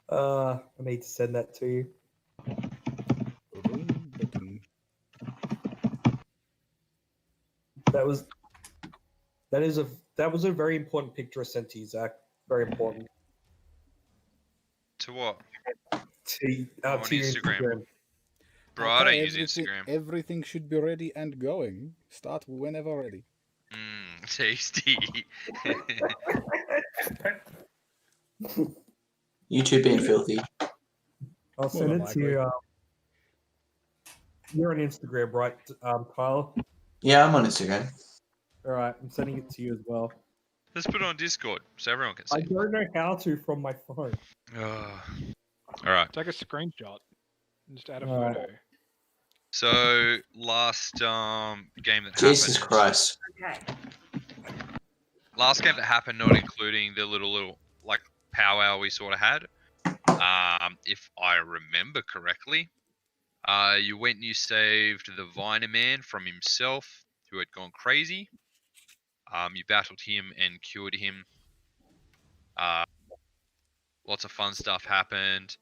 I need to send that to you. That was a very important picture I sent to you, Zach. Very important. To what? To your Instagram. Bro, I don't use Instagram. Everything should be ready and going. Start whenever ready. Tasty. You two being filthy. I'll send it to you. You're on Instagram, right, Tyler? Yeah, I'm on Instagram. All right, I'm sending it to you as well. Let's put it on Discord so everyone can see. I don't know how to from my phone. All right. Take a screenshot and just add a photo. So last game that Jesus happened. Christ. Okay. Last game that happened, not including the little like powwow we sort of had. If I remember correctly, you went and you saved the Viner Man from himself, who had gone crazy. You battled him and cured him. Lots of fun stuff happened.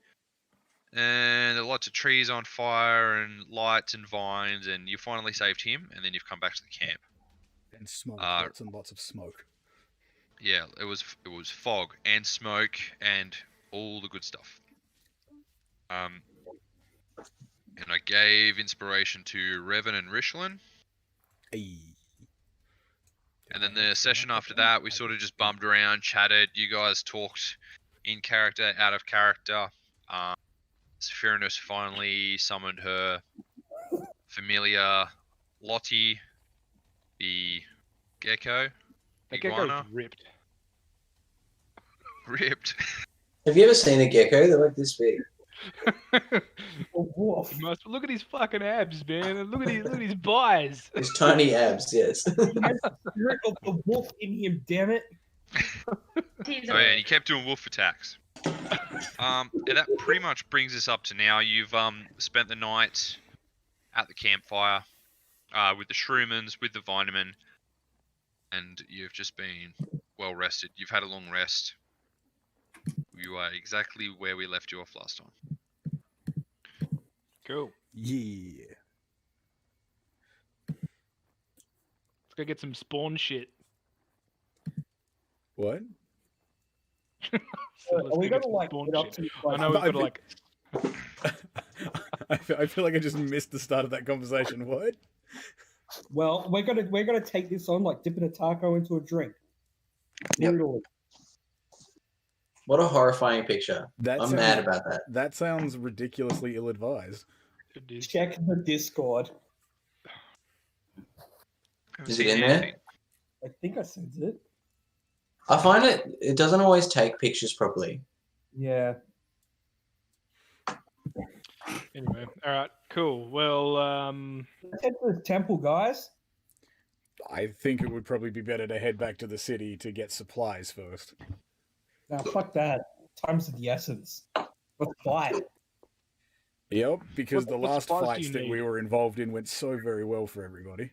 And lots of trees on fire and lights and vines, and you finally saved him, and then you've come back to the camp. And smoke, lots and lots of smoke. Yeah, it was fog and smoke and all the good stuff. And I gave inspiration to Revan and Rishlin. Hey. And then the session after that, we sort of just bummed around, chatted. You guys talked in character, out of character. Sephiroth finally summoned her familiar Lottie, the gecko. The gecko's ripped. Ripped. Have you ever seen a gecko? They're like this big. Look at his fucking abs, man. And look at his buys. His tiny abs, yes. He has the spirit of the wolf in him, damn it. Oh yeah, and he kept doing wolf attacks. And that pretty much brings us up to now. You've spent the night at the campfire with the Shroomans, with the Vitamin, and you've just been well rested. You've had a long rest. You are exactly where we left you off last time. Cool. Yeah. Let's go get some spawn shit. What? So are we gonna like spawn get up shit. to? I know we've got to like. I feel like I just missed the start of that conversation. What? Well, we're gonna take this on like dipping a taco into a drink. Yep. Brutally. What a horrifying picture. I'm mad about that. That sounds ridiculously ill-advised. Check the Discord. Is it in there? I think I sent it. I find it doesn't always take pictures properly. Yeah. Anyway, all right, cool. Well, Let's head to the temple, guys. I think it would probably be better to head back to the city to get supplies first. Now, fuck that. Time's of the essence. Let's fight. Yep, because the What last supplies do fights you that need? we were involved in went so very well for everybody.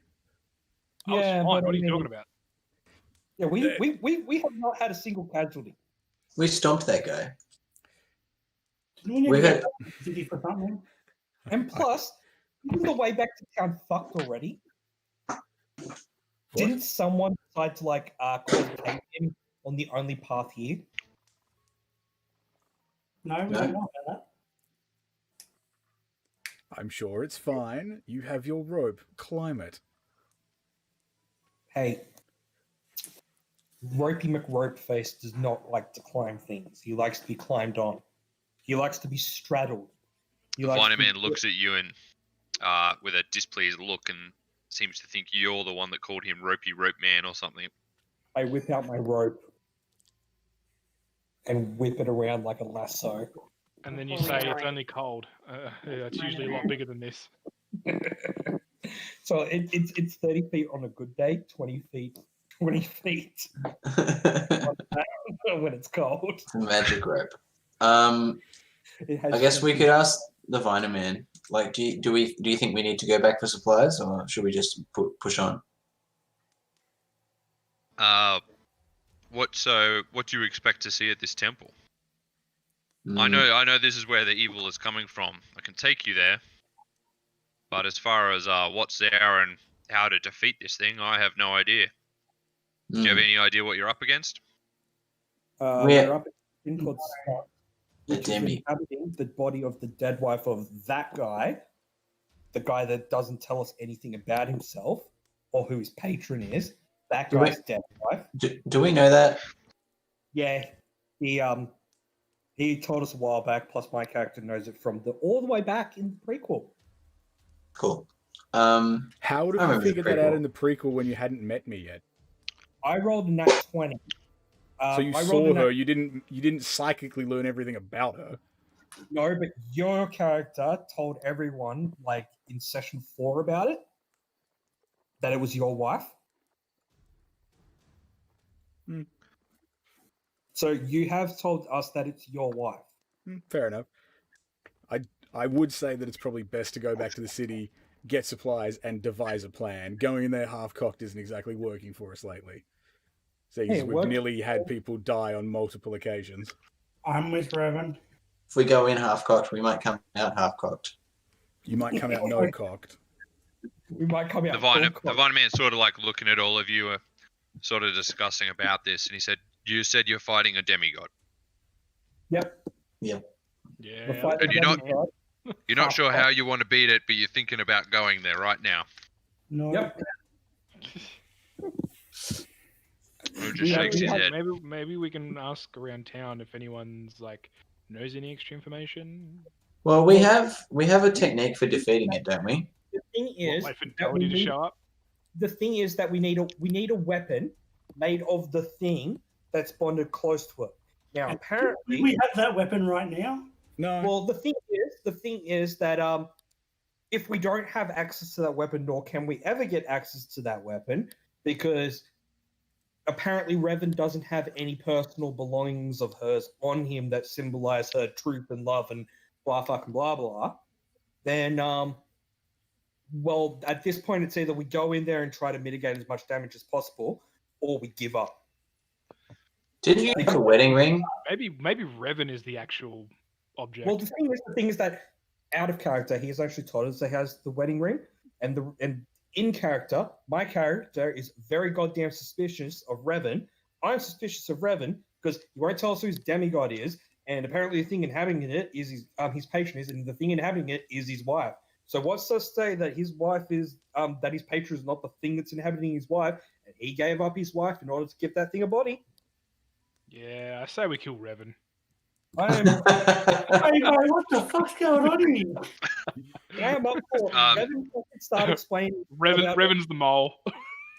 Yeah, what but are I you mean- talking about? Yeah, we have not had a single casualty. We stomped that guy. We We had city for something. And plus, isn't the way back to town fucked already? Didn't someone decide to like concentrate him on the only path here? No, we No. don't know about that. I'm sure it's fine. You have your rope. Climb it. Hey, Ropey McRopeface does not like to climb things. He likes to be climbed on. He likes to be straddled. He likes to be- Vitamin looks at you and with a displeased look and seems to think you're the one that called him Ropey Rope Man or something. I whip out my rope and whip it around like a lasso. And then you say it's only cold. It's usually a lot bigger than this. So it's 30 feet on a good day, 20 feet when it's cold. magic rope. It has I guess we could ask the Viner Man. Like, do you think we need to go back for supplies, or should we just push on? What do you expect to see at this temple? Mm. I know this is where the evil is coming from. I can take you there. But as far as what's there and how to defeat this thing, I have no idea. Do you have any idea what you're up against? We're up in a thing called Scott, The which is Demi. inhabiting the body of the dead wife of that guy, the guy that doesn't tell us anything about himself or who his patron is. That Do we- guy's dead wife. Do we know that? Yeah, he told us a while back. Plus, my character knows it from all the way back in the prequel. Cool. How did I you remember the figure that out prequel. in the prequel when you hadn't met me yet? I rolled a nat 20. So you I rolled saw a nat- her. You didn't psychically learn everything about her. No, but your character told everyone, like in session 4, about it, that it was your wife. Hmm. So you have told us that it's your wife. Fair enough. I would say that it's probably best to go back to the city, get supplies, and devise a plan. Going in there half-cocked isn't exactly working for us lately. So Hey, we've what- nearly had people die on multiple occasions. I'm with Revan. If we go in half-cocked, we might come out half-cocked. You might come out no-cocked. We might come out. The Vine Man's sort of like looking at all of you, sort of discussing about this, and he said, "You said you're fighting a demigod. Yep. Yeah. And You're not sure how you want to beat it, but you're thinking about going there right now." No. Yep. Who just shakes his head. Maybe we can ask around town if anyone's like knows any extra information. Well, we have a technique for defeating it, don't we? The thing is, Wait for that we Doherty to need- show up. the thing is that we need a weapon made of the thing that's bonded close to it. Now, Do apparently, we have that weapon right now? No. well, the thing is that if we don't have access to that weapon, nor can we ever get access to that weapon, because apparently Revan doesn't have any personal belongings of hers on him that symbolize her truth and love and blah fucking blah blah. Then, well, at this point, it's either we go in there and try to mitigate as much damage as possible, or we give up. Didn't you make a wedding ring? Maybe Revan is the actual object. Well, the thing is that out of character, he has actually told us that he has the wedding ring, and in character, my character is very goddamn suspicious of Revan. I'm suspicious of Revan because he won't tell us who his demigod is, and apparently the thing inhabiting it is his patron is, and the thing inhabiting it is his wife. So what's to say that his wife is that his patron is not the thing that's inhabiting his wife, and he gave up his wife in order to give that thing a body? Yeah, I say we kill Revan. I am, Hey, guy, what the fuck's going on here? I am up for it. Revan fucking start explaining. about- Revan's the mole.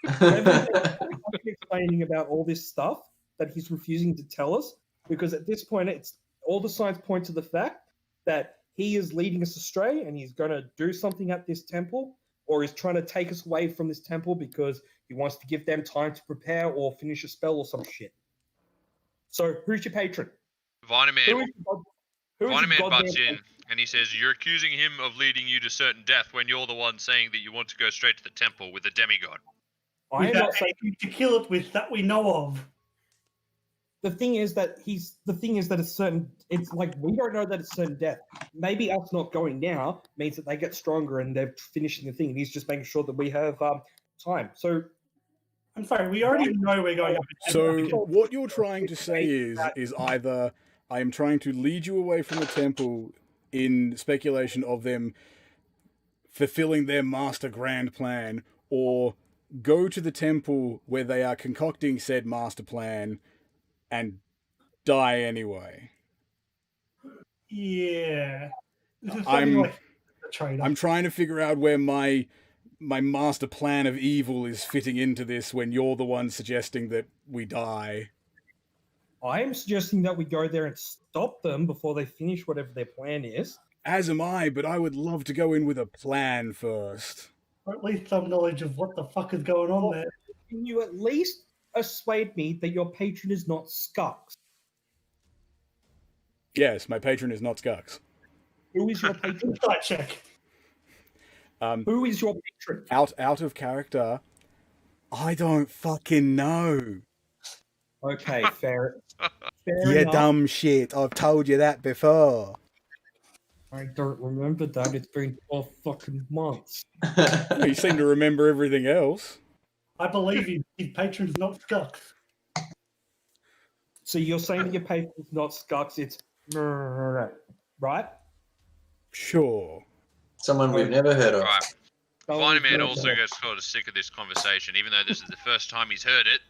Revan explaining about all this stuff that he's refusing to tell us, because at this point, it's all the signs point to the fact that he is leading us astray, and he's going to do something at this temple, or he's trying to take us away from this temple because he wants to give them time to prepare or finish a spell or some shit. So, who's your patron? Who Vinaman is your god- who is your Vinaman goddamn butts in patron? and he says, "You're accusing him of leading you to certain death when you're the one saying that you want to go straight to the temple with the demigod." I am Without not saying. anything to kill it with that we know of. The thing is that it's certain. It's like we don't know that it's certain death. Maybe us not going now means that they get stronger and they're finishing the thing. And he's just making sure that we have time. So I'm sorry, we already know we're going up. So what you're trying to say is either I am trying to lead you away from the temple in speculation of them fulfilling their master grand plan, or go to the temple where they are concocting said master plan and die anyway. Yeah. This is I'm- something like a trade-off. I'm trying to figure out where my master plan of evil is fitting into this when you're the one suggesting that we die. I am suggesting that we go there and stop them before they finish whatever their plan is. As am I, but I would love to go in with a plan first. Or at least some knowledge of what the fuck is going on there. Can you at least persuade me that your patron is not Skux? Yes, my patron is not Skux. Who is your patron? Insight check. Who is your patron? Out of character, I don't fucking know. Okay, fair. Fair You enough. dumb shit. I've told you that before. I don't remember that. It's been 12 fucking months. Well, you seem to remember everything else. I believe him. His patron's not Skux. So you're saying that your paper's not Skux, it's right? Sure. Someone we've never heard of. Alright. Oh, Vitaman no, also no. gets sort of sick of this conversation, even though this is the first time he's heard it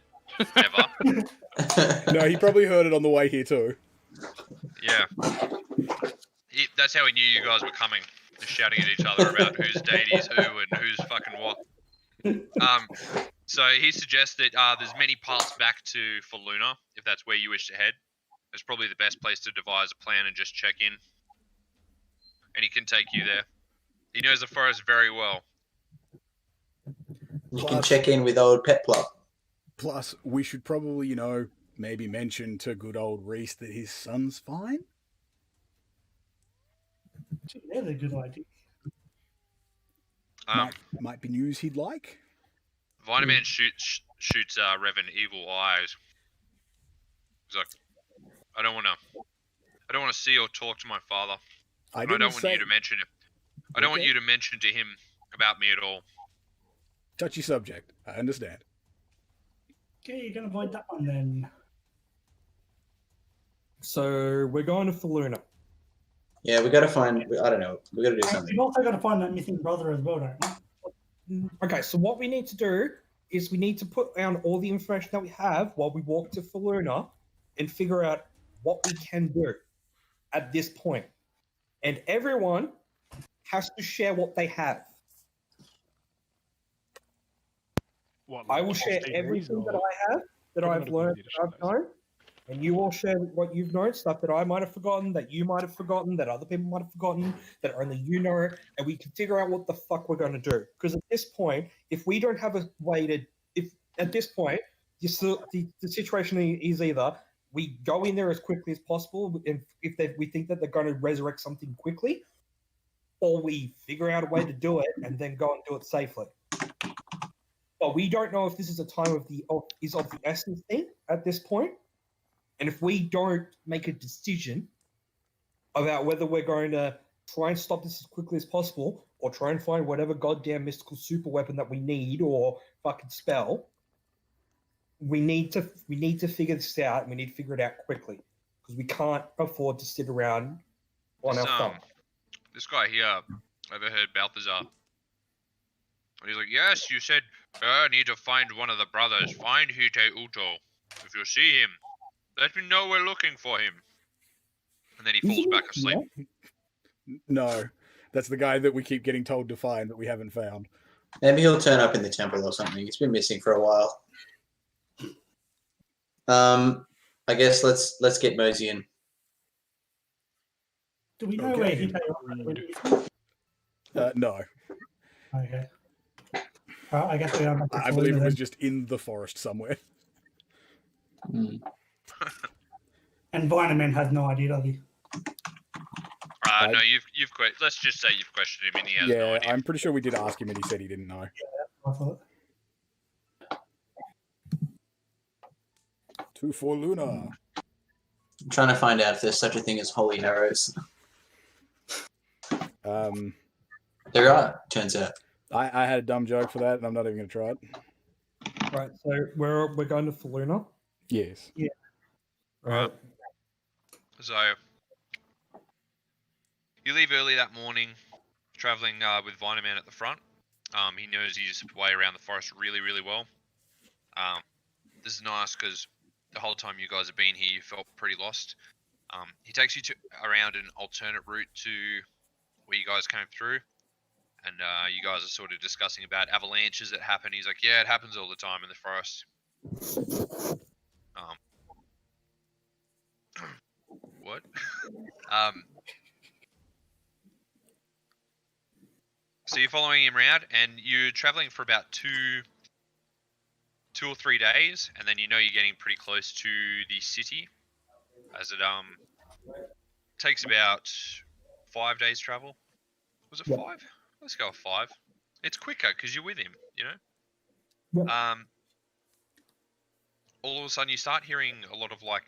ever. No, he probably heard it on the way here too. Yeah. That's how he knew you guys were coming. Just shouting at each other about whose deity's who and who's fucking what. So he suggests that there's many paths back to Faluna, if that's where you wish to head. It's probably the best place to devise a plan and just check in. And he can take you there. He knows the forest very well. You can check in with old Petplop. Plus, we should probably, you know, maybe mention to good old Reese that his son's fine. Gee, that's a good idea. Might be news he'd like. Vitaman shoots Revan evil eyes. He's like, I don't want to see or talk to my father. I don't want you to mention it. I don't want you to mention to him about me at all. Touchy subject. I understand. Okay, you're gonna avoid that one then. So we're going to Faluna. Yeah, we gotta find. I don't know. We gotta do something. You've also got to find that missing brother as well, don't you? Okay, so what we need to do is we need to put down all the information that we have while we walk to Faluna and figure out what we can do at this point. And everyone has to share what they have. What, I like will share 12 everything or- that I have, that Probably I've not a good learned, idea to that I've share those. known, and you all share what you've known, stuff that I might have forgotten, that you might have forgotten, that other people might have forgotten, that only you know, and we can figure out what the fuck we're going to do. Because at this point, if we don't have a way to, if at this point, the situation is either we go in there as quickly as possible, and if we think that they're going to resurrect something quickly, or we figure out a way to do it and then go and do it safely. But we don't know if this is a time of the essence thing at this point. And if we don't make a decision about whether we're going to try and stop this as quickly as possible or try and find whatever goddamn mystical super weapon that we need or fucking spell, we need to figure this out, and we need to figure it out quickly because we can't afford to sit around on our thumb. This guy here overheard Balthazar. And he's like, yes, you said, I need to find one of the brothers. Find Hite Uto. If you see him, let me know we're looking for him. And then he falls back asleep. No, that's the guy that we keep getting told to find, but we haven't found. Maybe he'll turn up in the temple or something. He's been missing for a while. I guess let's get Mosey in. Do we know Okay. where he went? No. Okay. I guess we are. I believe it was just in the forest somewhere. Hmm. And Vitamin has no idea, does he? No, you've let's just say you've questioned him and he has no Yeah, idea. I'm pretty sure we did ask him and he said he didn't know. I thought. To Faluna. I'm trying to find out if there's such a thing as holy arrows. There are, turns out. I had a dumb joke for that, and I'm not even going to try it. Right, so we're going to Faluna. Yes. Right. So you leave early that morning, traveling with Vitaman at the front. He knows his way around the forest really, really well. This is nice because the whole time you guys have been here, you felt pretty lost. He takes you around an alternate route to where you guys came through, and you guys are sort of discussing about avalanches that happen. He's like, yeah, it happens all the time in the forest. What? So you're following him around, and you're traveling for about two or 3 days, and then you know you're getting pretty close to the city, as it takes about 5 days travel. Was it 5? Let's go with 5. It's quicker because you're with him, you know. all of a sudden you start hearing a lot of like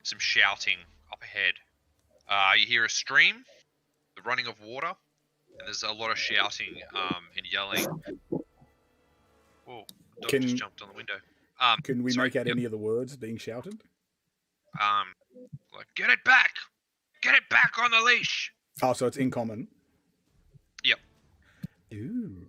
some shouting up ahead. You hear a stream, the running of water, and there's a lot of shouting and yelling. Whoa, the dog just jumped on the window. Can we make out any of the words being shouted? Like, get it back! Get it back on the leash! Oh, so it's in common. Yep. Ooh.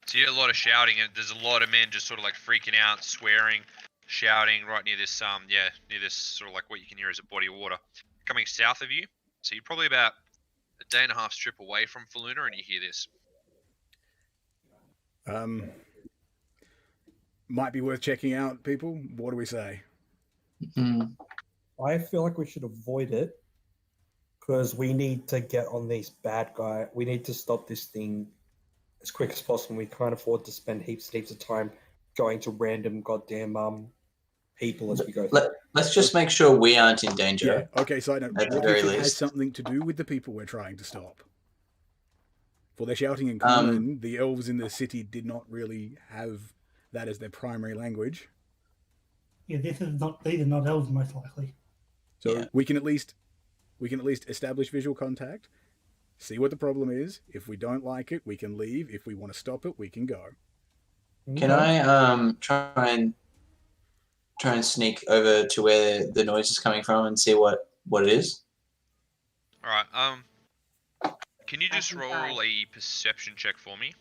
So you hear a lot of shouting, and there's a lot of men just sort of like freaking out, swearing, shouting right near this near this sort of like what you can hear as a body of water coming south of you. So you're probably about a day and a half trip away from Faluna, and you hear this. Might be worth checking out, people. What do we say? I feel like we should avoid it because we need to get on these bad guy. We need to stop this thing as quick as possible. We can't afford to spend heaps of time going to random goddamn people as we go. Let's just make sure we aren't in danger. Yeah. Okay, side note. At the What very if it has least. something to do with the people we're trying to stop? For their shouting in common, the elves in the city did not really have that as their primary language. Yeah, these are not elves, most likely. So Yeah. we can at least establish visual contact, see what the problem is. If we don't like it, we can leave. If we want to stop it, we can go. Can I try and sneak over to where the noise is coming from and see what it is? All right. Can you just roll a perception check for me?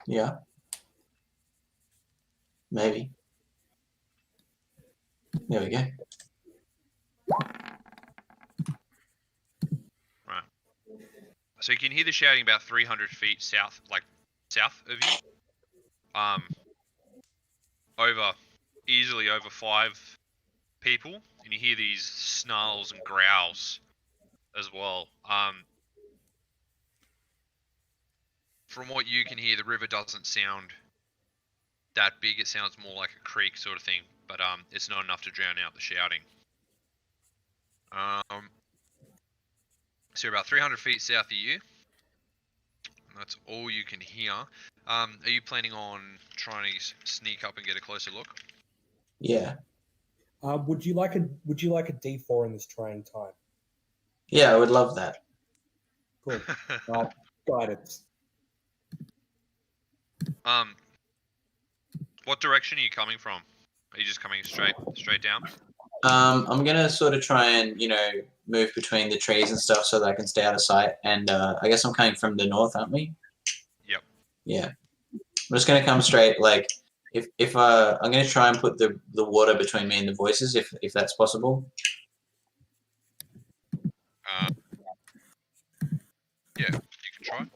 Yeah. Maybe. There we go. Right. So you can hear the shouting about 300 feet south, like south of you. Easily over 5 people, and you hear these snarls and growls as well. From what you can hear, the river doesn't sound that big. It sounds more like a creek sort of thing, but it's not enough to drown out the shouting. So you're about 300 feet south of you. That's all you can hear. Are you planning on trying to sneak up and get a closer look? Yeah. Would you like a D4 in this trying time? Yeah, I would love that. Cool. Guidance. What direction are you coming from? Are you just coming straight down? I'm gonna sort of try and move between the trees and stuff so that I can stay out of sight. And I guess I'm coming from the north, aren't we? Yep. Yeah. I'm just gonna come straight. Like if I'm gonna try and put the water between me and the voices, if that's possible. Yeah, you can try.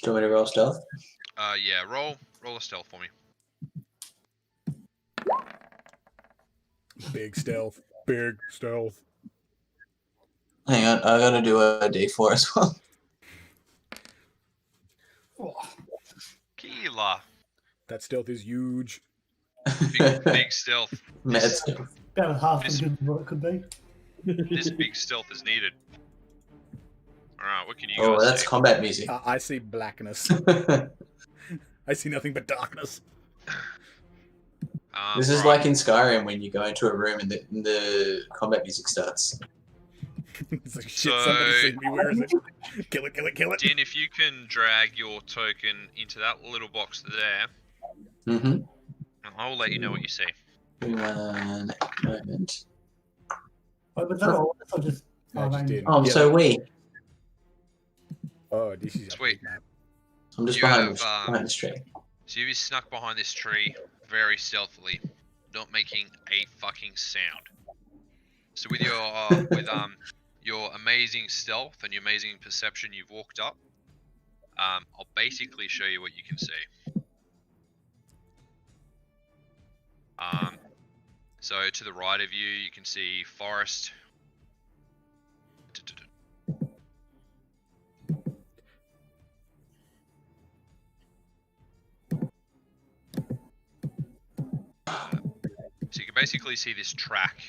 Do you want me to roll stealth? Yeah, roll a stealth for me. Big stealth. Big stealth. Hang on, I gotta do a D4 as well. Keela. That stealth is huge. Big stealth. Mad stealth. About half as good as what it could be. This big stealth is needed. Alright, what can you Oh, guys that's see? combat music. I see blackness. I see nothing but darkness. This is right. like in Skyrim when you go into a room and the combat music starts. It's like, shit, So- somebody's seen me. Where is it? Kill it, kill it, kill it. Din, if you can drag your token into that little box there, Mm-hmm. and I'll let you know what you see. One moment. But was that all? I just. No, just did. Oh, I'm Yeah. so weak. Oh, this is a Sweet. big map. I'm just You behind have, behind this tree. So you snuck behind this tree very stealthily, not making a fucking sound. So with your amazing stealth and your amazing perception, you've walked up. I'll basically show you what you can see. So to the right of you, you can see forest. So you can basically see this track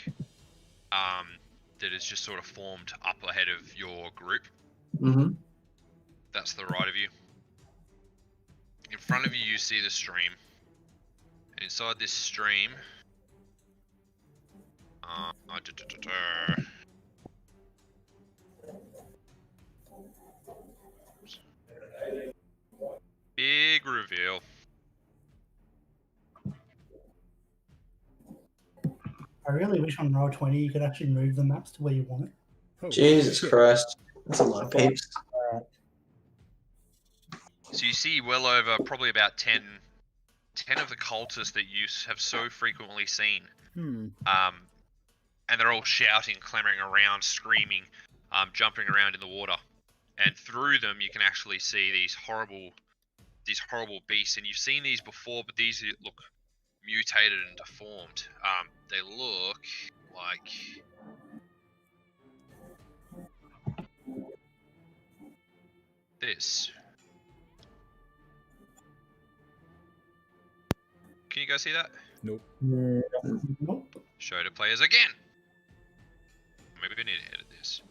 that is just sort of formed up ahead of your group. Mm-hmm. That's the right of you. In front of you, you see the stream. And inside this stream, big reveal. I really wish on Roll20 you could actually move the maps to where you want it. Oh, Jesus shit. Christ. That's a lot of peeps. So you see well over probably about 10 of the cultists that you have so frequently seen. Hmm. And they're all shouting, clamoring around, screaming, jumping around in the water. And through them, you can actually see these horrible beasts. And you've seen these before, but these look mutated and deformed. They look like this. Can you guys see that? Nope. Nope. Show to players again. Maybe we need to edit this.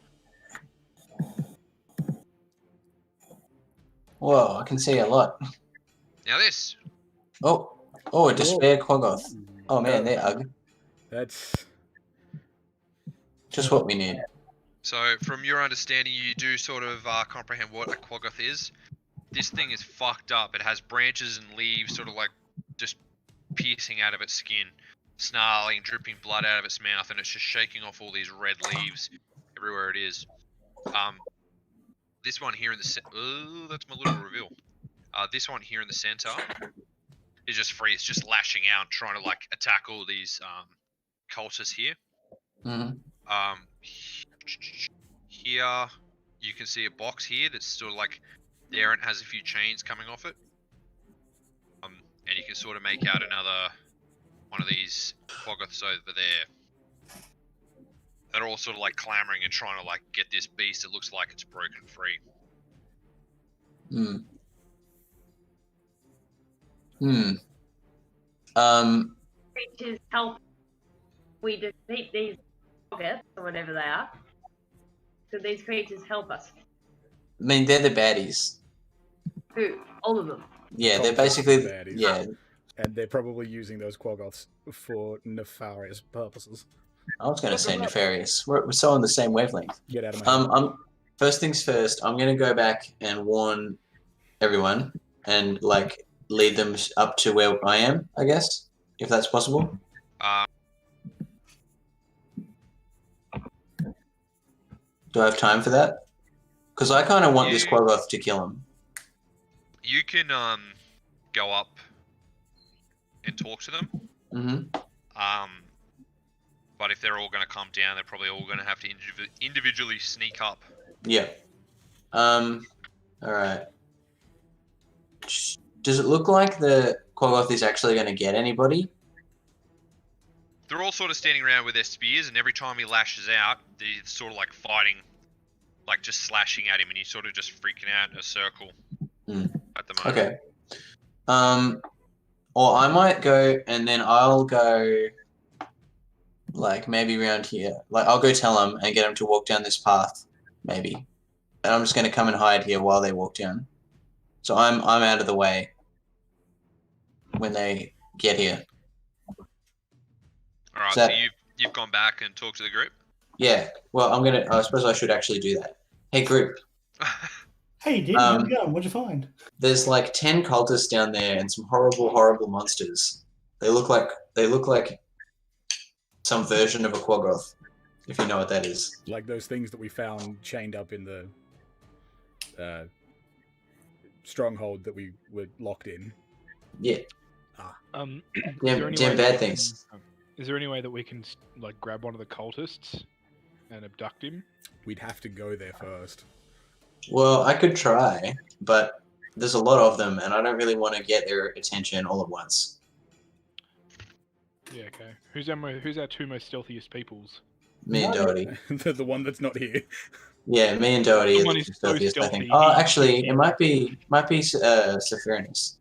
Whoa, I can see a lot. Now this. Oh, a Despair Quaggoth. Oh man, they're ugly. That's Just what we need. So, from your understanding, you do sort of comprehend what a Quaggoth is. This thing is fucked up. It has branches and leaves sort of like just piercing out of its skin, snarling, dripping blood out of its mouth, and it's just shaking off all these red leaves everywhere it is. This one here in the oh, that's my little reveal. This one here in the center is just free. It's just lashing out, trying to like attack all these cultists here. Mm-hmm. Here you can see a box here that's sort of like there and has a few chains coming off it. And you can sort of make out another one of these Quaggoths over there. They're all sort of like clamoring and trying to like get this beast that looks like it's broken free. Creatures help. We defeat these Quaggoths or whatever they are. So these creatures help us. I mean, they're the baddies. Who? All of them. Yeah, they're Cultists basically are baddies. yeah. and they're probably using those Quaggoths for nefarious purposes. I was going to say nefarious. We're so on the same wavelength. Get out of my head. First things first. I'm going to go back and warn everyone and like lead them up to where I am. I guess if that's possible. Do I have time for that? Because I kind of want this Quaggoth to kill him. You can go up and talk to them. Mm-hmm. But if they're all going to come down, they're probably all going to have to individually sneak up. Yeah. All right. Does it look like the Quaggoth is actually going to get anybody? They're all sort of standing around with their spears, and every time he lashes out, they're sort of like fighting, like just slashing at him, and he's sort of just freaking out in a circle at the moment. Okay. Or I might go, and then I'll go, like maybe around here. Like I'll go tell them and get them to walk down this path, maybe. And I'm just going to come and hide here while they walk down. So I'm out of the way when they get here. All right, so you've gone back and talked to the group? Yeah. Well, I suppose I should actually do that. Hey, group. Hey, dude, how's it going? What'd you find? There's like 10 cultists down there and some horrible, horrible monsters. They look like some version of a Quaggoth, if you know what that is. Like those things that we found chained up in the stronghold that we were locked in. Yeah. Damn bad things. Is there any way that we can like grab one of the cultists and abduct him? We'd have to go there first. Well, I could try, but there's a lot of them, and I don't really want to get their attention all at once. Yeah, okay. Who's our two most stealthiest peoples? Me and Doherty. The one that's not here. Yeah, me and Doherty Someone are is the so stealthiest, I think. stealthy. Oh, actually, it might be Sephirinus.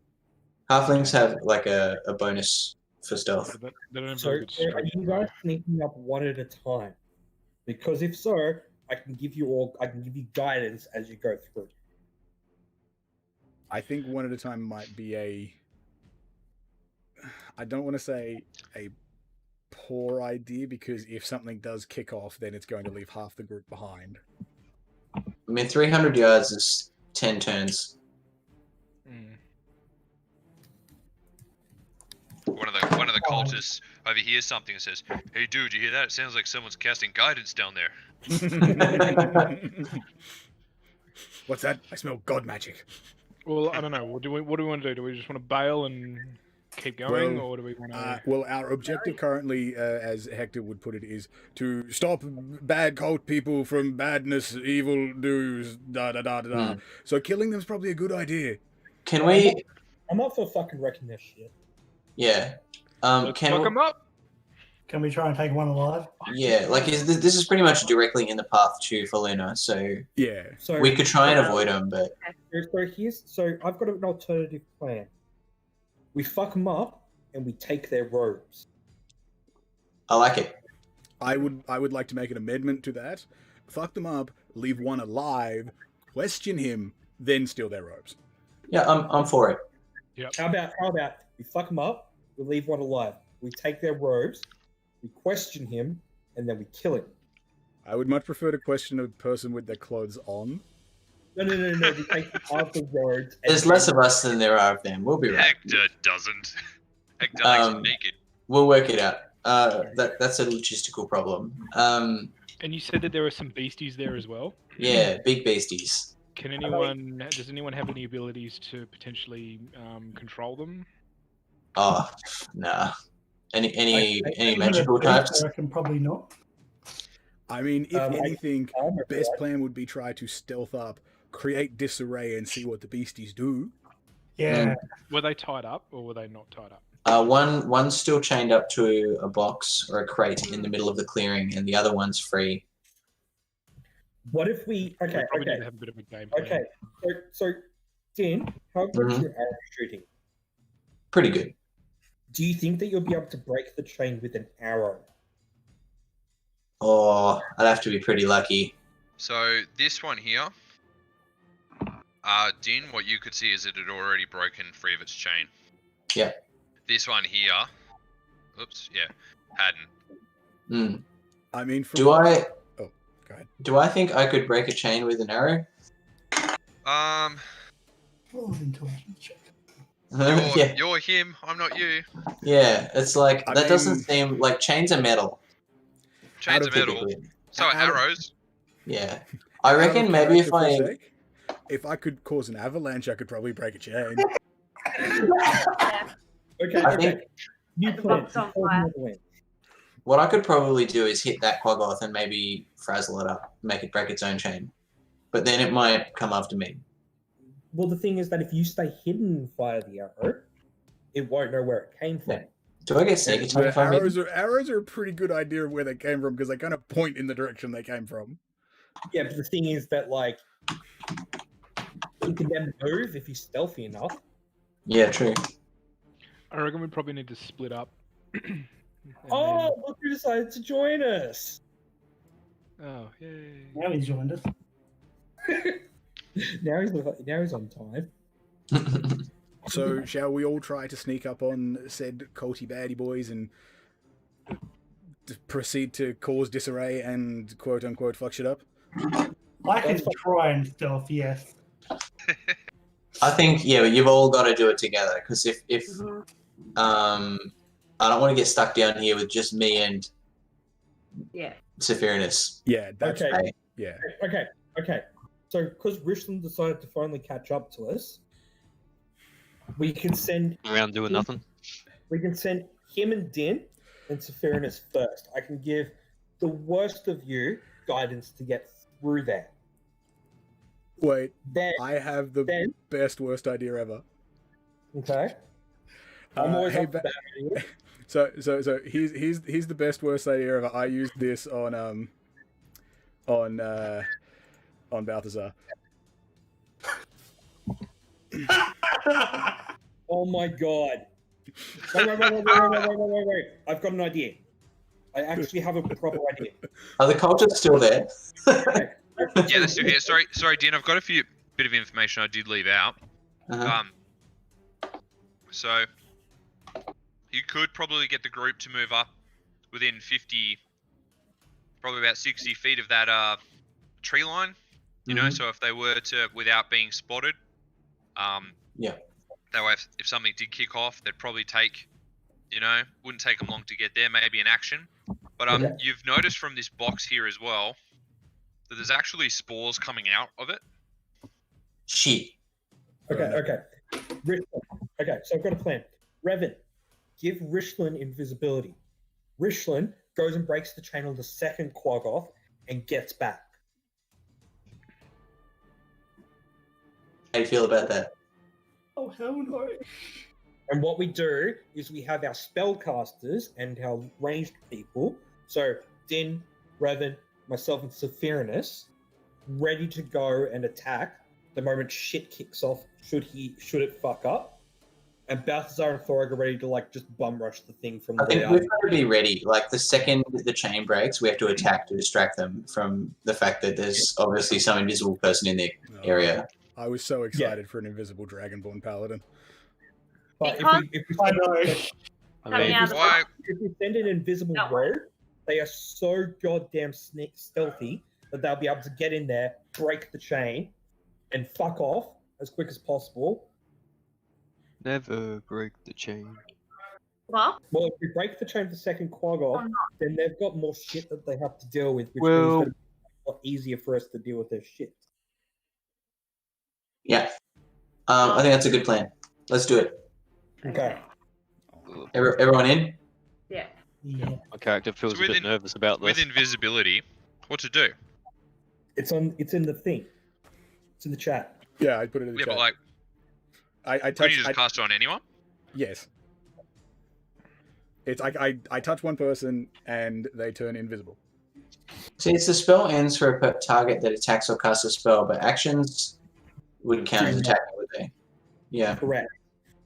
Halflings have like a bonus for stealth. They don't have So very good are strength. you guys sneaking up one at a time? Because if so, I can give you guidance as you go through. I think one at a time might be I don't want to say a poor idea, because if something does kick off, then it's going to leave half the group behind. I mean, 300 yards is 10 turns. Mm. One of the cultists overhears something and says, "Hey, dude, you hear that? It sounds like someone's casting guidance down there." What's that? I smell god magic. Well, I don't know. What do we want to do? Do we just want to bail and keep going, Well, or do we want to? Well, our objective currently, as Hector would put it, is to stop bad cult people from badness, evil do's, da da da da da. So killing them's probably a good idea. Can we? I'm up for fucking wrecking this shit. Yeah. Let's fuck them up. Can we try and take one alive? Yeah, like this is pretty much directly in the path to Faluna, so Yeah. So we could try and avoid them, but So I've got an alternative plan. We fuck them up and we take their robes. I like it. I would like to make an amendment to that. Fuck them up, leave one alive, question him, then steal their robes. Yeah, I'm for it. How about we fuck them up, we leave one alive, we take their robes, we question him, and then we kill him. I would much prefer to question a person with their clothes on. No. We take half the robes. There's less of us than there are of them. We'll be right. Hector doesn't. Hector likes it naked. We'll work it out. That's a logistical problem. And you said that there are some beasties there as well. Yeah, big beasties. Does anyone have any abilities to potentially control them? Oh, nah. Any magical types? I reckon probably not. I mean, if anything, best plan would be try to stealth up, create disarray, and see what the beasties do. Yeah. Were they tied up or were they not tied up? One's still chained up to a box or a crate in the middle of the clearing, and the other one's free. What if we? We Okay. probably need to have a bit of a game plan. Okay. So, Din, how good's your arrow shooting? Pretty good. Do you think that you'll be able to break the chain with an arrow? Oh, I'd have to be pretty lucky. So this one here, Din, what you could see is it had already broken free of its chain. Yeah. This one here, hadn't. I mean, Do I? Oh, go ahead. Do I think I could break a chain with an arrow? Roll an intelligence check. Yeah. You're him, I'm not you. Yeah, it's like I that mean- doesn't seem like chains are metal. Chains of metal. Typically. So are Out of- arrows. Yeah. I Out of reckon maybe if character for I sake, if I could cause an avalanche, I could probably break a chain. Okay. I think New The plan. box on fire. what I could probably do is hit that Quaggoth and maybe frazzle it up, make it break its own chain. But then it might come after me. Well, the thing is that if you stay hidden via the arrow, it won't know where it came from. Yeah. Do I get sneak attack But if I'm hidden? arrows are a pretty good idea of where they came from, because they kind of point in the direction they came from. Yeah, but the thing is that like you can then move if you're stealthy enough. Yeah, true. I reckon we probably need to split up. And Oh, look who decided to join us! then- Oh, yay. Now he's joined us. now he's on time. So, shall we all try to sneak up on said culty baddie boys and proceed to cause disarray and quote unquote fuck shit up? I can try and stealth, yes. I think you've all got to do it together, because if I don't want to get stuck down here with just me and Yeah. Sephirinus. Yeah, that's Okay. right. Yeah. Okay. So, because Richland decided to finally catch up to us, we can send Around doing nothing. him and Din and Sephirinus first. I can give the worst of you guidance to get through there. Wait, Then, I have the Then- best worst idea ever. okay. I'm always hey, up for that idea. So here's the best worst idea ever. I used this on Balthazar. Oh my god. Wait. I've got an idea. I actually have a proper idea. Are the cultures still there? Yeah, that's still here. Sorry, Dean. I've got a bit of information I did leave out. Uh-huh. So you could probably get the group to move up within 50, probably about 60 feet of that tree line. You know, so if they were to, without being spotted, Yeah. that way if something did kick off, they'd probably take, wouldn't take them long to get there, maybe an action. But you've noticed from this box here as well that there's actually spores coming out of it. Shit. Okay. Okay, so I've got a plan. Revan, give Rishlin invisibility. Rishlin goes and breaks the chain on the second Quaggoth and gets back. How do you feel about that? Oh, hell no. And what we do is we have our spellcasters and our ranged people, so Din, Revan, myself, and Sephirinus, ready to go and attack the moment shit kicks off, should it fuck up. And Balthazar and Thorg are ready to just bum rush the thing from I the think we've got to be ready. Like the second the chain breaks, we have to attack to distract them from the fact that there's obviously some invisible person in the area. I was so excited for an invisible Dragonborn Paladin. But if we I know. if we send an invisible rogue, they are so goddamn stealthy that they'll be able to get in there, break the chain, and fuck off as quick as possible. Never break the chain. What? Well, if we break the chain for second Quaggoth, then they've got more shit that they have to deal with, which Well- means that it's a lot easier for us to deal with their shit. Yeah. I think that's a good plan. Let's do it. Okay. Everyone in? Yeah. Yeah. My character feels So a bit nervous about With this. invisibility, what to do? It's in the thing. It's in the chat. Yeah, I put it in the Yeah, chat. but like, I could touched. you just cast it on anyone? Yes. It's I touch one person and they turn invisible. See, it's the spell ends for a target that attacks or casts a spell, but actions wouldn't count as attacking, would they? Yeah. Correct.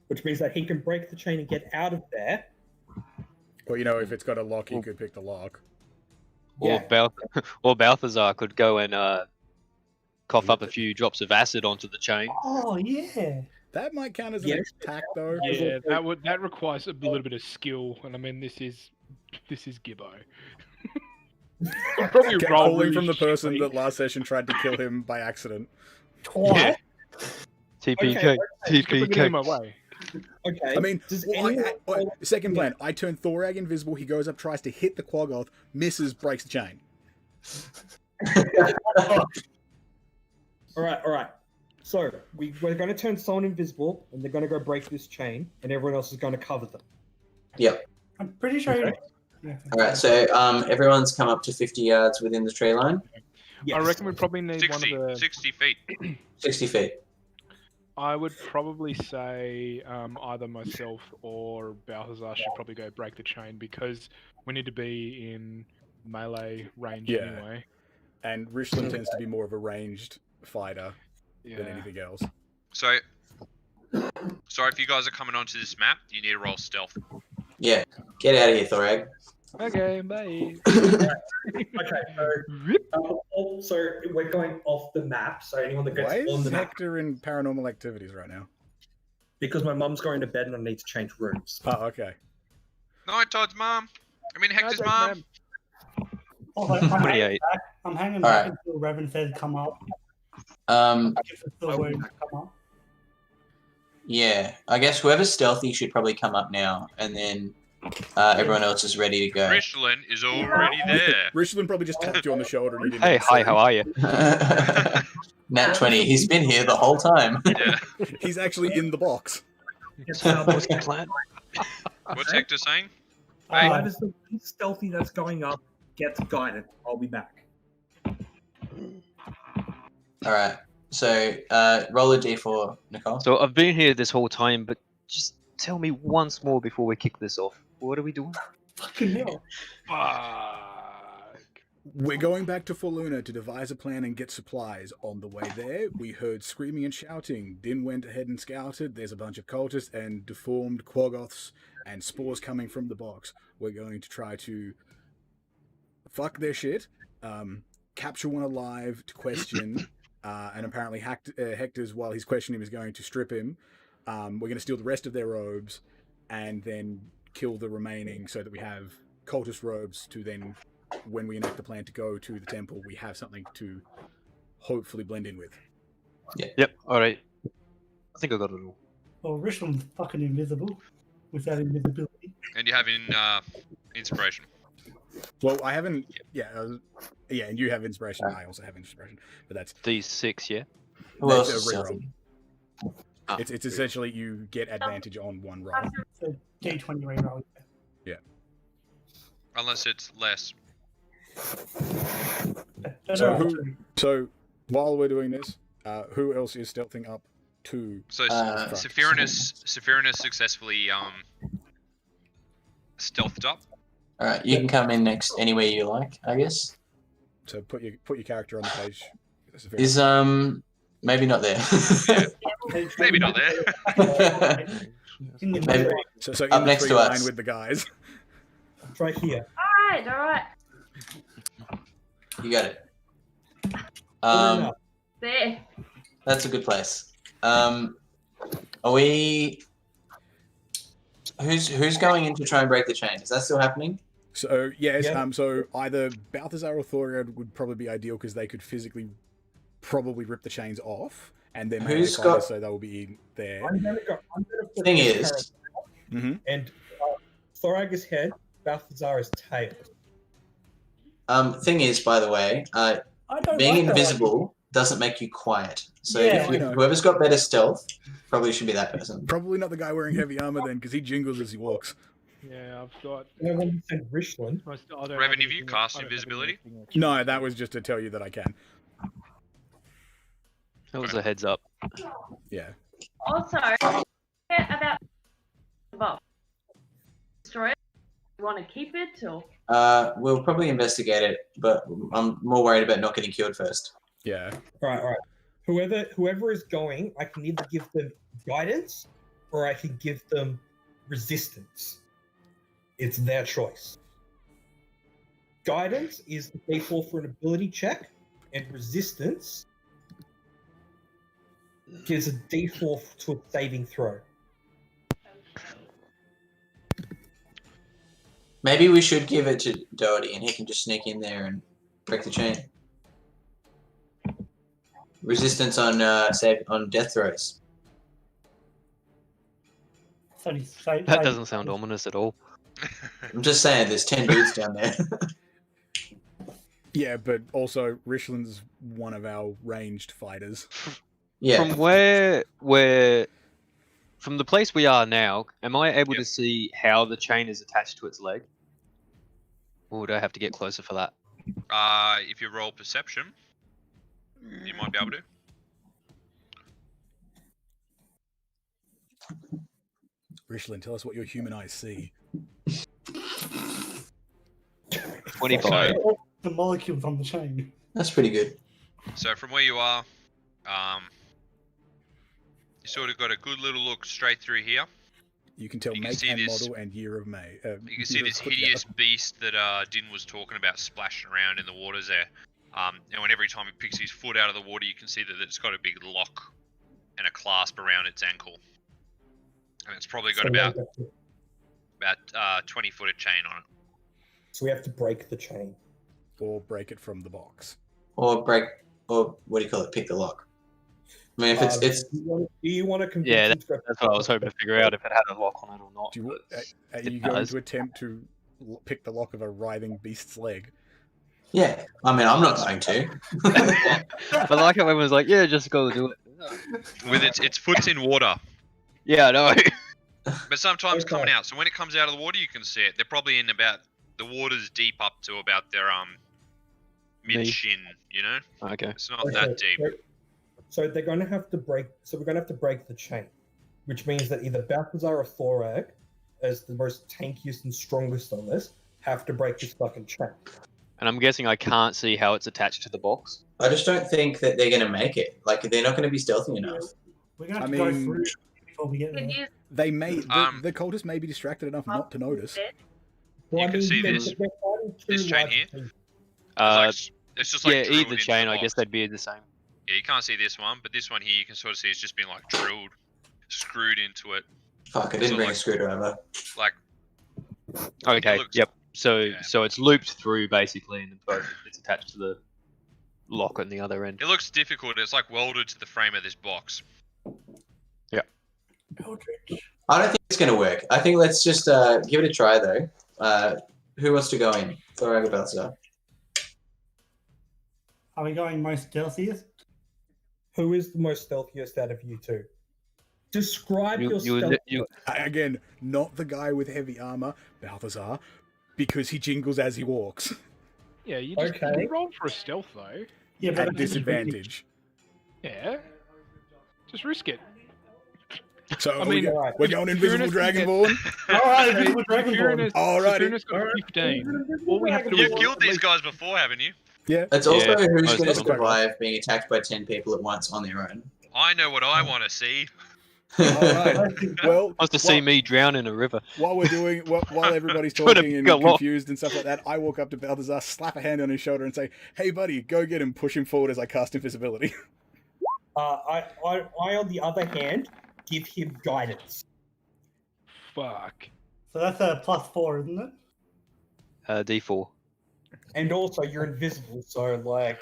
Which means that he can break the chain and get out of there. Well, if it's got a lock, you could pick the lock. Or, or Balthazar could go and cough up a few drops of acid onto the chain. Oh, yeah. That might count as an Yes. attack, though. Yeah, that requires a little bit of skill, and I mean this is Gibbo. Probably roll Calling really from the person shitly. that last session tried to kill him by accident. Twice. TPK. Just put it in my TPK. way. Okay. I mean, does well, anyone... second plan. I turn Thorag invisible. He goes up, tries to hit the Quaggoth, misses, breaks the chain. All right. So we're going to turn someone invisible, and they're going to go break this chain, and everyone else is going to cover them. Yep. I'm pretty sure. Okay. Yeah. All right. So everyone's come up to 50 yards within the tree line. Yes. I reckon we probably need 60, one of the. 60 feet. 60 feet. I would probably say either myself or Balthazar should probably go break the chain because we need to be in melee range Yeah. anyway. And Rishlin tends to be more of a ranged fighter than Yeah. anything else. So if you guys are coming onto this map, you need to roll stealth. Yeah. Get out of here, Thorag. Okay, bye. Okay, so we're going off the map, so anyone that gets Why on is the map, Hector in paranormal activities right now? because my mum's going to bed and I need to change rooms. Oh, okay. Night, Todd's mom. I mean Hector's mom. Oh, I'm hanging 28. back. I'm hanging All back right. until Revan says come up. If it's still going to come up. Yeah. I guess whoever's stealthy should probably come up now, and then everyone else is ready to go. Rishlin is already there. Rishlin probably just tapped you on the shoulder and you didn't Hey, even hi, see how are you? Nat 20. He's been here the whole time. Yeah. him. He's actually in the box. It's, What's the plan? What's Hector saying? whoever's the least stealthy that's going up gets guided. I'll be back. All right. So roll a d4, Nicole. So I've been here this whole time, but just tell me once more before we kick this off. What are we doing? Fucking hell. Fuck. We're going back to Forluna to devise a plan and get supplies. On the way there, we heard screaming and shouting. Din went ahead and scouted. There's a bunch of cultists and deformed Quaggoths and spores coming from the box. We're going to try to fuck their shit, capture one alive to question, and apparently Hector's, while he's questioning him, is going to strip him. We're going to steal the rest of their robes and then kill the remaining so that we have cultist robes to then, when we enact the plan to go to the temple, we have something to hopefully blend in with. Yep. All right. I think I got it all. Well, Richland's fucking invisible without invisibility. And you have inspiration. Well, I haven't. Yeah, and you have inspiration. I also have inspiration, but that's D6, yeah. Well, that's a reroll. It's essentially you get advantage on one roll. So D20 reroll. Unless it's less. So while we're doing this, who else is stealthing up to? So Sephirinus successfully stealthed up. All right, you can come in next anywhere you like, I guess. So put your character on the page. Is maybe not there. Maybe not there. Maybe. So in Up the next tree to line us. with the guys. It's right here. All right. You got it. There. That's a good place. Are we? Who's going in to try and break the chain? Is that still happening? So yes, Yeah. so either Balthazar or Thorad would probably be ideal because they could physically probably rip the chains off, and then Who's got- so they'll be there. I'm gonna put Thing this is, character, and Thorag's head, Balthazar's tail. thing is, by the way, I don't being like that invisible doesn't make you quiet. So Yeah, if I know. whoever's got better stealth probably should be that person. Probably not the guy wearing heavy armor then, because he jingles as he walks. Yeah, I've got. No one said Richland. I don't Revan, have have you anything- cast I don't have invisibility? anything extra. No, that was just to tell you that I can. That was a heads up. Yeah. Also, yeah, about the box. Destroy it. You want to keep it or? We'll probably investigate it, but I'm more worried about not getting killed first. Yeah. All right. Whoever is going, I can either give them guidance or I can give them resistance. It's their choice. Guidance is the default for an ability check, and resistance gives a default to a saving throw. Maybe we should give it to Doherty and he can just sneak in there and break the chain. Resistance on on death throws. That doesn't sound ominous at all. I'm just saying, there's 10 dudes down there. Yeah, but also Richland's one of our ranged fighters. Yeah. From the place we are now, am I able to see how the chain is attached to its leg? Or would I have to get closer for that? If you roll perception, you might be able to. Richland, tell us what your human eyes see. 25. The molecules on the chain. That's pretty good. So from where you are, you sort of got a good little look straight through here. You can tell You can make see and this- model and year of May. You can see this hideous beast that Din was talking about splashing around in the waters there. And when every time he picks his foot out of the water, you can see that it's got a big lock and a clasp around its ankle. And it's probably got about 20 foot of chain on it. So we have to break the chain. Or break it from the box. Or break, or what do you call it? Pick the lock. I mean, if it's Do you want to convince Yeah, him to go- That's what I was hoping to figure out, if it had a lock on it or not. Do you, are It you going does. to attempt to pick the lock of a writhing beast's leg? yeah. I mean, I'm not going to. But like how everyone's like, yeah, just go do it. With its foot's in water, Yeah, I know. but sometimes Okay. coming out. So when it comes out of the water, you can see it. They're probably in about, the water's deep up to about their mid shin. You know, Okay. it's not that deep. So they're going to have to break. So we're going to have to break the chain, which means that either Balthazar or Thorag, as the most tankiest and strongest of us, have to break this fucking chain. And I'm guessing I can't see how it's attached to the box. I just don't think that they're going to make it. Like, they're not going to be stealthy enough. We're gonna have I to go mean- through before we get Can there. you They may the cultists may be distracted enough not to notice. Well, You can see they're- this- they're fighting two this chain large here? teams. It's just like Yeah, drilled either into chain, the I guess box. they'd be the same. Yeah, you can't see this one, but this one here you can sort of see it's just been like drilled, screwed into it. Fuck, I didn't So, bring like- a screwdriver. Like, Okay, looks- yep. So yeah. so it's looped through basically, and it's attached to the lock on the other end. it looks difficult. It's like welded to the frame of this box. Eldritch. I don't think it's going to work. I think let's just give it a try, though. Who wants to go in? Thoraga Balthazar. Are we going most stealthiest? Who is the most stealthiest out of you two? Describe your You, stealth. you, Again, not the guy with heavy armor, Balthazar, because he jingles as he walks Yeah, you just Okay. you rolled for a stealth though. Yeah, at disadvantage. Yeah. Just risk it. So I mean, we're going invisible Dragonborn. Alright, Okay, Invisible Dragonborn. Alrighty. Saturna's got 15. All we have to do You've is killed at these least- guys before, haven't you? Yeah. It's also Yeah, who's most going to of them. survive being attacked by 10 people at once on their own. I know what I want to see. Alright. Well, wants to see me drown in a river. while everybody's Trying to talking and pick a lock. confused and stuff like that, I walk up to Balthazar, slap a hand on his shoulder, and say, "Hey, buddy, go get him." Push him forward as I cast invisibility. I, on the other hand, give him guidance. Fuck. So that's a +4, isn't it? D4. And also, you're invisible, so, like...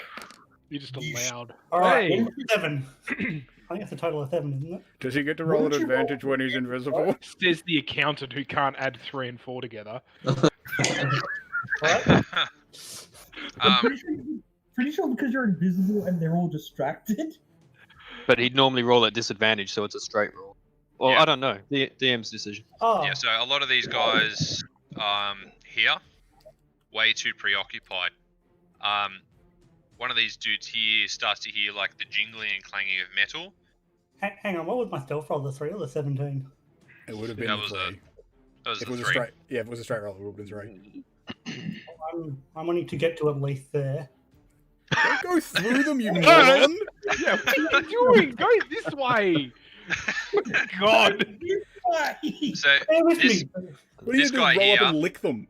You're just You sh- allowed. Alright, Hey. 7. I think that's a total of 7, isn't it? Does he get to roll an Wouldn't you roll- advantage when he's invisible? Says the accountant who can't add 3 and 4 together. Right? I'm um, pretty sure because you're invisible and they're all distracted. But he'd normally roll at disadvantage, so it's a straight roll. Well, Yeah. I don't know. The DM's decision. Oh, yeah, so a lot of these guys here, way too preoccupied. One of these dudes here starts to hear like the jingling and clanging of metal. hang on, what was my stealth roll? The 3 or the 17? It would have been That the was three. That was If it the was a 3. straight, yeah, if it was a straight roll, it would have been 3. I'm wanting to get to at least there. Don't go through them, you No, moron! Yeah, what are you doing? Go this way. God. So Bear with this, me. What do you This do? guy Roll up here- and lick them?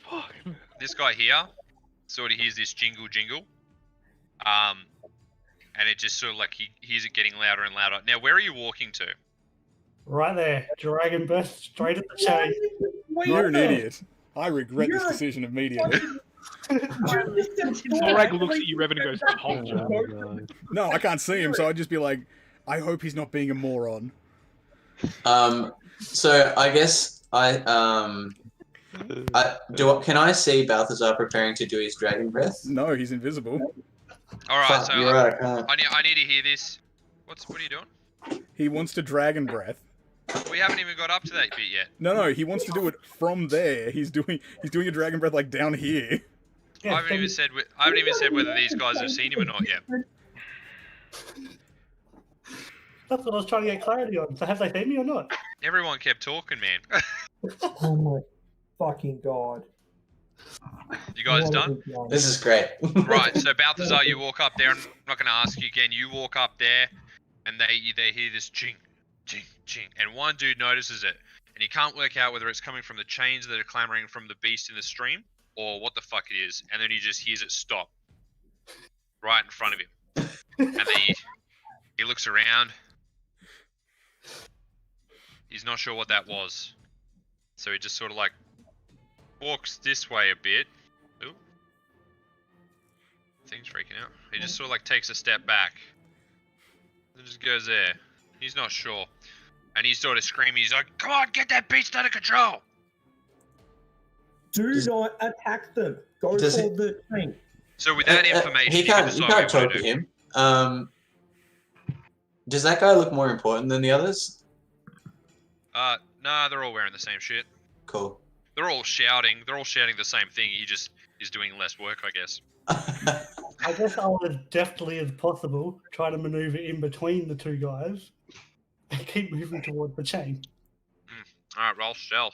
Fuck. this guy here sort of hears this jingle, and it just sort of like he hears it getting louder and louder. Now, where are you walking to? Right there. Dragon burst straight at the chain. You're an idiot. I regret this You're- decision immediately. Morag looks at you, Revan, and goes, "Told you." No, I can't see him, so I'd just be like, I hope he's not being a moron. So I guess can I see Balthazar preparing to do his dragon breath? No, he's invisible. All right, Fuck, so you're right, I can't. I need to hear this. What are you doing? He wants to dragon breath. We haven't even got up to that bit yet. No, he wants to do it from there. He's doing a dragon breath like down here. I haven't even said whether these guys have seen him or not yet. That's what I was trying to get clarity on. So have they seen me or not? Everyone kept talking, man. Oh my fucking god. You guys done? This is great. Right, so Balthazar, you walk up there, and I'm not going to ask you again. You walk up there, and they hear this ching, ching, ching, and one dude notices it, and he can't work out whether it's coming from the chains that are clamoring from the beast in the stream, or what the fuck it is, and then he just hears it stop right in front of him, and then he looks around. He's not sure what that was, so he just sort of like walks this way a bit. Ooh. Thing's freaking out. He just sort of like takes a step back. And just goes there. He's not sure. And he's sort of screaming. He's like, "Come on, get that beast under control!" Do not attack them. Go for Does he- the thing. So with that information, he you can can't. You decide can't what you talk want to to do. him. Does that guy look more important than the others? Nah, they're all wearing the same shit. Cool. They're all shouting. They're all shouting the same thing. He just is doing less work, I guess. I guess I would as deftly as possible try to maneuver in between the two guys and keep moving towards the chain. All right, roll stealth.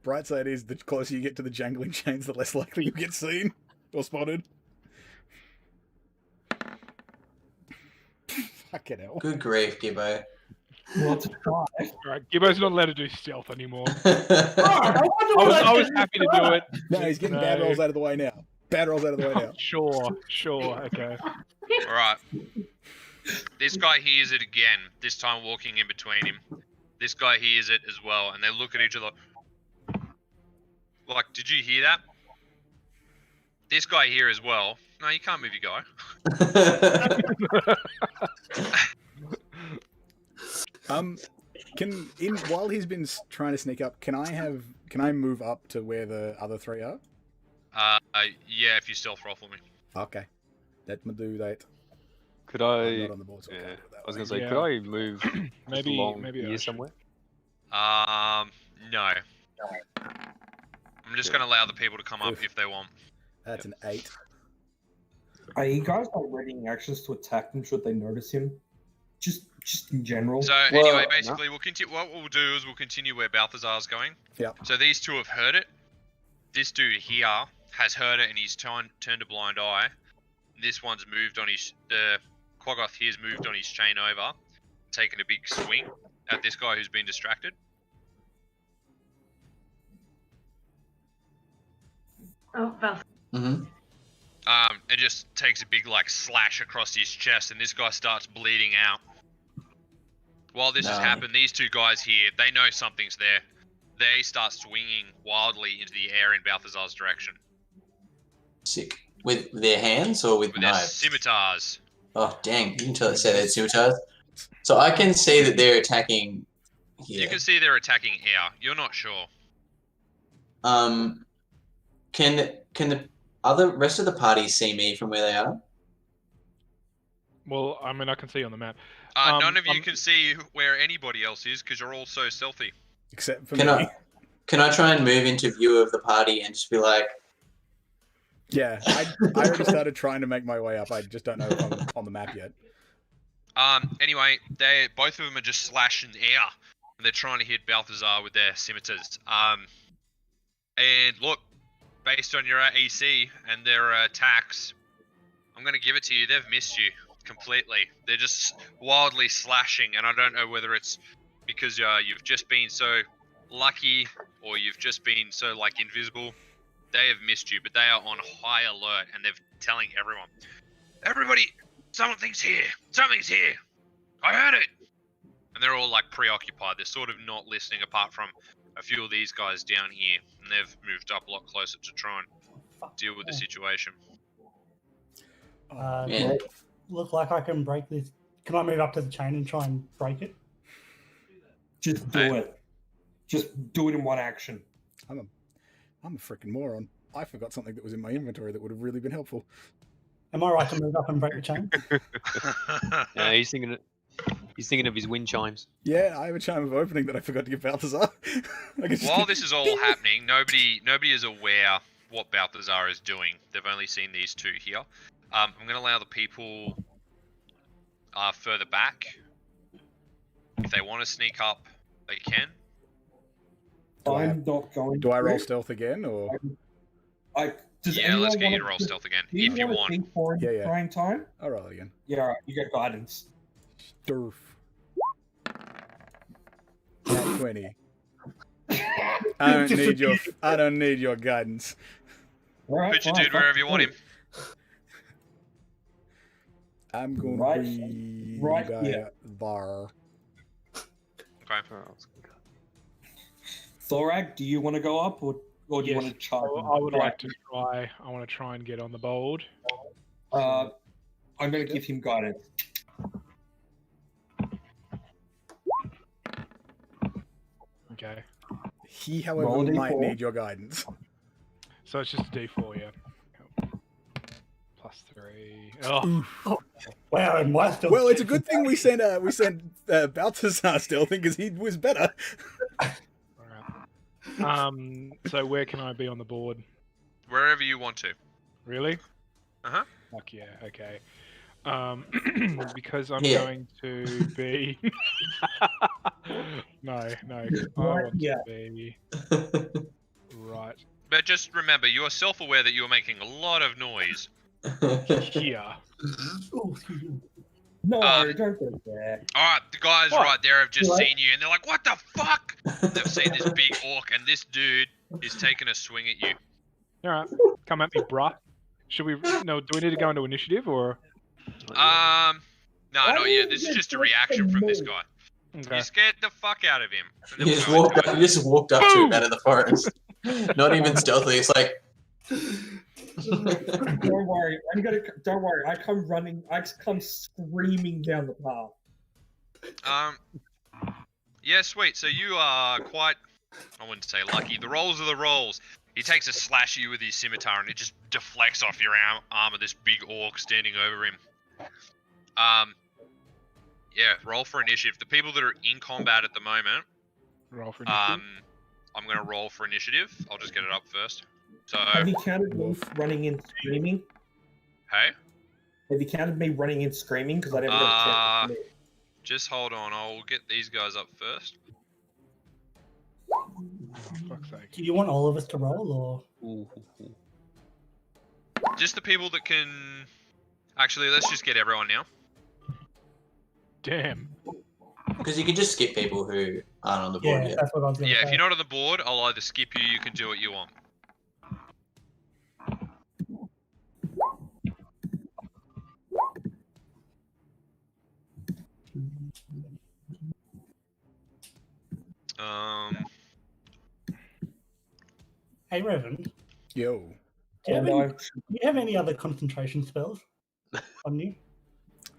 bright side is the closer you get to the jangling chains, the less likely you get seen or spotted. Fucking hell. Good grief, Gibbo. Well, to try. Alright, Gibbo's not allowed to do stealth anymore. I I was happy to do it. No, he's getting bad rolls out of the way now. Bad rolls out of the way now. Sure, okay. Alright. This guy hears it again, this time walking in between him. This guy hears it as well, and they look at each other. Like, did you hear that? This guy here as well. No, you can't move your guy. While he's been trying to sneak up, can I move up to where the other three are? Yeah, if you stealth rifle me. Okay, let me do that. Could I'm I? not on the board, so I Yeah, can't do it that I was way. gonna say, Yeah. could I move Maybe along I here should. somewhere? No. I'm just gonna allow the people to come up Oof. if they want. That's an 8. Are you guys like readying actions to attack him should they notice him? Just in general. So Well, anyway, basically, we'll continue. What we'll do is we'll continue where Balthazar's going. Yeah. So these two have heard it. This dude here has heard it and he's turned a blind eye. This one's moved on his. The Quaggoth here's moved on his chain over, taking a big swing at this guy who's been distracted. Oh, well, Mm-hmm. And just takes a big like slash across his chest, and this guy starts bleeding out. While this has No. happened, these two guys here, they know something's there. They start swinging wildly into the air in Balthazar's direction Sick. With their hands or with with their knives? scimitars. Oh, dang. You can tell it say they're scimitars. So I can see that they're attacking here. You can see they're attacking here. You're not sure. Can the rest of the party see me from where they are? Well, I mean, I can see on the map. None of you I'm- can see where anybody else is because you're all so stealthy. Except for Can me. Can I try and move into view of the party and just be like, Yeah, I already started trying to make my way up. I just don't know if I'm on the map yet. Anyway, both of them are just slashing air. And they're trying to hit Balthazar with their scimitars. And look, based on your AC and their attacks, I'm going to give it to you. They've missed you completely. They're just wildly slashing, and I don't know whether it's because you've just been so lucky or you've just been so, like, invisible. They have missed you, but they are on high alert, and they're telling everyone, everybody, something's here. Something's here. I heard it. And they're all, like, preoccupied. They're sort of not listening apart from a few of these guys down here, and they've moved up a lot closer to try and deal with the situation. Yeah. Look like I can break this. Can I move up to the chain and try and break it? Just do it. Just do it in one action. I'm a freaking moron. I forgot something that was in my inventory that would have really been helpful. Am I right to move up and break the chain? Yeah, he's thinking of his wind chimes. Yeah, I have a chime of opening that I forgot to give Balthazar. I can just While keep- this is all happening, nobody is aware what Balthazar is doing. They've only seen these two here. I'm going to allow the people further back. If they want to sneak up, they can. I'm not going. Do I roll to. stealth again, or Does Yeah, let's anyone get you to wanna roll put- stealth again, do if you wanna want. think for Yeah, yeah. trying time? I'll roll again? Yeah, all right, you get guidance. Durf. Nat 20. I don't need your guidance. All right, Put your fine, dude fine, wherever you want fine. him. I'm going Right- to be right by here. Var. Okay. Thorag, do you want to go up, or do you Yes, want to charge? I would like to try. I want to try and get on the board. I'm going to give him guidance. Okay. He, however, Roll a might D4. need your guidance. So it's just a D4, yeah. Plus 3. Oh, Wow, and my still. Well, it's a good thing we sent Balthazar stealthing because he was better. alright. So where can I be on the board? Wherever you want to. Really? Uh-huh. Fuck yeah, okay. Because I'm Here. going to be... No. I Right, want yeah. to be right But just remember, you are self-aware that you are making a lot of noise. here. Oh, excuse me. No, Um, don't go there. Alright, the guys What? right there have just Right. seen you, and they're like, what the fuck? They've seen this big orc, and this dude is taking a swing at you. Alright, come at me, bruh. Should we? No, do we need to go into initiative or? No, Why not do yet. you This is just just a look reaction at from this me? guy. Okay. You scared the fuck out of him. And then You we'll just go walked into up. it. You just walked up to him Boom! out of the forest. Not even stealthily. It's like. Don't worry. Don't worry. I come running. I come screaming down the path. Yeah, sweet. So you are quite, I wouldn't say lucky. The rolls are the rolls. He takes a slash at you with his scimitar, and it just deflects off your arm of this big orc standing over him. Yeah, roll for initiative. The people that are in combat at the moment, Roll for initiative. I'm gonna roll for initiative. I'll just get it up first. So, Have you counted me running in screaming? hey, Have you counted me running in screaming? Because I never got a chance to commit. just hold on. I'll get these guys up first. Fuck's sake. Do you want all of us to roll, or Just the people that can. Actually, let's just get everyone now. Damn. Because you can just skip people who aren't on the board yeah, yet. that's what I was going to Yeah, say. if you're not on the board, I'll either skip you. You can do what you want. Hey, Revan, Yo. do you, have No, any, do you have any other concentration spells on you?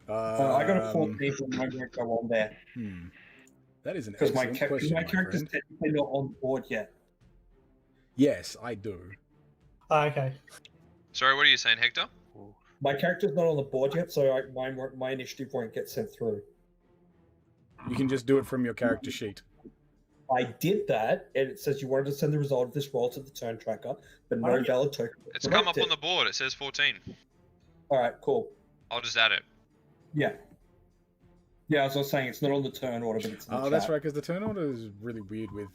I got a 14, but I won't go on there That is an because my, excellent question, my character's friend. technically not on board yet. Yes, I do. Oh, okay. Sorry, what are you saying, Hector? My character's not on the board yet, so my initiative won't get sent through. You can just do it from your character sheet. I did that, and it says you wanted to send the result of this roll to the turn tracker, but no valid token. It's come up on the board. It says 14. All right, cool. I'll just add it. Yeah. Yeah, as I was saying, it's not on the turn order, but it's in the Oh, that's chat. right, because the turn order is really weird with.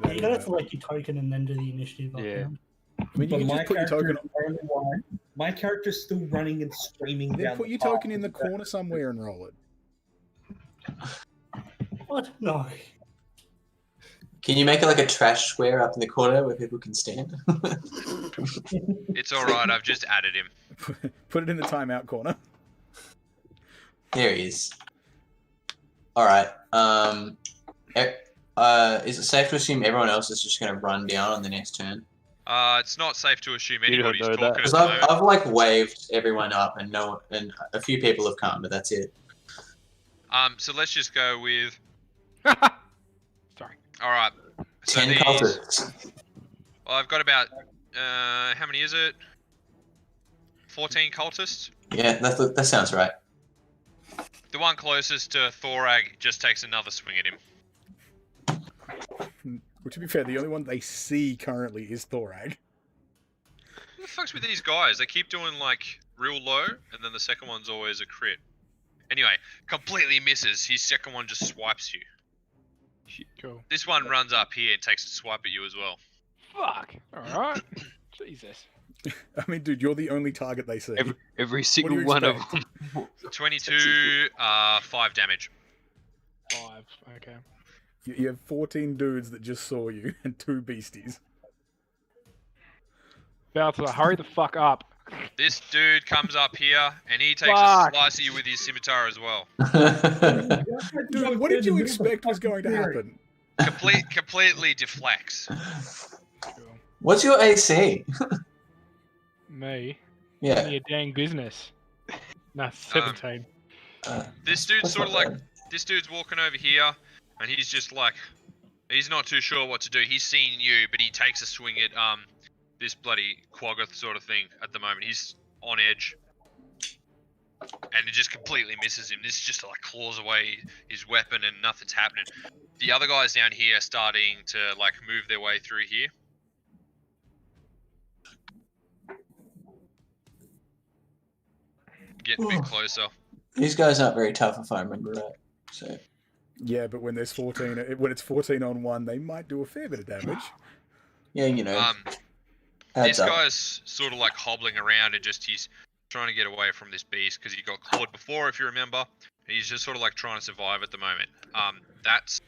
Yeah, you gotta select your token and then do the initiative. up Yeah. down. I mean, you But can my just put your character token. is only one. My character's still running and screaming Then down put the your path. token in the corner somewhere and roll it. What? No. Can you make it like a trash square up in the corner where people can stand? It's alright, I've just added him. Put it in the timeout corner. There he is. All right. Is it safe to assume everyone else is just going to run down on the next turn? It's not safe to assume You don't anybody's know talking that. at Because the moment. I've like waved everyone up, and a few people have come, but that's it. So let's just go with. Sorry. Alright. So 10 these. cultists. Well, I've got about. How many is it? 14 cultists. Yeah, that sounds right. The one closest to Thorag just takes another swing at him. Well, to be fair, the only one they see currently is Thorag. Who the fuck's with these guys? They keep doing like real low, and then the second one's always a crit. Anyway, completely misses. His second one just swipes you. Cool. This one runs up here and takes a swipe at you as well. Fuck. Alright. Jesus. I mean, dude, you're the only target they see. Every single you one of expect? them. 22, 5 damage. 5. Okay. You have 14 dudes that just saw you and 2 beasties. Balthazar, hurry the fuck up. This dude comes up here and he takes Fuck. a slice at you with his scimitar as well. Dude, what did you expect was going to happen? Completely deflects. Cool. What's your AC? Me? Yeah. None of your dang business. Nah, 17. This dude's That's sort of not like, bad. this dude's walking over here and he's just like, he's not too sure what to do. He's seen you, but he takes a swing at this bloody Quaggoth sort of thing at the moment. He's on edge. And it just completely misses him. This just like claws away his weapon and nothing's happening. The other guys down here are starting to like move their way through here. Getting a bit closer. These guys aren't very tough, if I remember right. So Yeah, but when there's 14, when it's 14 on 1, they might do a fair bit of damage. Yeah, you know. This Adds up. guy's sort of like hobbling around and he's trying to get away from this beast because he got clawed before, if you remember. He's just sort of like trying to survive at the moment. That's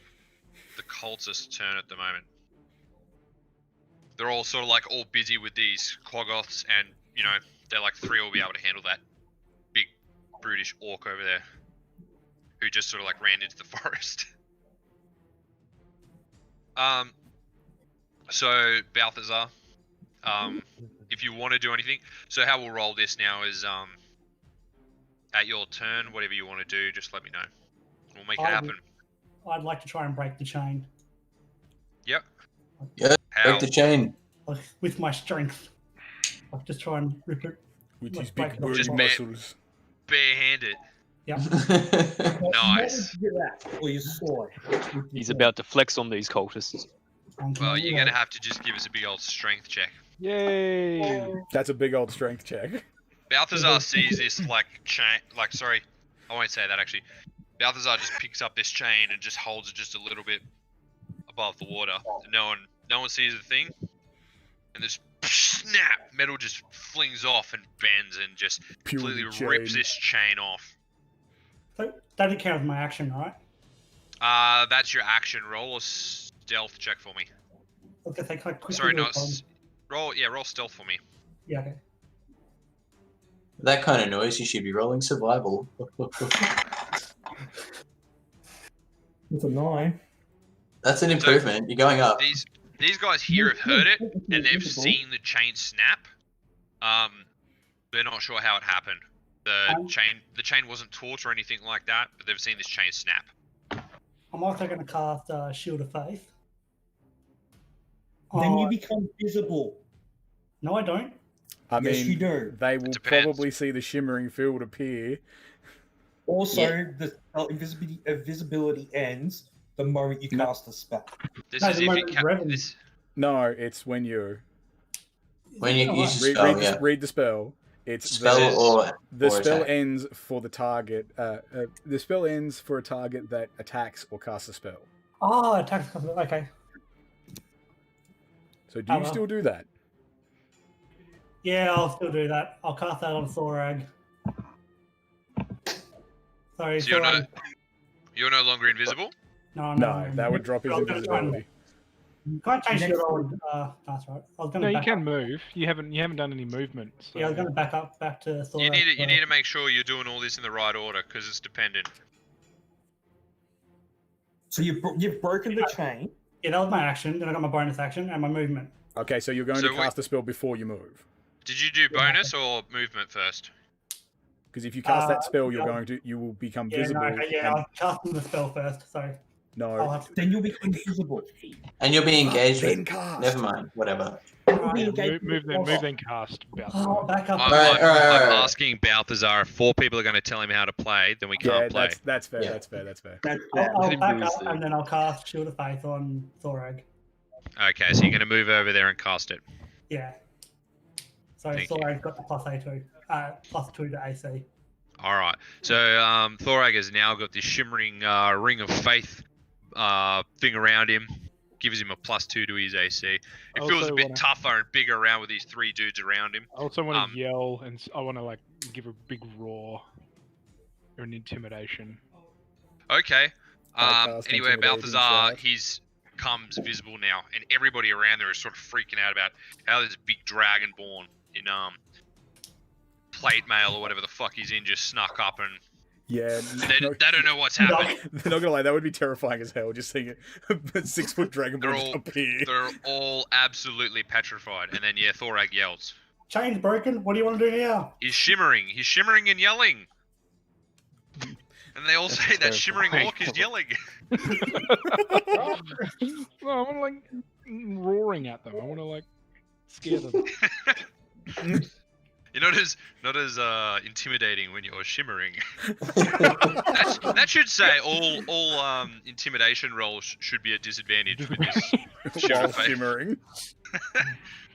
the cultist's turn at the moment. They're all sort of like all busy with these Clogoths, and you know they're like 3 will be able to handle that big brutish orc over there, who just sort of like ran into the forest. So Balthazar, if you want to do anything, so how we'll roll this now is at your turn, whatever you want to do, just let me know. We'll make it happen. I'd like to try and break the chain. Yep. Yeah, How? break the chain. Like, with my strength. Like, just try and rip it. With like, his break big it off. burly Just muscles. Barehanded. Yep. Nice. Or your sword. He's about to flex on these cultists. Well, you're gonna have to just give us a big old strength check. Yay! That's a big old strength check. Balthazar sees this like chain. Sorry, I won't say that actually. Balthazar just picks up this chain and just holds it just a little bit above the water. No one sees the thing, and this snap, metal just flings off and bends and just Purely completely rips chain. this chain off. So that didn't count as my action, right? That's your action. Roll a stealth check for me. Okay, can I quickly Sorry, do not it? roll stealth for me. Yeah, okay. That kind of noise, you should be rolling survival. With a 9. That's an improvement. You're going up. These guys here have heard it and they've seen the chain snap. They're not sure how it happened. The chain wasn't taut or anything like that, but they've seen this chain snap. I'm also going to cast Shield of Faith. Then you become visible. No, I don't. I Yes, mean, you do. they will depends. probably see the shimmering field appear. Also, the invisibility ends the moment you cast the spell. This No, is the if you moment Revan- this. No, it's when you When you use a spell, yeah. read the spell. It's Spell or the spell attack. ends for the target. The spell ends for a target that attacks or casts a spell. Oh, attack. Okay. So do you still do that? Yeah, I'll still do that. I'll cast that on Thorag. Sorry, So Thorag. you're no longer invisible? No, No, that would drop his I was gonna try and- invisibility. Can't change your roll. That's right. I was going No, to you back can up. move. You haven't done any movement. So. Yeah, I was going to back to Thorag. You need to make sure you're doing all this in the right order because it's dependent. So you've broken the chain. Yeah, that was my action. Then I got my bonus action and my movement. Okay, so you're going So to cast the spell before you move. Did you do bonus or movement first? Because if you cast that spell, yeah. you will become Yeah, visible. no, okay, yeah, I'll cast the spell first. Sorry. No, I'll have to. Then you'll become visible. And you'll be engaged then with... cast. Never mind, whatever. Move then cast. Oh, back up. I'm Alright. asking Balthazar if 4 people are going to tell him how to play, then we Yeah, can't play. that's fair. Yeah. That's fair. That's fair. I'll Let him back do his up thing. and then I'll cast Shield of Faith on Thorag. Okay, so you're going to move over there and cast it. Yeah. So Thank you. Thorag's got the +2 to AC. All right. So Thorag has now got this shimmering ring of faith thing around him. Gives him a +2 to his AC. It feels a Also bit wanna- tougher and bigger around with these 3 dudes around him. I also want to Um, yell and I want to like give a big roar or an intimidation. Okay. Podcast Anyway, intimidating Balthazar, shout. he's comes visible now, and everybody around there is sort of freaking out about how this big dragonborn in plate mail or whatever the fuck he's in just snuck up, and Yeah, they don't know what's happened. they're not gonna lie, that would be terrifying as hell. Just seeing a 6-foot dragon They're just all- appear. They're all absolutely petrified, and then Thorag yells. Chain's broken. What do you want to do now? He's shimmering and yelling. And they all say that shimmering terrifying. orc is yelling. No, I want to like roaring at them. I want to like scare them. You're not as intimidating when you're shimmering. that should say all intimidation rolls should be at disadvantage with this While faith. shimmering.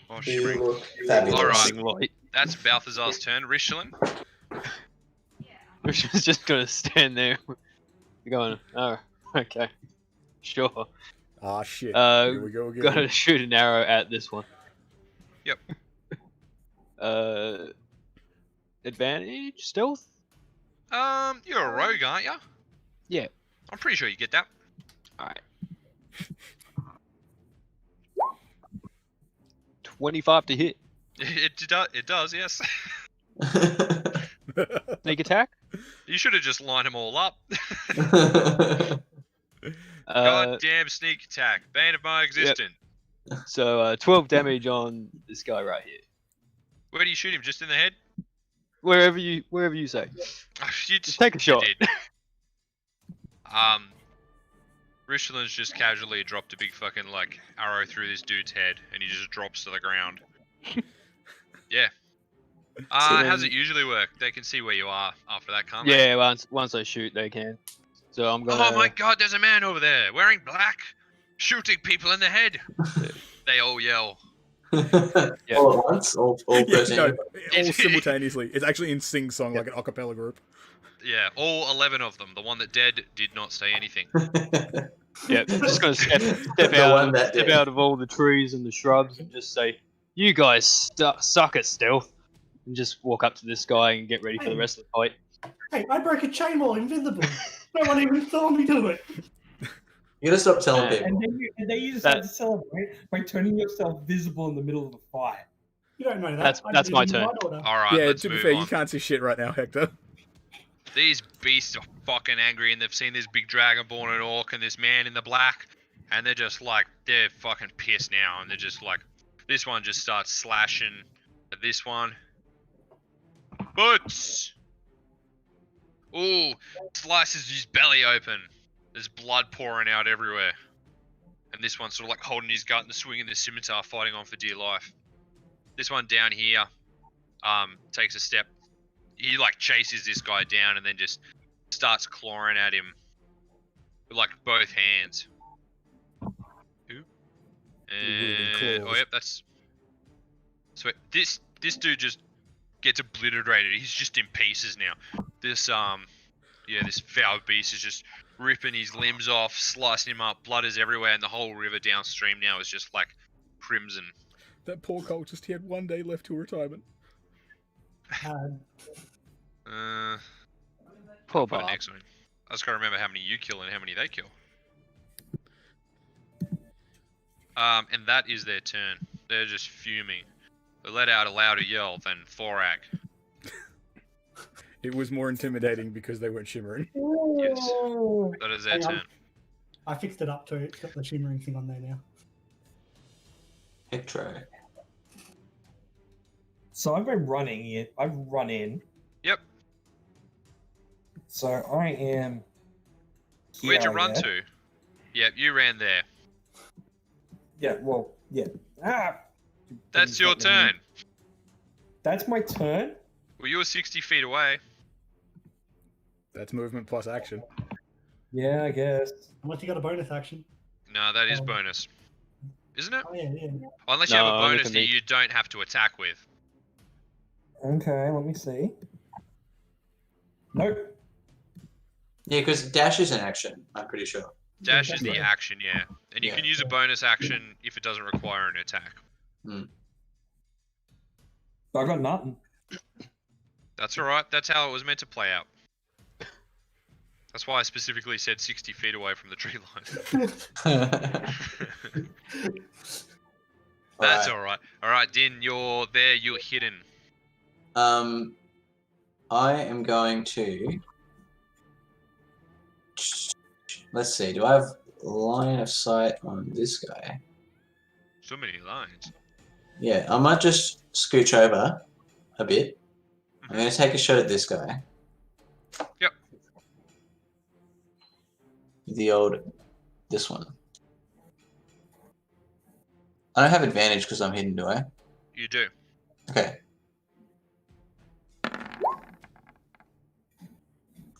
While You shimmering. look fabulous. All right. Light. That's Balthazar's turn. Rishlin. Which is just gonna stand there. You're going, oh, Okay. Sure. Ah, shit. Uh, Here we go again. Gotta shoot an arrow at this one. Yep. Advantage? Stealth? You're a rogue, aren't you? Yeah. I'm pretty sure you get that. Alright. 25 to hit. It does, yes. Sneak attack? You should have just lined them all up. Uh, Goddamn sneak attack. Bane of my existence. so 12 damage on this guy right here. Where do you shoot him? Just in the head? Wherever you say. You Just take a shot. did. Richelin's just casually dropped a big fucking like arrow through this dude's head, and he just drops to the ground. Yeah. How's it usually work? They can see where you are after that, can't they? Yeah, once I shoot, they can. So I'm gonna. Oh my god, there's a man over there wearing black, shooting people in the head. They all yell. Yeah. All at once? All 13? No, all simultaneously. It's actually in sing-song, like an a cappella group. Yeah, all 11 of them. The one that dead did not say anything. Yeah, I'm just gonna step The one that did. out of all the trees and the shrubs and just say, "You guys suck at stealth," and just walk up to this guy and get ready for the rest of the fight. Hey, I broke a chain while invisible. No one even saw me do it. You gotta stop telling people. And then you just have to celebrate by turning yourself visible in the middle of the fight. You don't know that. That's my turn. Alright, Yeah, let's to be move fair, on. you can't see shit right now, Hector. These beasts are fucking angry, and they've seen this big dragonborn and orc and this man in the black, and they're just like, they're fucking pissed now, and they're just like, this one just starts slashing at this one. Butts! Ooh, slices his belly open. There's blood pouring out everywhere. And this one's sort of like holding his gut and swinging the scimitar, fighting on for dear life. This one down here, takes a step. He like chases this guy down and then just starts clawing at him with like both hands. Who? And, oh yep, that's sweet. This dude just gets obliterated. He's just in pieces now. This this foul beast is just ripping his limbs off, slicing him up. Blood is everywhere, and the whole river downstream now is just like crimson. That poor cultist, he had 1 day left to retirement. Poor By Bob. next one. I just gotta remember how many you kill and how many they kill. And that is their turn. They're just fuming. They let out a louder yell than Thorak. It was more intimidating because they weren't shimmering. Yes. That is their Hang on. turn. I fixed it up too. It's got the shimmering thing on there now. Hectro. So I've been running it. I've run in. Yep. So I am. Where'd you here, run yeah. to? Yep, you ran there. Yeah. Well. Yeah. Ah. That's your turn. That's my turn. Well, you were 60 feet away. That's movement plus action. Yeah, I guess. Unless you got a bonus action. No, that is bonus. Isn't it? Oh yeah, yeah. Unless you No, have a only bonus for that me. you don't have to attack with. Okay. Let me see. Nope. Yeah, because dash is an action, I'm pretty sure. Dash is the Yeah. action, yeah. And you Yeah. can use a bonus action if it doesn't require an attack. I got nothing. That's alright, that's how it was meant to play out. That's why I specifically said 60 feet away from the tree line. That's alright. Alright, Din, you're there, you're hidden. I am going to. Let's see. Do I have line of sight on this guy? So many lines. Yeah, I might just scooch over a bit. I'm going to take a shot at this guy. Yep. This one. I don't have advantage because I'm hidden, do I? You do. Okay.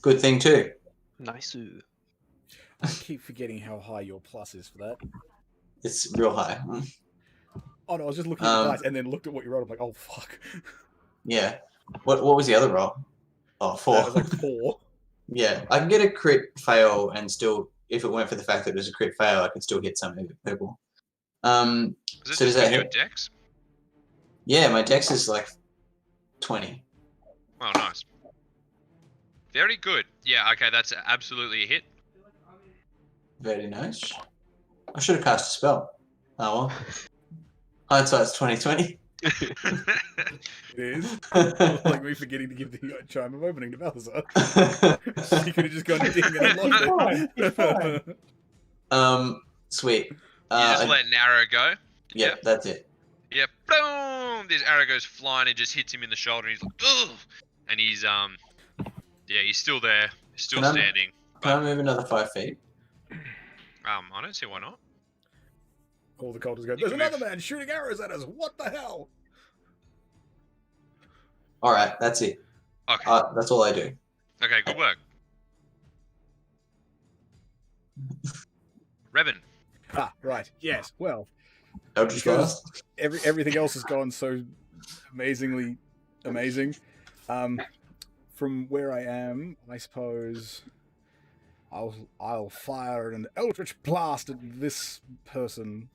Good thing too. Nice. I keep forgetting how high your plus is for that. It's real high. Oh no, I was just looking at the dice and then looked at what you wrote. I'm like, oh fuck. Yeah. What was the other roll? Oh, 4. That was like 4. Yeah, I can get a crit fail and still if it weren't for the fact that it was a crit fail, I could still hit some people. Is it So does just that with your hit? dex? Yeah, my dex is like 20. Oh, nice. Very good. Yeah, okay, that's absolutely a hit. Very nice. I should have cast a spell. Oh well. Hindsight's 2020. It is. Like me forgetting to give the chime of opening to Balthazar. You could have just gone ding and unlocked It's fine. it. Sweet. You just let an arrow go. Yeah, that's it. Yeah, boom! This arrow goes flying and just hits him in the shoulder. And he's like, ugh! And he's yeah, he's still there, still Can I- standing. Can I move another 5 feet? I don't see why not. All the cultists go, You there's can another move. man shooting arrows at us. What the hell? All right, that's it. Okay, That's all I do. okay, good work. Revan, Ah, right. Yes. Well, Eldritch Because- Blast. everything else has gone so amazingly amazing. From where I am, I suppose I'll fire an eldritch blast at this person,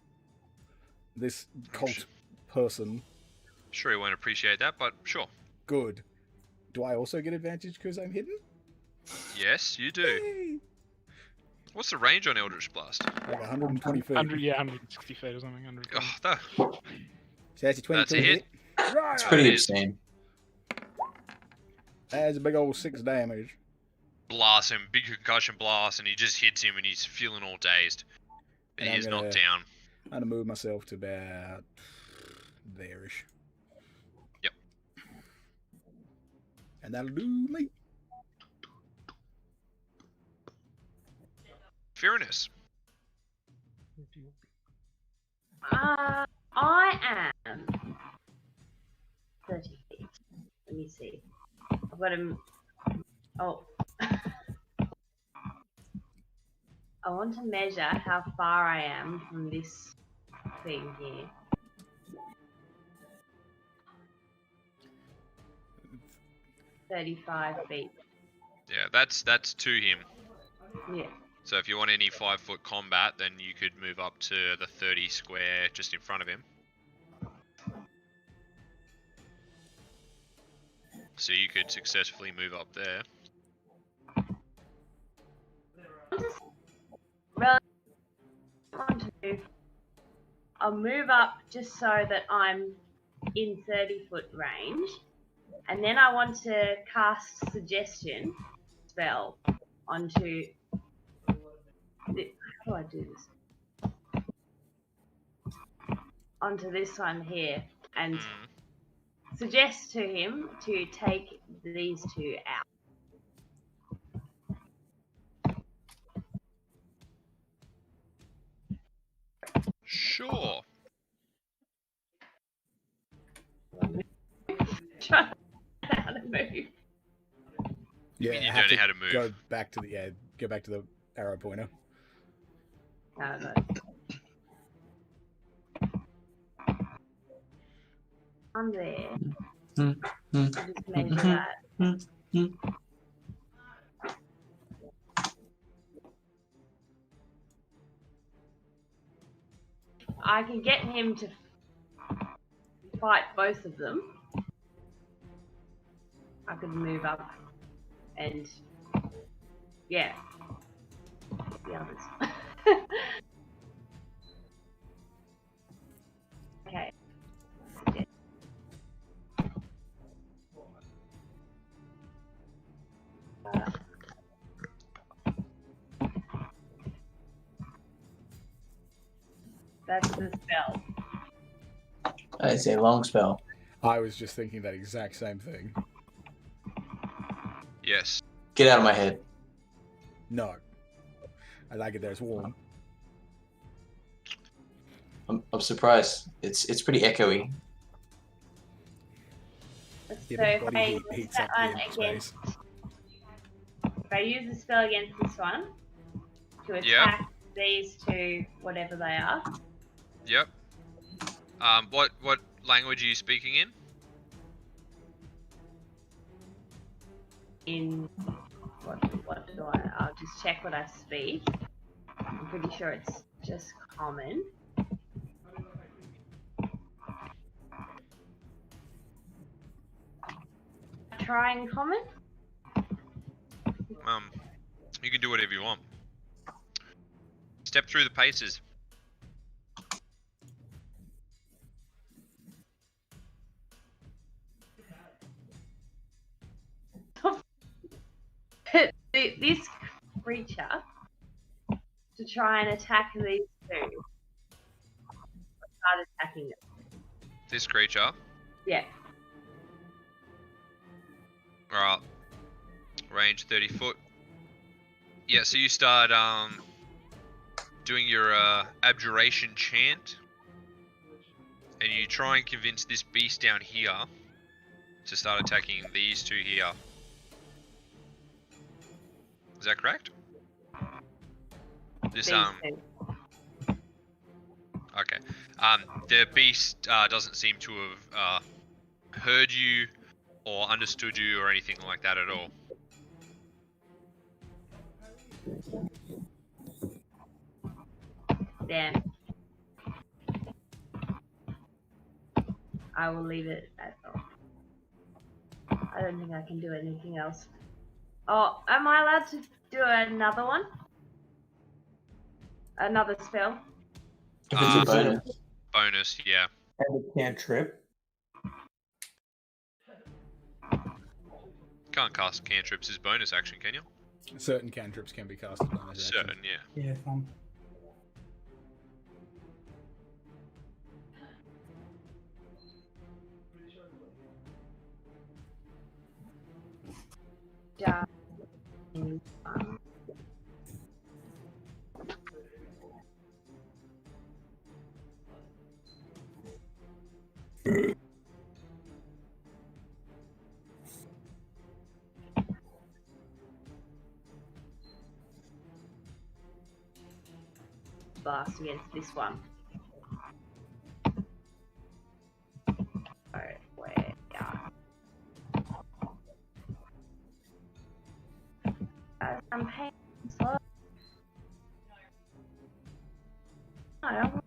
this cult person. sure you won't appreciate that, but sure. Good. Do I also get advantage because I'm hidden? Yes, you do. Yay! What's the range on Eldritch Blast? Like 120 feet. 160 feet or something. 100 feet. Oh, that, So that's a 22 That's a hit. Right. It's pretty it is. obscene. That's a big old 6 damage. blast him, big concussion blast, and he just hits him, and he's feeling all dazed. But And he I'm is gonna- knocked down. I'm gonna move myself to about there-ish. Yep. And that'll do me. Furious. I am 30 feet. Let me see. I've got him. Oh. I want to measure how far I am from this thing here. $35 feet. Yeah, that's to him. Yeah. So if you want any 5-foot combat, then you could move up to the 30 square just in front of him. So you could successfully move up there. Well, I want to move. I'll move up just so that I'm in 30-foot range, and then I want to cast suggestion spell onto. How do I do this? Onto this one here, and suggest to him to take these two out. Sure. Try how to move. Yeah, mean you I have don't know how to move. Go back to the go back to the arrow pointer. No, no. I'm there. Hmm, hmm, I'll just measure that. I can get him to fight both of them. I could move up and yeah, the others. Okay. That's the spell. It's a long spell. I was just thinking that exact same thing. Yes. Get out of my head. No. I like it there. It's warm. I'm surprised. It's pretty echoey. So Yeah, if body I heat use heats that up one the against, space. if I use the spell against this one to attack Yeah. these two, whatever they are, Yep. What language are you speaking in? in what do I? I'll just check what I speak. pretty sure it's just common. Trying common? You can do whatever you want. Step through the paces. This creature to try and attack these two. Start attacking them. This creature. Yeah. Alright. Range 30 foot. Yeah, so you start doing your abjuration chant. And you try and convince this beast down here to start attacking these two here. Is that correct? This These two. okay. The beast doesn't seem to have heard you or understood you or anything like that at all. Damn. I will leave it at all. I don't think I can do anything else. Oh, am I allowed to do another one? Another spell? If it's a bonus. Bonus, yeah. And a cantrip. Can't cast cantrips as bonus action, can you? Certain cantrips can be cast as bonus action. Certain, yeah. Yeah, Yeah. Blast against this one. Alright, where? Yeah. I'm paying slow. I don't.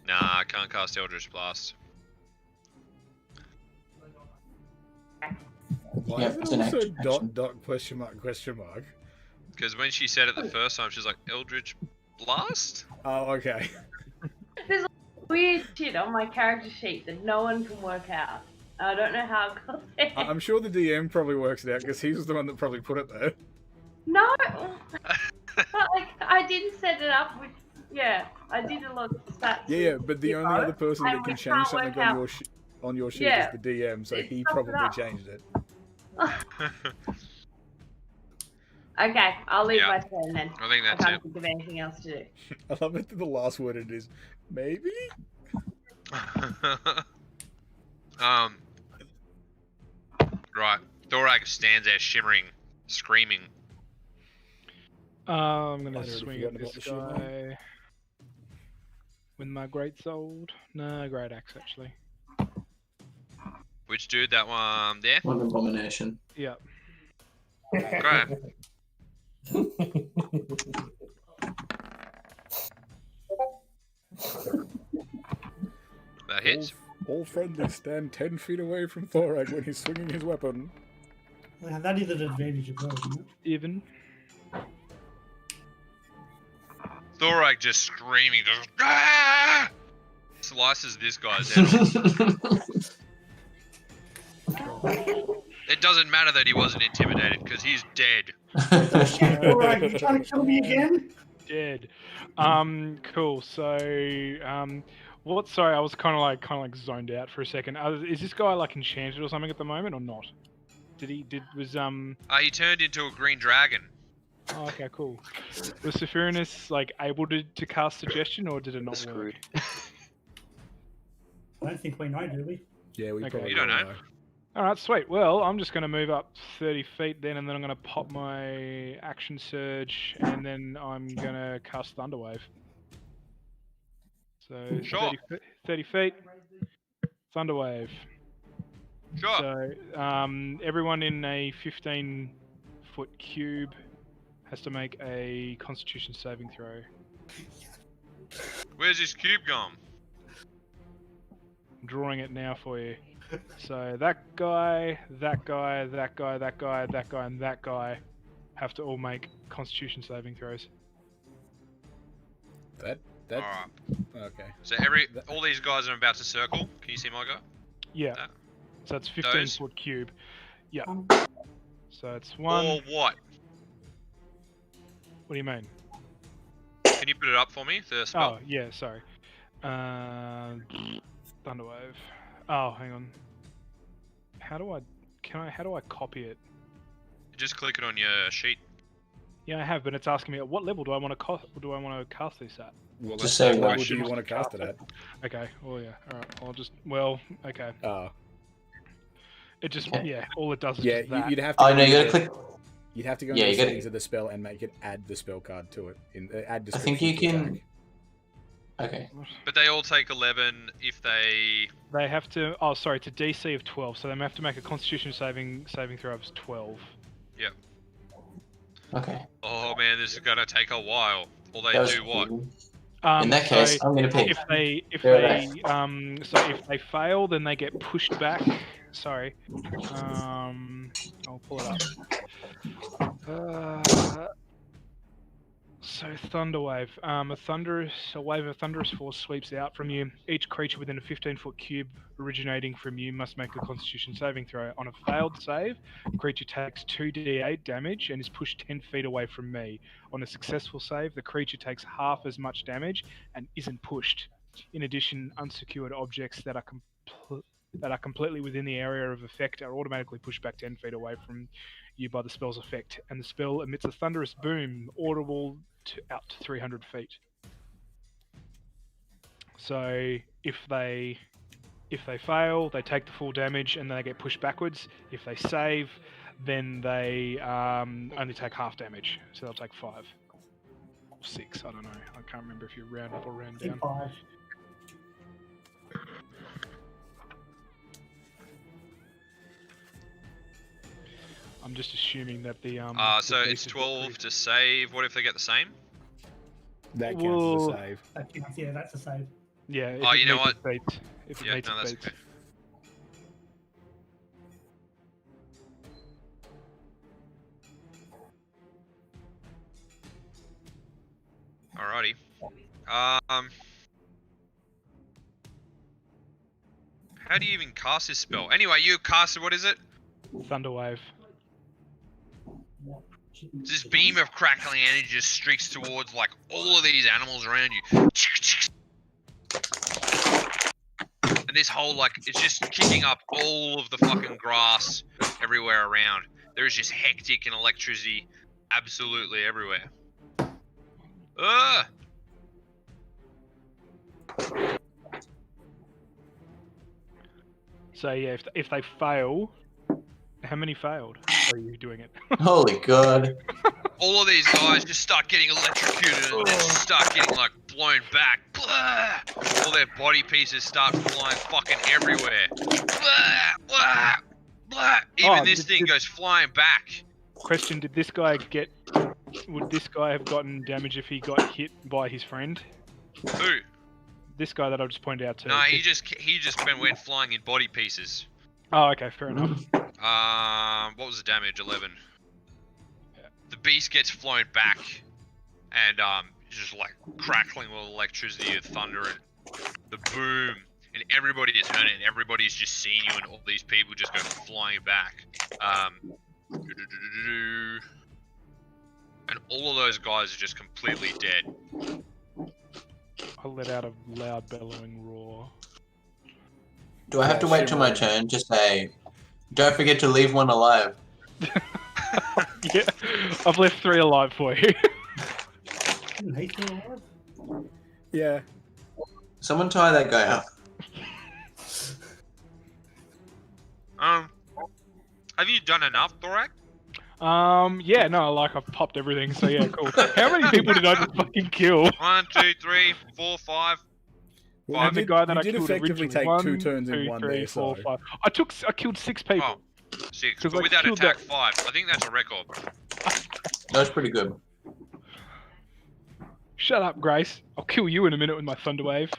Nah, I can't cast Eldritch Blast. Why Yeah, is it's it an also action. question mark? Because when she said it the first time, she was like, Eldritch Blast? Oh, okay. There's weird shit on my character sheet that no one can work out. I don't know how it got there. I'm sure the DM probably works it out because he was the one that probably put it there. No! But like, I didn't set it up with. Yeah, I did a lot of stats. Yeah, but the only other person and that can we change can't something work on out- your sheet Yeah. is the DM, so It's he stuff it probably up. changed it. Okay, I'll leave Yeah. my turn then. I think I that's can't it. think of anything else to do. I love it that the last word it is maybe. Right. Thorag stands there shimmering, screaming. I'm I'd gonna already swing at forgotten about this the shield guy with my great sword. No, great axe actually. Which dude? That one there? What an abomination. Yep. Great. That hits. All friendlies stand 10 feet away from Thorag when he's swinging his weapon. Yeah, that is an advantage as well, isn't it? Even. Thorag just screaming, just ah! Slices this guy's head off. It doesn't matter that he wasn't intimidated because he's dead. Alright, you trying to kill me again? Dead. Cool. So, what? Sorry, I was kind of like zoned out for a second. Is this guy like enchanted or something at the moment, or not? He turned into a green dragon. Oh, okay, cool. Was Sephirinus like able to cast suggestion, or did it not We're work? screwed. I don't think we know, do we? Yeah, we Okay. probably You don't all know. All right, sweet. Well, I'm just going to move up 30 feet then, and then I'm going to pop my action surge, and then I'm going to cast Thunderwave. So Sure. 30 feet, Thunderwave. Sure. So everyone in a 15 foot cube has to make a Constitution saving throw. Where's this cube gone? I'm drawing it now for you. So that guy, that guy, that guy, that guy, that guy, and that guy have to all make Constitution saving throws. That. Alright. Okay. So all these guys are about to circle. Can you see my guy? Yeah. That. So it's 15 Those? foot cube. Yeah. So it's Or one. what? What do you mean? Can you put it up for me? The spell. Oh yeah, sorry. Thunderwave. Oh, hang on. How do I copy it? Just click it on your sheet. Yeah, I have, but it's asking me at what level do I want to cast this at? Well, Just that's say what what level do you want to cast it at? Okay. Oh yeah. All right. Okay. It just all it does is Yeah, just that. you'd have to. Oh no, you gotta click. You'd have to go Yeah, into you the gotta- settings of the spell and make it add the spell card to it. Add I think you description to can. attack. Okay. But they all take 11 if they. They have to. Oh, sorry. It's a DC of 12, so they have to make a Constitution saving throw of 12. Yep. Okay. Oh man, this is gonna take a while. Or they That was do what? cool. In that case, I'm gonna pick. If they fail, then they get pushed back. Sorry. I'll pull it up. So Thunderwave. A wave of thunderous force sweeps out from you. Each creature within a 15-foot cube originating from you must make a Constitution saving throw. On a failed save, the creature takes 2d8 damage and is pushed 10 feet away from me. On a successful save, the creature takes half as much damage and isn't pushed. In addition, unsecured objects that are completely within the area of effect are automatically pushed back 10 feet away from you by the spell's effect, and the spell emits a thunderous boom, audible out to 300 feet. So if they fail, they take the full damage and then they get pushed backwards. If they save, then they only take half damage, so they'll take 5 or 6. I don't know. I can't remember if you round up or round down. 5. I'm just assuming that the So it's 12 to save. What if they get the same? That counts Well- as a save. Yeah, that's a save. Yeah. If Oh, it you know meets, it beats. If it Yeah, meets, no, it that's beats. okay. Alrighty. How do you even cast this spell? Anyway, you casted, what is it? Thunderwave. This beam of crackling energy just streaks towards like all of these animals around you. And this whole like, it's just kicking up all of the fucking grass everywhere around. There's just hectic and electricity absolutely everywhere. Ugh! So yeah, if they fail, how many failed? Or are you doing it? Holy god. All of these guys just start getting electrocuted and then just start getting like blown back. Blah! All their body pieces start flying fucking everywhere. Blah! Blah! Blah! Even Oh, this thing goes flying back. Question: Did this guy get? Would this guy have gotten damage if he got hit by his friend? Who? This guy that I just pointed out to. Nah, he just went flying in body pieces. Oh, okay, fair enough. What was the damage? 11. The beast gets flown back, and just like crackling with electricity and thunder and the boom, and everybody is hurting. Everybody's just seeing you, and all these people just go flying back. And all of those guys are just completely dead. I let out a loud bellowing roar. Do I have to wait till my turn to say, don't forget to leave one alive? Yeah, I've left 3 alive for you. He's still alive? Yeah. Someone tie that guy up. Have you done enough, Thorak? Yeah, no, like I've popped everything, so yeah, cool. How many people did I just fucking kill? 1, 2, 3, 4, 5. Well, And the guy that I did killed effectively originally. take 1, 2 turns 2, in one 3, there, 4, so. 5. I killed 6 people. Oh, 6. 'Cause But I with that killed attack, that- 5. I think that's a record. That was pretty good. Shut up, Grace. I'll kill you in a minute with my Thunderwave.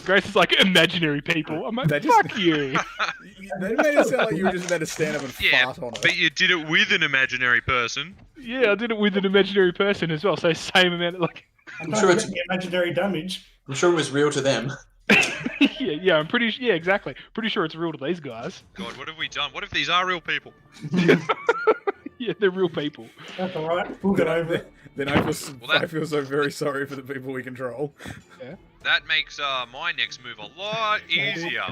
Grace is like, imaginary people. I'm like, They just- fuck you. That made it sound like you were just about to stand up and Yeah, fart on it. but you did it with an imaginary person. Yeah, I did it with an imaginary person as well, so same amount of, like... I'm sure sure it's- it's imaginary damage. I'm sure it was real to them. yeah, I'm pretty... Yeah, exactly. Pretty sure it's real to these guys. God, what have we done? What if these are real people? Yeah, they're real people. That's alright. We'll get over it. Then I feel so very sorry for the people we control. That makes my next move a lot easier.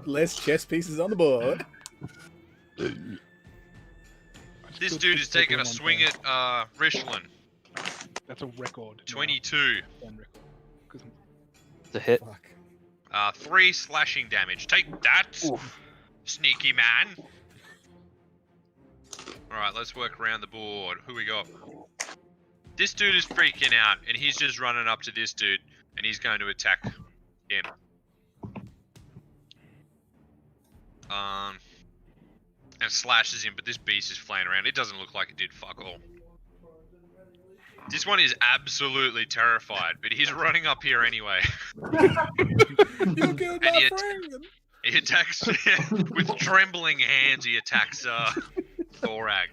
Less chess pieces on the board. This dude is taking a swing at Rishlin. That's a record. 22. One record. 'Cause I'm- It's a hit. Fuck. 3 slashing damage. Take that, sneaky man. Alright, let's work around the board. Who we got? This dude is freaking out, and he's just running up to this dude, and he's going to attack him. And slashes him, but this beast is flying around. It doesn't look like it did fuck all. This one is absolutely terrified, but he's running up here anyway. You killed And my yet- friend! He attacks with trembling hands. He attacks Thorag.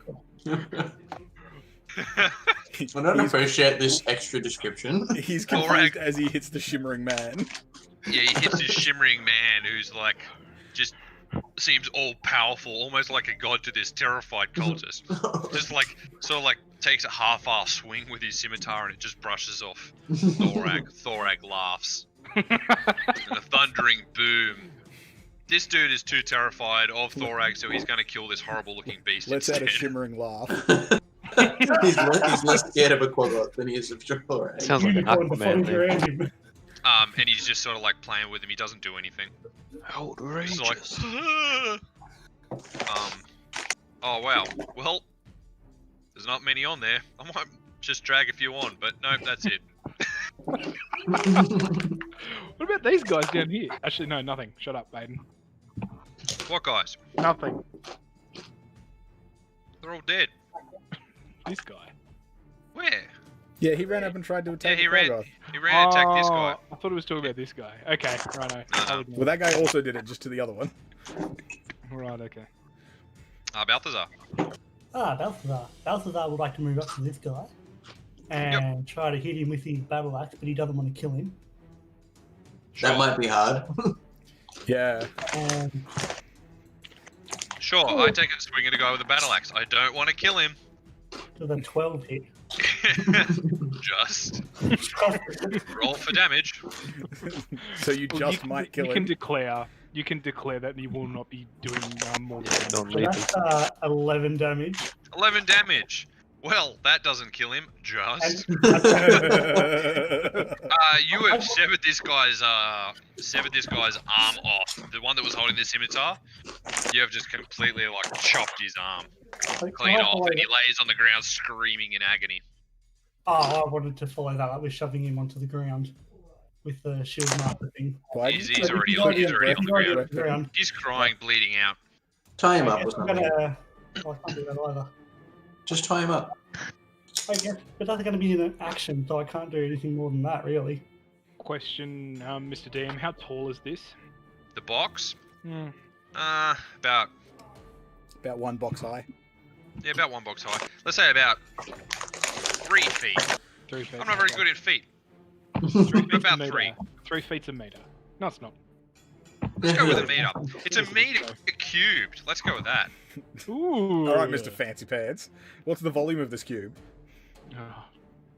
I don't appreciate this extra description. He's Thorag. confused as he hits the shimmering man. Yeah, he hits his shimmering man, who's like, just seems all powerful, almost like a god to this terrified cultist. Just like, sort of like takes a half-ass swing with his scimitar and it just brushes off Thorag. Thorag laughs. And a thundering boom. This dude is too terrified of Thorag, so he's going to kill this horrible-looking beast Let's add instead. a shimmering laugh. he's less scared of a Quaggoth than he is of Thorag. Sounds like an Unicorn Aquaman flying there. around him. And he's just sort of like playing with him. He doesn't do anything. Outrageous. Just like, oh wow. Well, there's not many on there. I might just drag a few on, but nope, that's it. What about these guys down here? Actually, no, nothing. Shut up, Baden. What guys? Nothing. They're all dead. This guy. Where? Yeah, he ran up and tried to Yeah, attack he the ran. Quaggoth. He ran to attack this guy. I thought it was talking about this guy. Okay, righto. No. Well, that guy also did it, just to the other one. Right, okay. Balthazar. Balthazar. Balthazar would like to move up to this guy and try to hit him with his battle axe, but he doesn't want to kill him. That might be hard. Yeah. And Sure, I take a swing at a guy with a battle axe. I don't want to kill him. with a 12 hit. Just roll for damage. So you Well, just might kill you him. You can declare that you will not be doing more than So Non-lethal. that's 11 damage. 11 damage. Well, that doesn't kill him. Just. And You have severed this guy's arm off. The one that was holding the scimitar. You have just completely like chopped his arm clean off, and he lays on the ground screaming in agony. Oh, I wanted to follow that up with shoving him onto the ground with the shield master thing. Why? He's So already he's on the already ground. on the ground. He's crying, bleeding out. Tie him I up guess or I'm something. gonna. Well, I can't do that either. Just tie him up. I guess, but that's going to be an action, so I can't do anything more than that, really. Question, Mr. DM, how tall is this? The box? Hmm. About About one box high. about 1 box high. Let's say about 3 feet. 3 feet. I'm not very good at feet. 3 feet About a meter. 3. 3 feet's a meter. No, it's not. Let's go with a meter. It's a meter cubed. Let's go with that. Ooh. All right, Mr. Fancy Pants. What's the volume of this cube? Oh,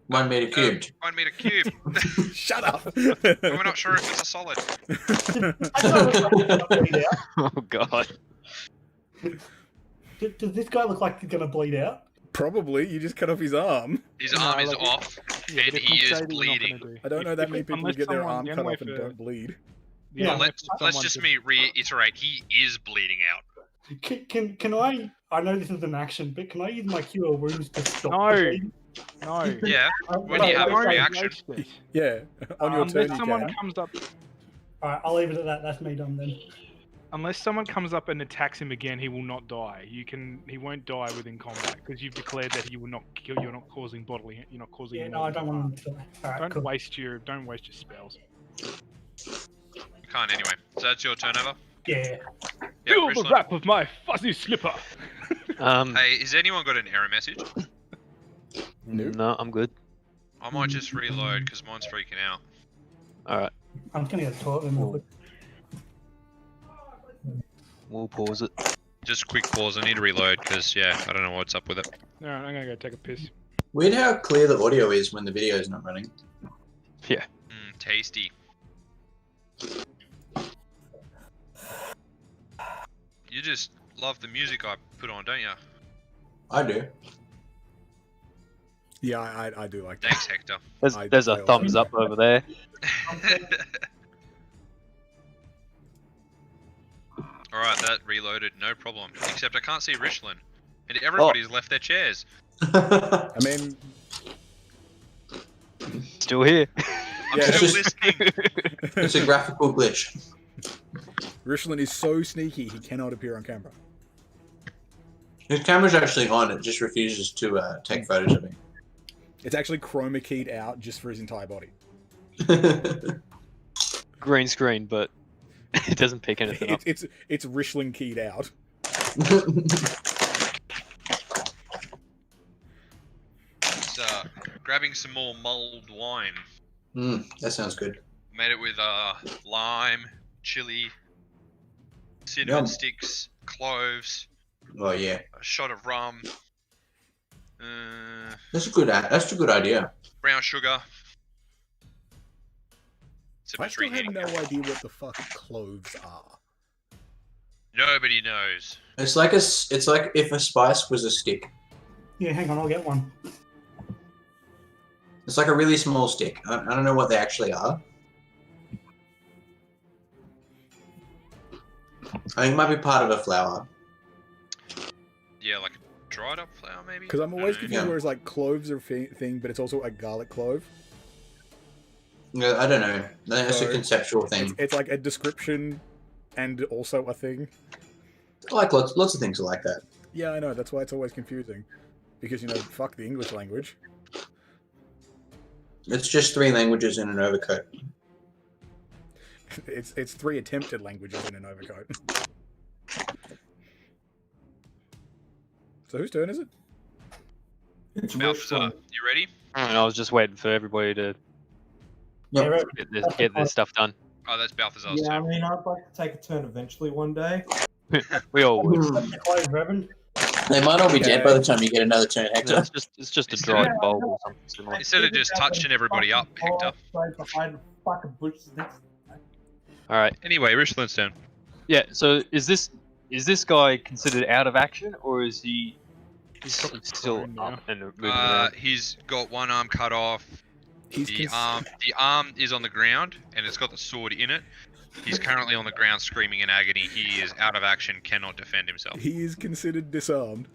1 meter cubed. 1 meter cubed. Shut up! We're not sure if it's a solid. I don't know if it's gonna bleed out. Oh god. Does this guy look like he's going to bleed out? Probably. You just cut off his arm. His No, arm is like- off, yeah, and but if he you is say that you're not bleeding. gonna do- I don't know that if- many people who unless get their someone- arm the cut only off and way don't bleed. Yeah, Well, unless let's someone just could- reiterate. He is bleeding out. Can I know this is an action, but can I use my cure wounds to stop No. the bleeding? No. Yeah. When you have a Don't reaction. waste it. Yeah, on your turn Unless you someone can. comes up. Alright, I'll leave it at that. That's me done then. Unless someone comes up and attacks him again, he will not die. He won't die within combat because you've declared that he will not kill. You're not causing bodily. You're not causing. Yeah, no, I don't want him to die. All right, Don't cool. waste your spells. You can't anyway. So that's your turnover. Yeah. Yeah, Feel the Richland. wrap of my fuzzy slipper. Hey, has anyone got an error message? No, I'm good. I might just reload because mine's freaking out. All right, I'm just gonna go to the toilet real quick. we'll pause it. Just quick pause. I need to reload because yeah, I don't know what's up with it. All right, I'm gonna go take a piss. Weird how clear the audio is when the video is not running. Tasty. You just love the music I put on, don't you? I do. Yeah, I do like that. Thanks, Hector. There's I a also thumbs up over there. Alright, that reloaded, no problem. Except I can't see Richland. And everybody's left their chairs. I mean, Still here. I'm Yeah, still it's just- listening. It's a graphical glitch. Richland is so sneaky he cannot appear on camera. His camera's actually on, it just refuses to take photos of him. It's actually chroma keyed out just for his entire body. Green screen, but it doesn't pick anything up. It's Richland keyed out. Just, grabbing some more mulled wine. That sounds good. Made it with lime, chili, cinnamon Yum. sticks, cloves, Oh yeah, a shot of rum, that's a good idea. brown sugar. So I it's still have reheating. no idea what the fuck cloves are. Nobody knows. It's like if a spice was a stick. Yeah, hang on, I'll get one. It's like a really small stick. I don't know what they actually are. I think it might be part of a flower. Yeah, like a dried up flour maybe? Because I'm always I don't know. confused Yeah. where it's like cloves are a thing, but it's also a garlic clove. Yeah, I don't know. That's a So, conceptual thing. It's like a description and also a thing. Like lots of things are like that. Yeah, I know. That's why it's always confusing. Because, you know, fuck the English language. It's just 3 languages in an overcoat. It's 3 attempted languages in an overcoat. So whose turn is it? It's Balthazar, Richland. you ready? And I was just waiting for everybody to Yep. Yeah, right. get this stuff done. Oh, that's Balthazar's Yeah, I turn. mean, I'd like to take a turn eventually one day. We all would. Close, Reverend. They might all be dead Okay. by the time you get another turn, Hector. No, it's just a dried bulb or something similar. Instead of just touching everybody up, Hector. Behind fucking bushes next. All right. Anyway, Richland's turn. Yeah. So is this guy considered out of action, or is he's probably still prone now. up and moving around? He's got one arm cut off. He's The arm is on the ground, and it's got the sword in it. He's currently on the ground screaming in agony. He is out of action, cannot defend himself. He is considered disarmed.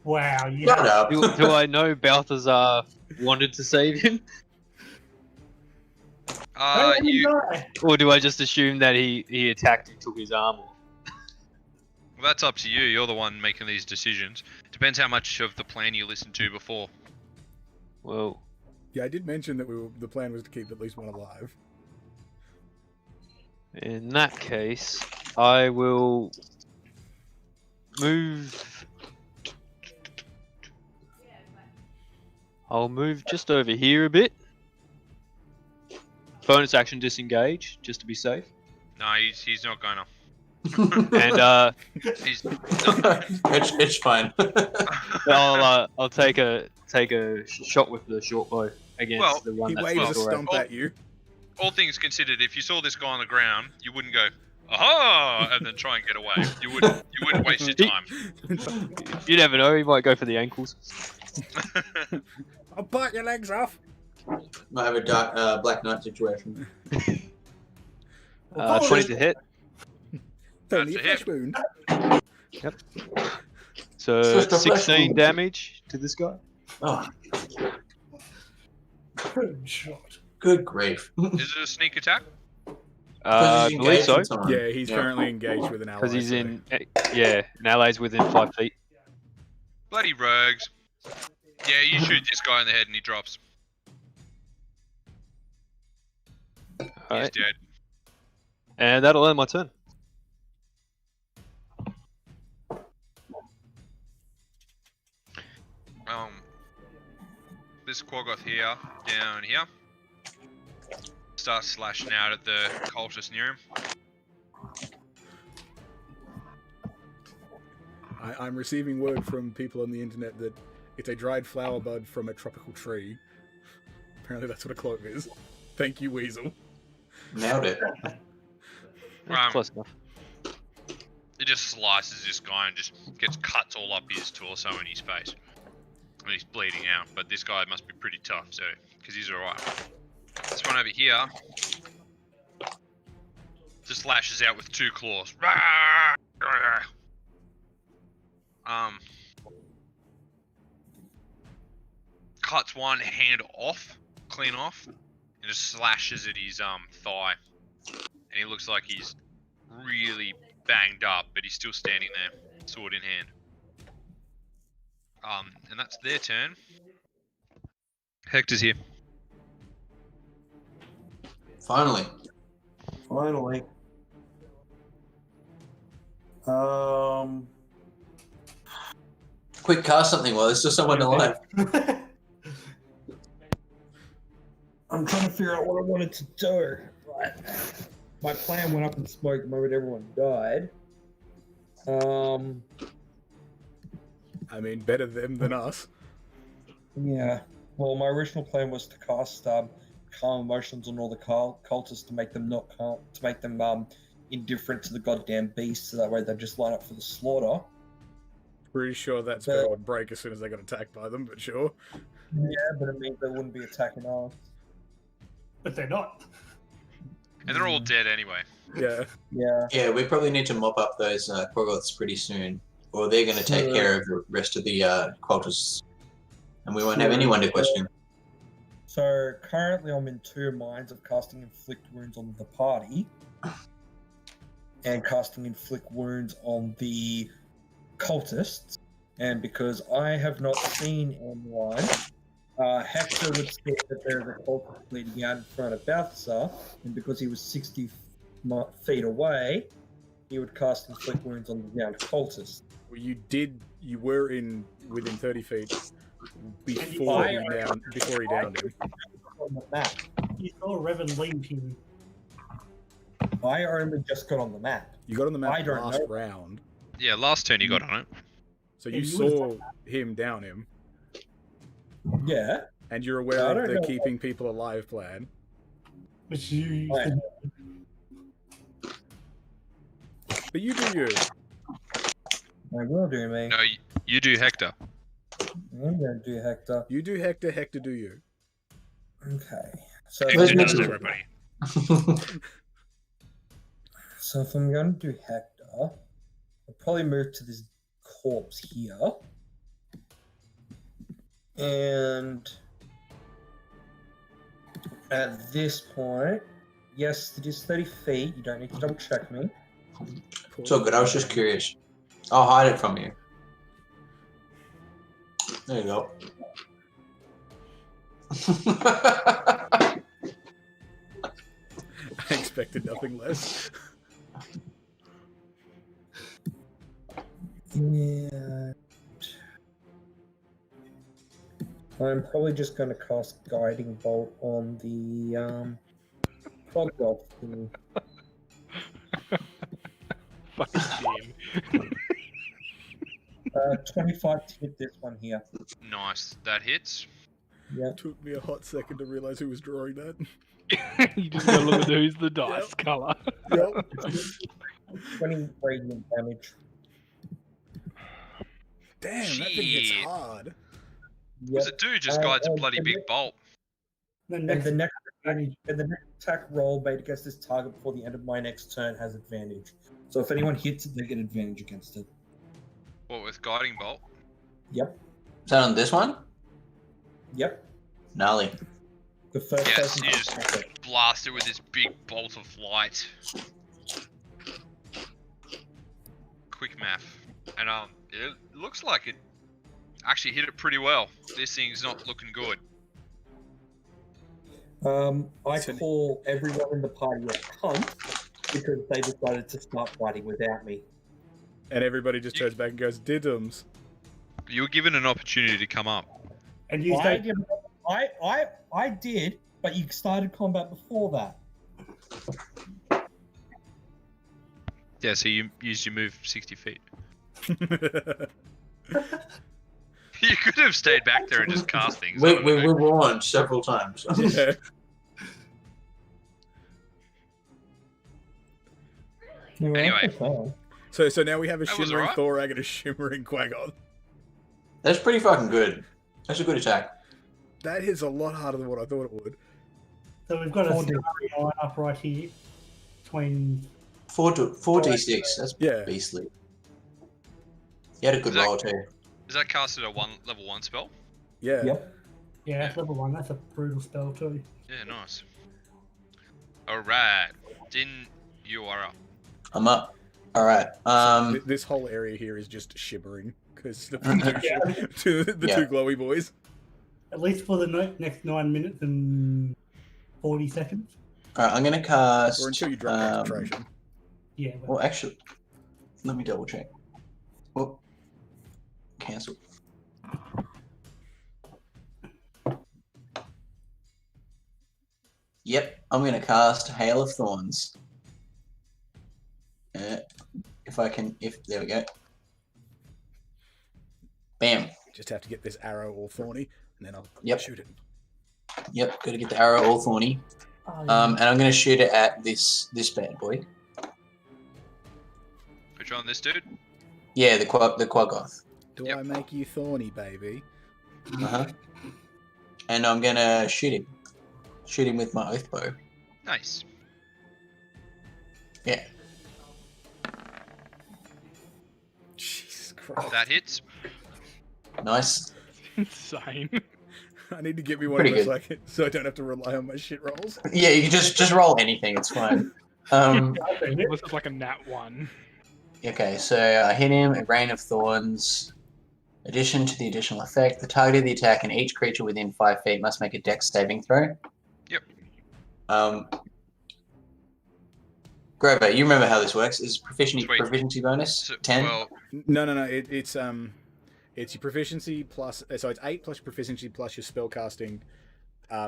Wow, you Shut up. Do I know Balthazar wanted to save him, You, or do I just assume that he attacked and took his arm off? well, that's up to you. You're the one making these decisions. Depends how much of the plan you listened to before. Well, Yeah, I did mention that the plan was to keep at least one alive. in that case, I will move. I'll move just over here a bit. Bonus action disengage, just to be safe. No, he's not gonna. And He's It's fine. I'll take a shot with the short bow against Well, the one He that's waves a further away. stump at you. all things considered. If you saw this guy on the ground, you wouldn't go, "Aha!" and then try and get away. You wouldn't waste your time. You never know, he might go for the ankles. I'll bite your legs off. Might have a dark Black Knight situation. 20 to hit. Only a That's a hit. flesh wound. So Just a flesh 16 wound. damage to this guy. Oh, Good shot. good grief. Is it a sneak attack? Because I he's believe engaged so. with someone. Yeah, he's currently engaged with an ally. Because he's so- in, an ally's within 5 feet. Bloody rogues. Yeah, you shoot this guy in the head and he drops. He's Alright. dead. And that'll end my turn. This Quaggoth here, down here, starts slashing out at the cultist near him. I'm receiving word from people on the internet that it's a dried flower bud from a tropical tree. Apparently that's what a clove is. Thank you, Weasel. Nailed it. Close enough. It just slices this guy and just gets cuts all up his torso and his face. And he's bleeding out, but this guy must be pretty tough, so, because he's alright. This one over here just lashes out with 2 claws. Cuts one hand off, clean off, and just slashes at his thigh. And he looks like he's really banged up, but he's still standing there, sword in hand. And that's their turn. Hector's here. Finally. Quick, cast something while there's still someone alive. I'm trying to figure out what I wanted to do. Right. My plan went up in smoke the moment everyone died. I mean, better them than us. Yeah. Well, my original plan was to cast calm emotions on all the cultists to make them not calm, to make them indifferent to the goddamn beast, so that way they just line up for the slaughter. Pretty sure that spell would break as soon as they got attacked by them, but sure. Yeah, but it means they wouldn't be attacking us. But they're not. And they're all dead anyway. Yeah. Yeah. Yeah, we probably need to mop up those Quaggoths pretty soon, or they're going to take care of the rest of the cultists, and we won't have anyone to question. So currently I'm in 2 minds of casting Inflict Wounds on the party and casting Inflict Wounds on the cultists. And because I have not seen anyone, Hector would say that there's a cultist bleeding out in front of Balthazar, and because he was 60 feet away, he would cast Inflict Wounds on the downed cultist. Well, you were within 30 feet before he downed him. On the map. You saw Revan leave him. I only just got on the map. You got on the I map don't last know. round, Yeah, last turn you got on it. so you you saw him down him, Yeah. and you're I aware don't of the know. keeping people alive plan. Which you Right. But you do you. I will do me. No, you do Hector. I'm going to do Hector. You do Hector, Hector do you. Okay. So Hector Where's does Mitchell? everybody. So if I'm going to do Hector, I'll probably move to this corpse here. And at this point, yes, it is 30 feet. You don't need to double check me. It's all good, I was just curious. I'll hide it from you. There you go. I expected nothing less. Yeah. I'm probably just going to cast Guiding Bolt on the Quaggoth thing. Fucking Jim. 25 to hit this one here. Nice, that hits. Yeah. Took me a hot second to realize who was drawing that. You just gotta look at who's the dice color. Yep. 20 radiant damage. Damn, that thing hits Shit. hard. Yep. What's it do? Just guides a bloody and big bolt. The And next the next attack roll made against this target before the end of my next turn has advantage. So if anyone hits it, they get advantage against it. What, with guiding bolt? Yep. Is that on this one? Yep. Gnarly. The first Yes, person. you just blast it with this big bolt of light. Quick math. And it looks like it actually hit it pretty well. This thing's not looking good. I call everyone in the party a cunt because they decided to start fighting without me. And everybody just turns back and goes, "Diddums." You were given an opportunity to come up. And you I, say, I did, but you started combat before that. Yeah, so you used your move 60 feet. You could have stayed back there and just cast things. We warned several times. Yeah. Anyway. So now we have a That was shimmering alright. Thorag and a shimmering Quaggoth. That's pretty fucking good. That's a good attack. That hits a lot harder than what I thought it would. so we've got a 4D. scenario up right here between 4d6. That's Yeah. beastly. You had a good Is that- roll too. Is that casted a level 1 spell? Yeah. Yep. yeah, that's level 1. That's a brutal spell too. Yeah, nice. Alright. Din, you are up. I'm up. All right. This whole area here is just shimmering because the Yeah. two Yeah. glowy boys. At least for the next 9 minutes and 40 seconds. All right. I'm gonna cast. Or until you drop concentration. Yeah. But Well, actually, let me double check. Oh, cancel. Yep, I'm gonna cast Hail of Thorns. There we go. Bam. Just have to get this arrow all thorny, and then I'll Yep. shoot it. Yep, gotta get the arrow all thorny. oh, And I'm gonna shoot it at this bad boy. Which one, this dude? Yeah, the Quaggoth. Do Yep. I make you thorny, baby? Uh-huh. And I'm gonna shoot him. Shoot him with my oath bow. Nice. Yeah. Jesus Christ. That hits. Nice. Insane. I need to get me one Pretty of those so I don't have to rely on my shit rolls. Yeah, you can just roll anything, it's fine. This is like a nat 1. Okay, so I hit him, a Rain of Thorns. Addition to the additional effect, the target of the attack and each creature within 5 feet must make a dex saving throw. Yep. Grover, you remember how this works? Is Sweet. proficiency bonus? So, 10? well, No. It's your proficiency plus. So it's 8 plus proficiency plus your spellcasting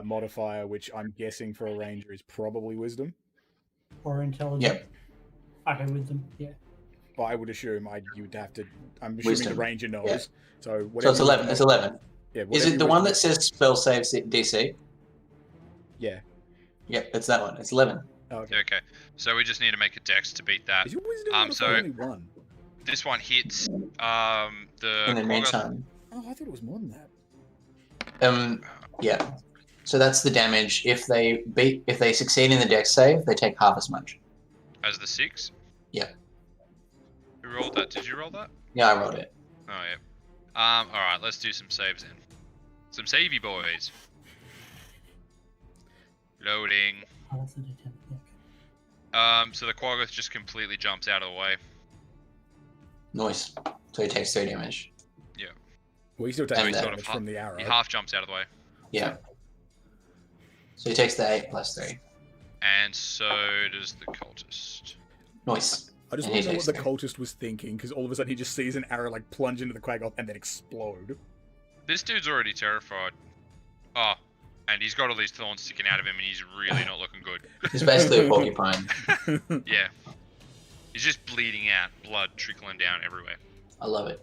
modifier, which I'm guessing for a ranger is probably wisdom. or intelligence. Yep. Okay, with them. Yeah. But I would assume you'd have to. I'm assuming Wisdom, the ranger knows. yeah. So So whatever. it's 11. It's 11. Yeah. Is whatever it the your one that wisdom- says spell save DC? Yeah. Yep, it's that one. It's 11. Oh, okay. okay. So we just need to make a dex to beat that. Is your wisdom Um, modifier so- only 1? This one hits the In the Quaggoth- meantime. Oh, I thought it was more than that. Yeah. So that's the damage. If they succeed in the dex save, they take half as much. as the 6. Yeah. Who rolled that? Did you roll that? Yeah, I rolled it. Oh yeah. All right. Let's do some saves then. Some savey boys. Loading. Oh, that's a D10. Yeah. So the Quaggoth just completely jumps out of the way. Nice. So he takes 3 damage. Well, he still And takes that- damage from the arrow. He half jumps out of the way. Yeah. So he takes the 8 plus 3. And so does the cultist. Nice. I just And want he to know what takes the three. cultist was thinking, because all of a sudden he just sees an arrow like plunge into the Quaggoth and then explode. This dude's already terrified. Oh, and he's got all these thorns sticking out of him, and he's really not looking good. He's basically a porcupine. Yeah. He's just bleeding out, blood trickling down everywhere. I love it.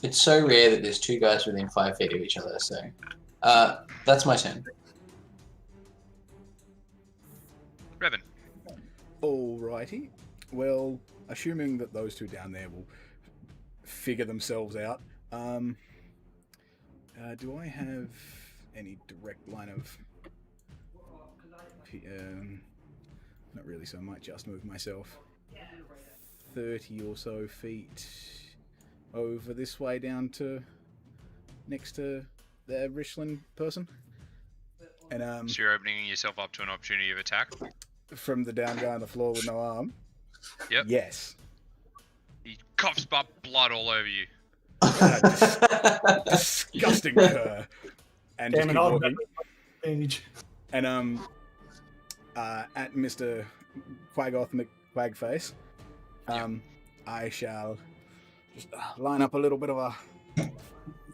It's so rare that there's 2 guys within 5 feet of each other, so that's my turn. Revan. Alrighty. Well, assuming that those 2 down there will figure themselves out, do I have any direct line of... not really, so I might just move myself 30 or so feet over this way down to next to the Richland person. And So you're opening yourself up to an opportunity of attack. from the down guy on the floor with no arm. Yep. Yes. He coughs up blood all over you. Disgusting cur. And just Damn it, keep I'll walking. advantage. And at Mr. Quagoth McQuagface, I shall just line up a little bit of a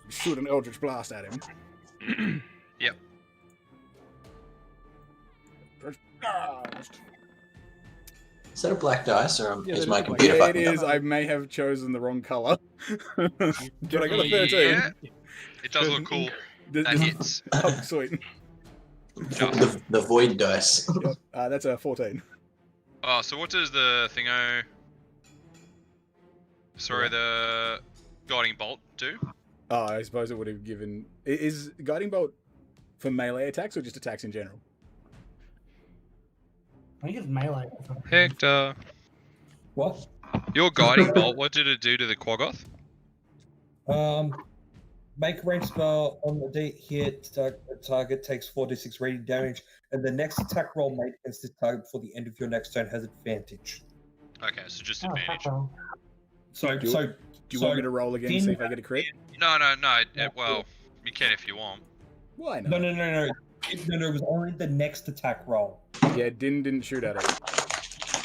shoot an Eldritch Blast at him. Yep. Is that a black dice, or Yeah, is that my is a black computer Yeah, it fucking up? is. I may have chosen the wrong color. But I got a 13. Yeah. It does look cool. Does- That hits. Oh, sweet. The void dice. Yep. That's a 14. Oh, so what does the thingo... Sorry, the guiding bolt do? Oh, I suppose it would have given... Is Guiding Bolt for melee attacks or just attacks in general? I think it's melee. Hector. What? Your guiding bolt, what did it do to the Quaggoth? Make a range spell on the D hit. Target takes 4d6 radiant damage, and the next attack roll made against this target before the end of your next turn has advantage. Okay, so just Oh, advantage. fuck. So, Do you- so Do you so want me to roll again and see if I get a crit? No. Well, you can if you want. Why not? no. It was only the next attack roll. Yeah, Din didn't shoot at it.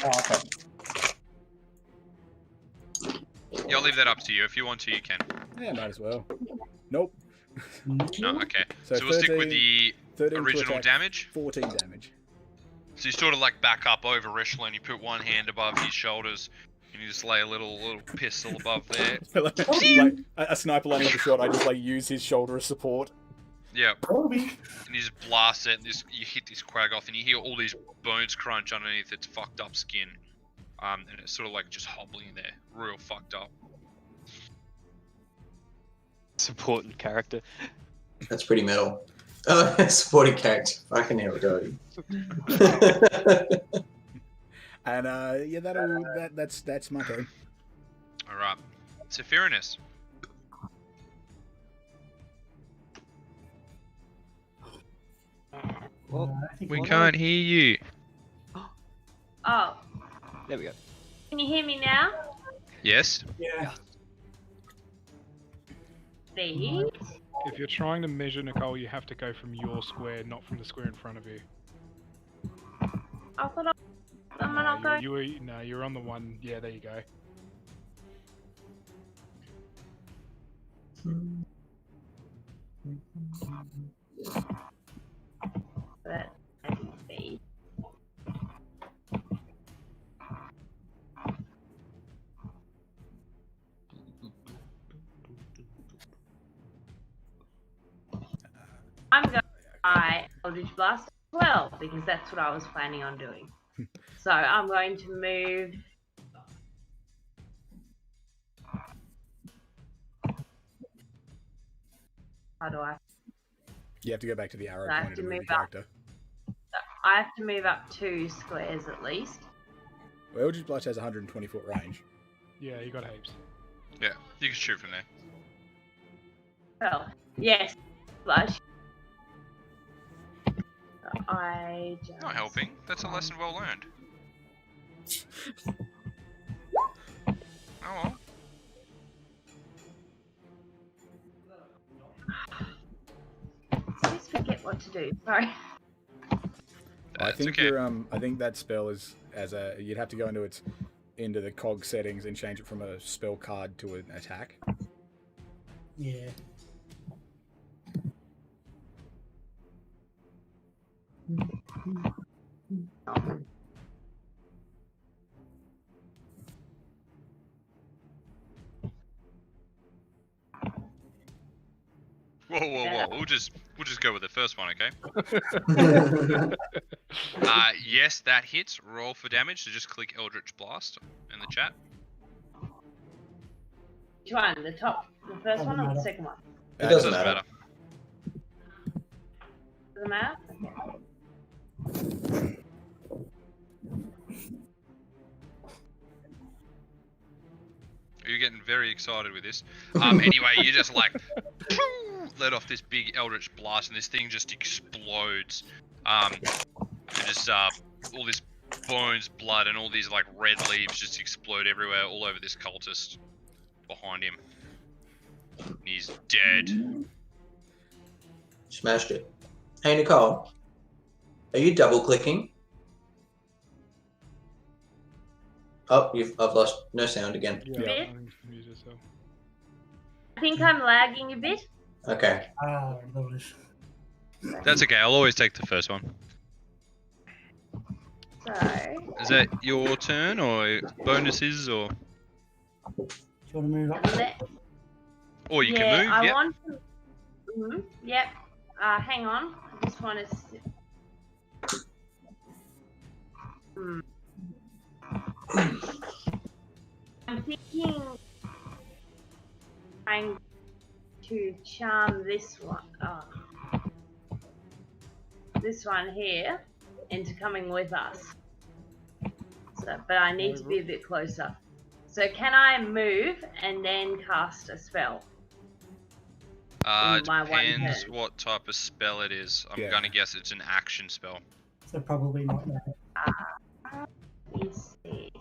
Oh, okay. Yeah, I'll leave that up to you. If you want to, you can. Yeah, might as well. Nope. No, okay. So So we'll stick with the 13 to original attack, damage. 14 damage. So you sort of like back up over Richland, you put one hand above his shoulders, and you just lay a little pistol above there. like a sniper lining up a shot, I just like use his shoulder as support. Yeah, Kobe. and you just blast it, and you hit this Quaggoth, and you hear all these bones crunch underneath its fucked up skin. And it's sort of like just hobbling there, real fucked up. Supporting character. That's pretty metal. Oh, supporting character. Fucking hell, Dodie. And yeah, that's my turn. Alright. Sephirinus. I think We what can't hear you. Oh, There we go. can you hear me now? Yes? Yeah. Please. If you're trying to measure Nicole, you have to go from your square, not from the square in front of you. I thought I'm not going. You're on the one. Yeah, there you go. But see. I'm going to try Eldritch Blast as well because that's what I was planning on doing. So I'm going to move. How do I? You have to go back to the arrow I have pointed to to move your move up. character. I have to move up 2 squares at least. Well, Eldritch Blast has 120 foot range. Yeah, you got heaps. Yeah, you can shoot from there. Well, yes, Flush. I just. Not helping. That's a lesson well learned. Oh well. Please forget what to do. Sorry. I That's think okay. I think that spell is you'd have to go into the cog settings and change it from a spell card to an attack. Yeah. Whoa. We'll just go with the first one, okay? Yes, that hits. Roll for damage. So just click Eldritch Blast in the chat. Which one? The first one or the second one? It doesn't matter. Doesn't matter? Okay. Are you You're getting very excited with this. Anyway, you just like let off this big eldritch blast, and this thing just explodes. And just all this bones, blood, and all these like red leaves just explode everywhere, all over this cultist behind him. And he's dead. Smashed it. Hey Nicole, are you double clicking? Oh, I've lost no sound again. Yeah. I think I'm lagging a bit. Okay. Notice. That's okay. I'll always take the first one. So. Is that your turn, or bonuses, or? Do you want to move up? Or you can move. I Yep. want to. Yep. Hang on. I just want to. I'm thinking trying to charm this one. This one here into coming with us. So, but I need to be a bit closer. So can I move and then cast a spell? It my one depends turn. what type of spell it is. I'm Yeah. gonna guess it's an action spell. So probably not now. Let me see.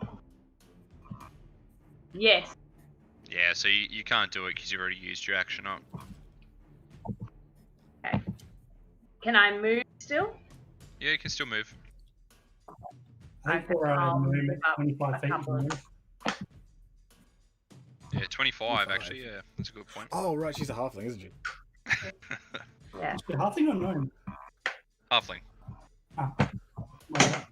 Yes. Yeah, so you can't do it because you've already used your action up. Okay. Can I move still? Yeah, you can still move. I think for I'll movement, move up 25 a feet. couple of- Move. Yeah, 25 actually. Yeah, that's a good point. Oh, right, she's a halfling, isn't she? Yeah. Is it halfling or gnome? Halfling. Well,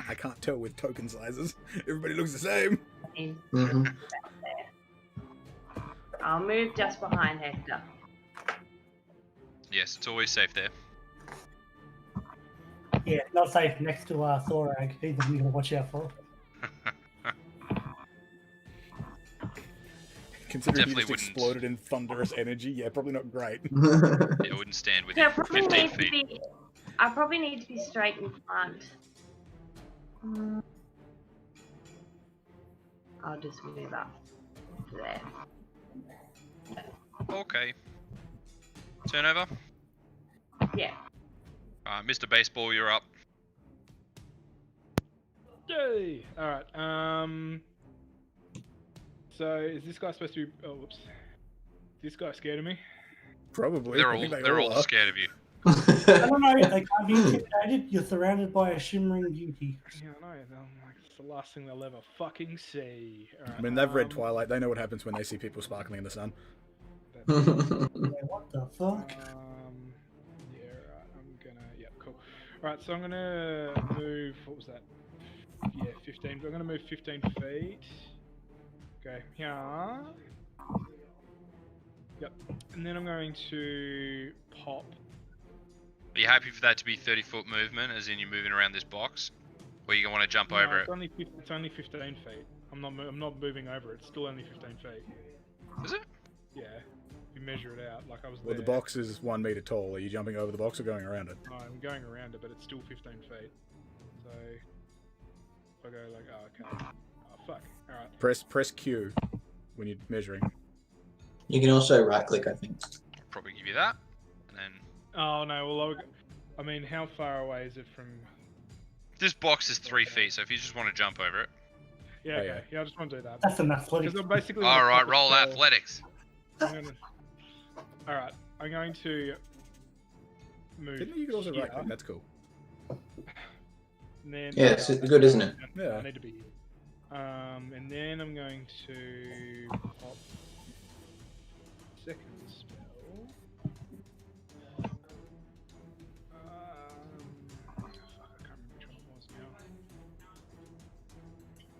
I can't tell with token sizes. Everybody looks the same. Mm-hmm. I'll move just behind Hector. Yes, it's always safe there. yeah, not safe next to Thorag. He's the one you gotta watch out for. Considering he Definitely just wouldn't. exploded in thunderous energy, yeah, probably not great. Yeah, it wouldn't stand So I within probably 15 need to feet. be. I probably need to be straight in front. I'll just move up to there. Okay. Turnover. Yeah. Mr. Baseball, you're up. Yay! Alright, so is this guy supposed to be... Oh, whoops. Is this guy scared of me? Probably. They're I all think they they're all are. scared of you. I don't know, they can't be intimidated. You're surrounded by a shimmering beauty. Yeah, I know. Like, it's the last thing they'll ever fucking see. Alright, I mean, they've read Twilight. They know what happens when they see people sparkling in the sun. Yeah, what the fuck? Yeah, right. I'm gonna... Yeah, cool. Alright, so I'm gonna move... What was that? Yeah, 15. I'm gonna move 15 feet. Okay, yeah. Yep. And then I'm going to pop. Are you happy for that to be 30-foot movement, as in you're moving around this box? Or you want to jump over it? It's only 15 feet. I'm not moving over it. It's still only 15 feet. Is it? Yeah. If you measure it out, like I was Well, there. the box is 1 meter tall. Are you jumping over the box or going around it? No, I'm going around it, but it's still 15 feet. So if I go like, oh, okay. Oh, fuck. Alright. Press Q when you're measuring. You can also right click, I think. I'll probably give you that. And then Oh, no, well, I mean, how far away is it from... this box is 3 feet, so if you just want to jump over it. Yeah, Oh, okay. yeah. Yeah, I just want to do that. That's an athletic. Because I'm basically... All gonna right, pop a roll spell. athletics. Alright, I'm going to move. Didn't you also here, right click? That's cool. and then, Yeah, it's good, isn't it? Yeah. I need to be here. And then I'm going to pop second spell. Fuck, I can't remember which one it was now.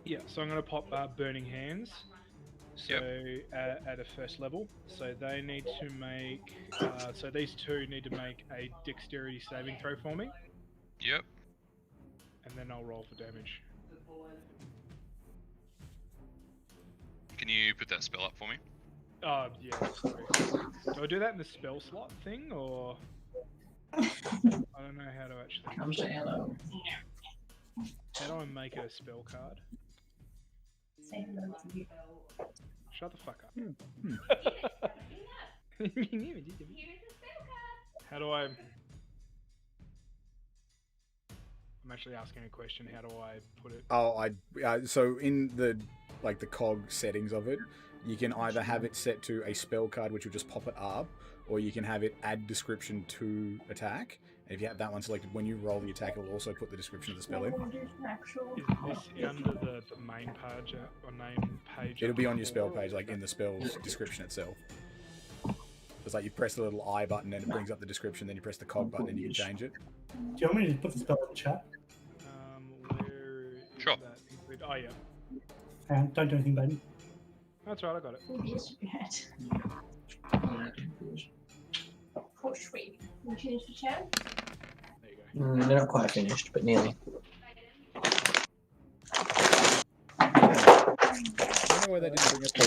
Yeah, so I'm going to pop Burning Hands. So at a first level, so they need to make. So these two need to make a dexterity saving throw for me, Yep. and then I'll roll for damage. Can you put that spell up for me? Oh yeah. Sorry. Do I do that in the spell slot thing, or I don't know how to actually. Come say hello. How do I make a spell card? Shut the fuck up. How do I... I'm actually asking a question. How do I put it? So in the the cog settings of it, you can either have it set to a spell card, which will just pop it up, or you can have it add description to attack. And if you have that one selected, when you roll the attack, it will also put the description of the spell in. Is this under the main page or name page? It'll be on your spell page, like in the spell's description itself. It's like you press the little I button and it brings up the description, then you press the cog button and you can change it. Do you want me to put the spell in the chat? Where is Sure. that include? Oh, yeah. Don't do anything, baby. That's right, I got it. Oh, sweet. You finished the chat? There you go. They're not quite finished, but nearly. I don't know why they didn't bring up the...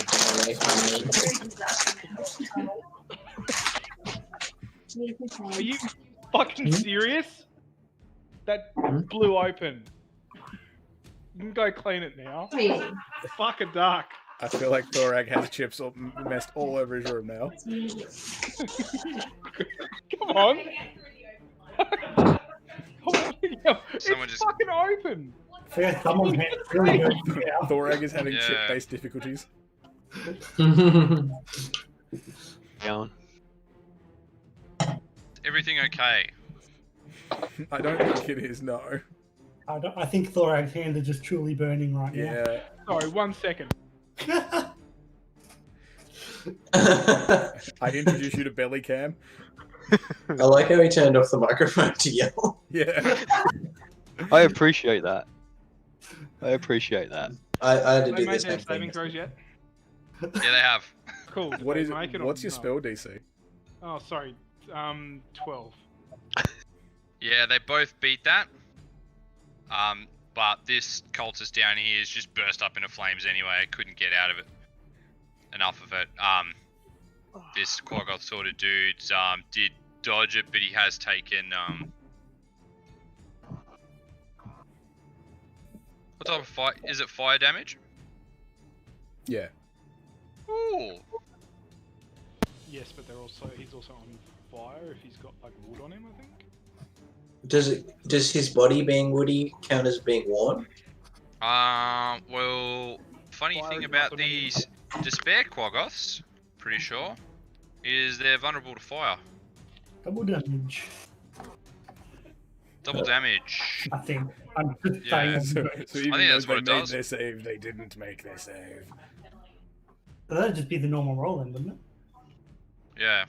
Are you fucking serious? That blew open. You can go clean it now. Fuck a duck. I feel like Thorag has chips messed all over his room now. Come on. Come on. Someone It's just- fucking open. Yeah, someone's hand is really good. Yeah. Thorag is having Yeah. chip-based difficulties. Down. Everything okay? I don't think it is, no. I think Thorag's hands are just truly burning right Yeah. Sorry, 1 second. now. I introduce you to belly cam. I like how he turned off the microphone to yell. Yeah. I appreciate that. I appreciate that. I had to They do made this their same saving thing. throws yet? Yeah, they have. Cool. Did What they is make it or What's your no? spell DC? Oh, sorry. 12. Yeah, they both beat that. But this cultist down here is just burst up into flames anyway. I couldn't get out of it. Enough of it. This Quaggoth sort of dude did dodge it, but he has taken what type of fire? Is it fire damage? Yeah. Ooh. Yes, but he's also on fire if he's got like wood on him, I think. Does his body being woody count as being warm? Well, funny Fire thing is about not on any- these Despair Quaggoths, pretty sure, is they're vulnerable to fire. Double damage. Double damage. I think. I'm just Yeah. saying. So even I think though that's they what it made does. their save, they didn't make their save. So that'd just be the normal roll then, wouldn't it? Yeah.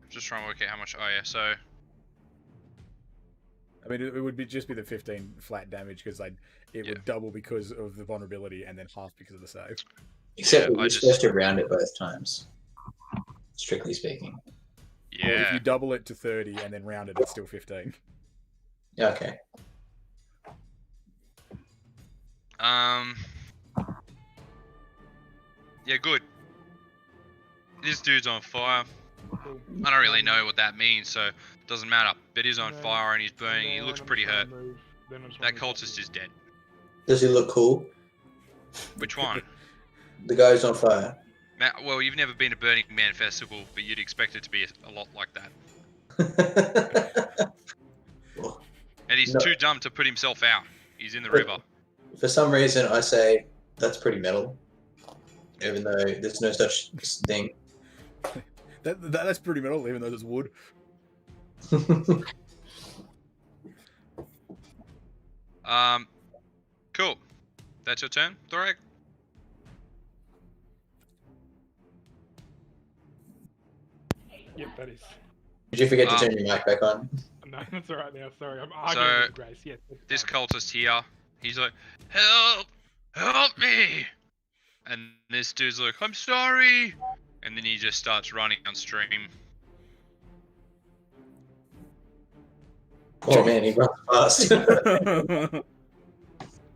Just trying to work out how much. Oh yeah, so I mean, it would just be the 15 flat damage because it Yeah. would double because of the vulnerability and then half because of the save. Except Yeah, we're I supposed to round it both times. Strictly speaking. Or if yeah. you double it to 30 and then round it, it's still 15. Okay. Yeah, good. This dude's on fire. I don't really know what that means, so it doesn't matter. But he's on No. fire and he's burning. He Then looks I'm pretty just hurt. gonna move- then I just That wanna move cultist is dead. Does he look cool? Which one? The guy who's on fire. Well, you've never been to Burning Man Festival, but you'd expect it to be a lot like that. And he's No. too dumb to put himself out. He's in the river. For some reason, I say that's pretty metal. Even though there's no such thing. That's pretty metal, even though it's wood. Cool. That's your turn, Thorag? Yep, that is. Did you forget to turn your mic back on? No, that's alright now. Sorry, I'm arguing with Grace. Yes. This cultist here, he's like, help! Help me! And this dude's like, I'm sorry! And then he just starts running downstream. Oh man, he runs fast.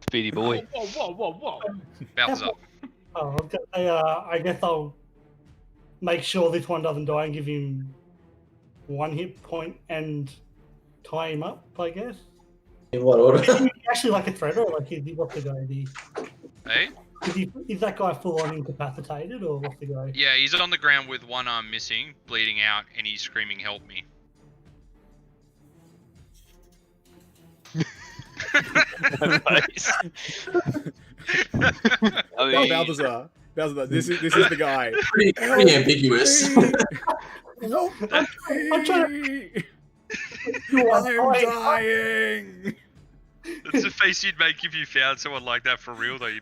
Speedy boy. Whoa. Bounces up. Oh, I was gonna say, I guess I'll make sure this one doesn't die and give him 1 hit point and tie him up, I guess. In what order? Is he actually like a threat, or like what's the guy? Hey? Is that guy full on incapacitated, or what's the guy? Yeah, he's on the ground with one arm missing, bleeding out, and he's screaming, "Help me!" Balthazar, this is the guy. Pretty ambiguous. Help I'm trying me! I'm dying! That's the face you'd make if you found someone like that for real, though. You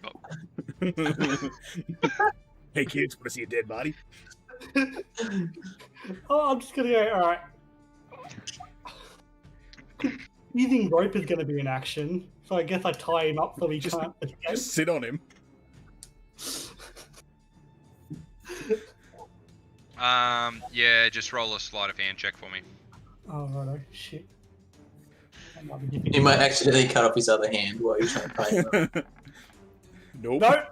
Hey kids, want to see a dead body? Oh, I'm just gonna go. All right. Using rope is going to be an action, so I guess I tie him up so he can't escape. Just sit on him. Yeah, just roll a sleight of hand check for me. Oh, righto. Shit. That might be He difficult. might accidentally cut off his other hand while you're trying to tie him up. Nope. No.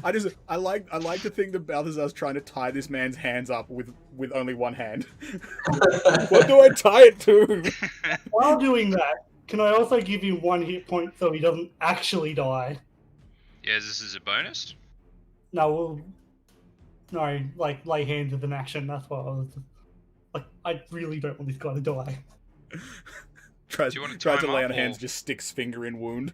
I like to think that Balthazar's trying to tie this man's hands up with only one hand. What do I tie it to? While doing that, can I also give him 1 hit point so he doesn't actually die? Yeah, this is a bonus. No, like lay hands as an action. That's what I was. Like, I really don't want this guy to die. Tries Do you want to to tie him lay up, on hands, or- just sticks finger in wound.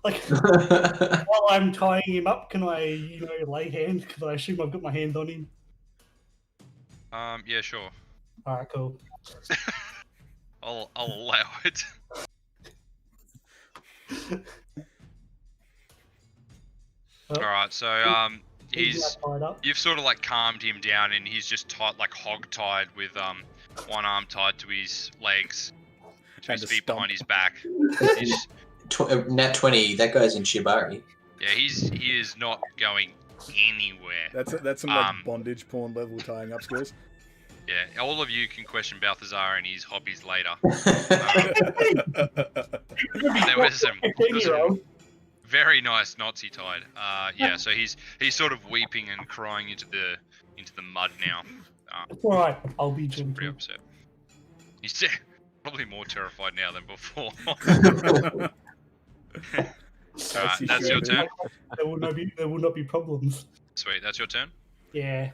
Like, while I'm tying him up, can I, lay hands? Because I assume I've got my hands on him. Yeah, sure. Alright, cool. I'll allow it. Alright, so he's tied up. you've sort of like calmed him down, and he's just tied, like hog tied, with one arm tied to his legs, to And his a feet stump. behind his back. He's, Nat 20, that guy's in Shibari. yeah, he is not going anywhere. That's some bondage porn level tying up skills. Yeah, all of you can question Balthazar and his hobbies later. There was some very nice knots he tied. Yeah, so he's sort of weeping and crying into the mud now. Alright, I'll be Pretty gentle. upset. He's probably more terrified now than before. Alright, he that's should your be. turn. There will not be problems. Sweet, that's your turn. Yeah.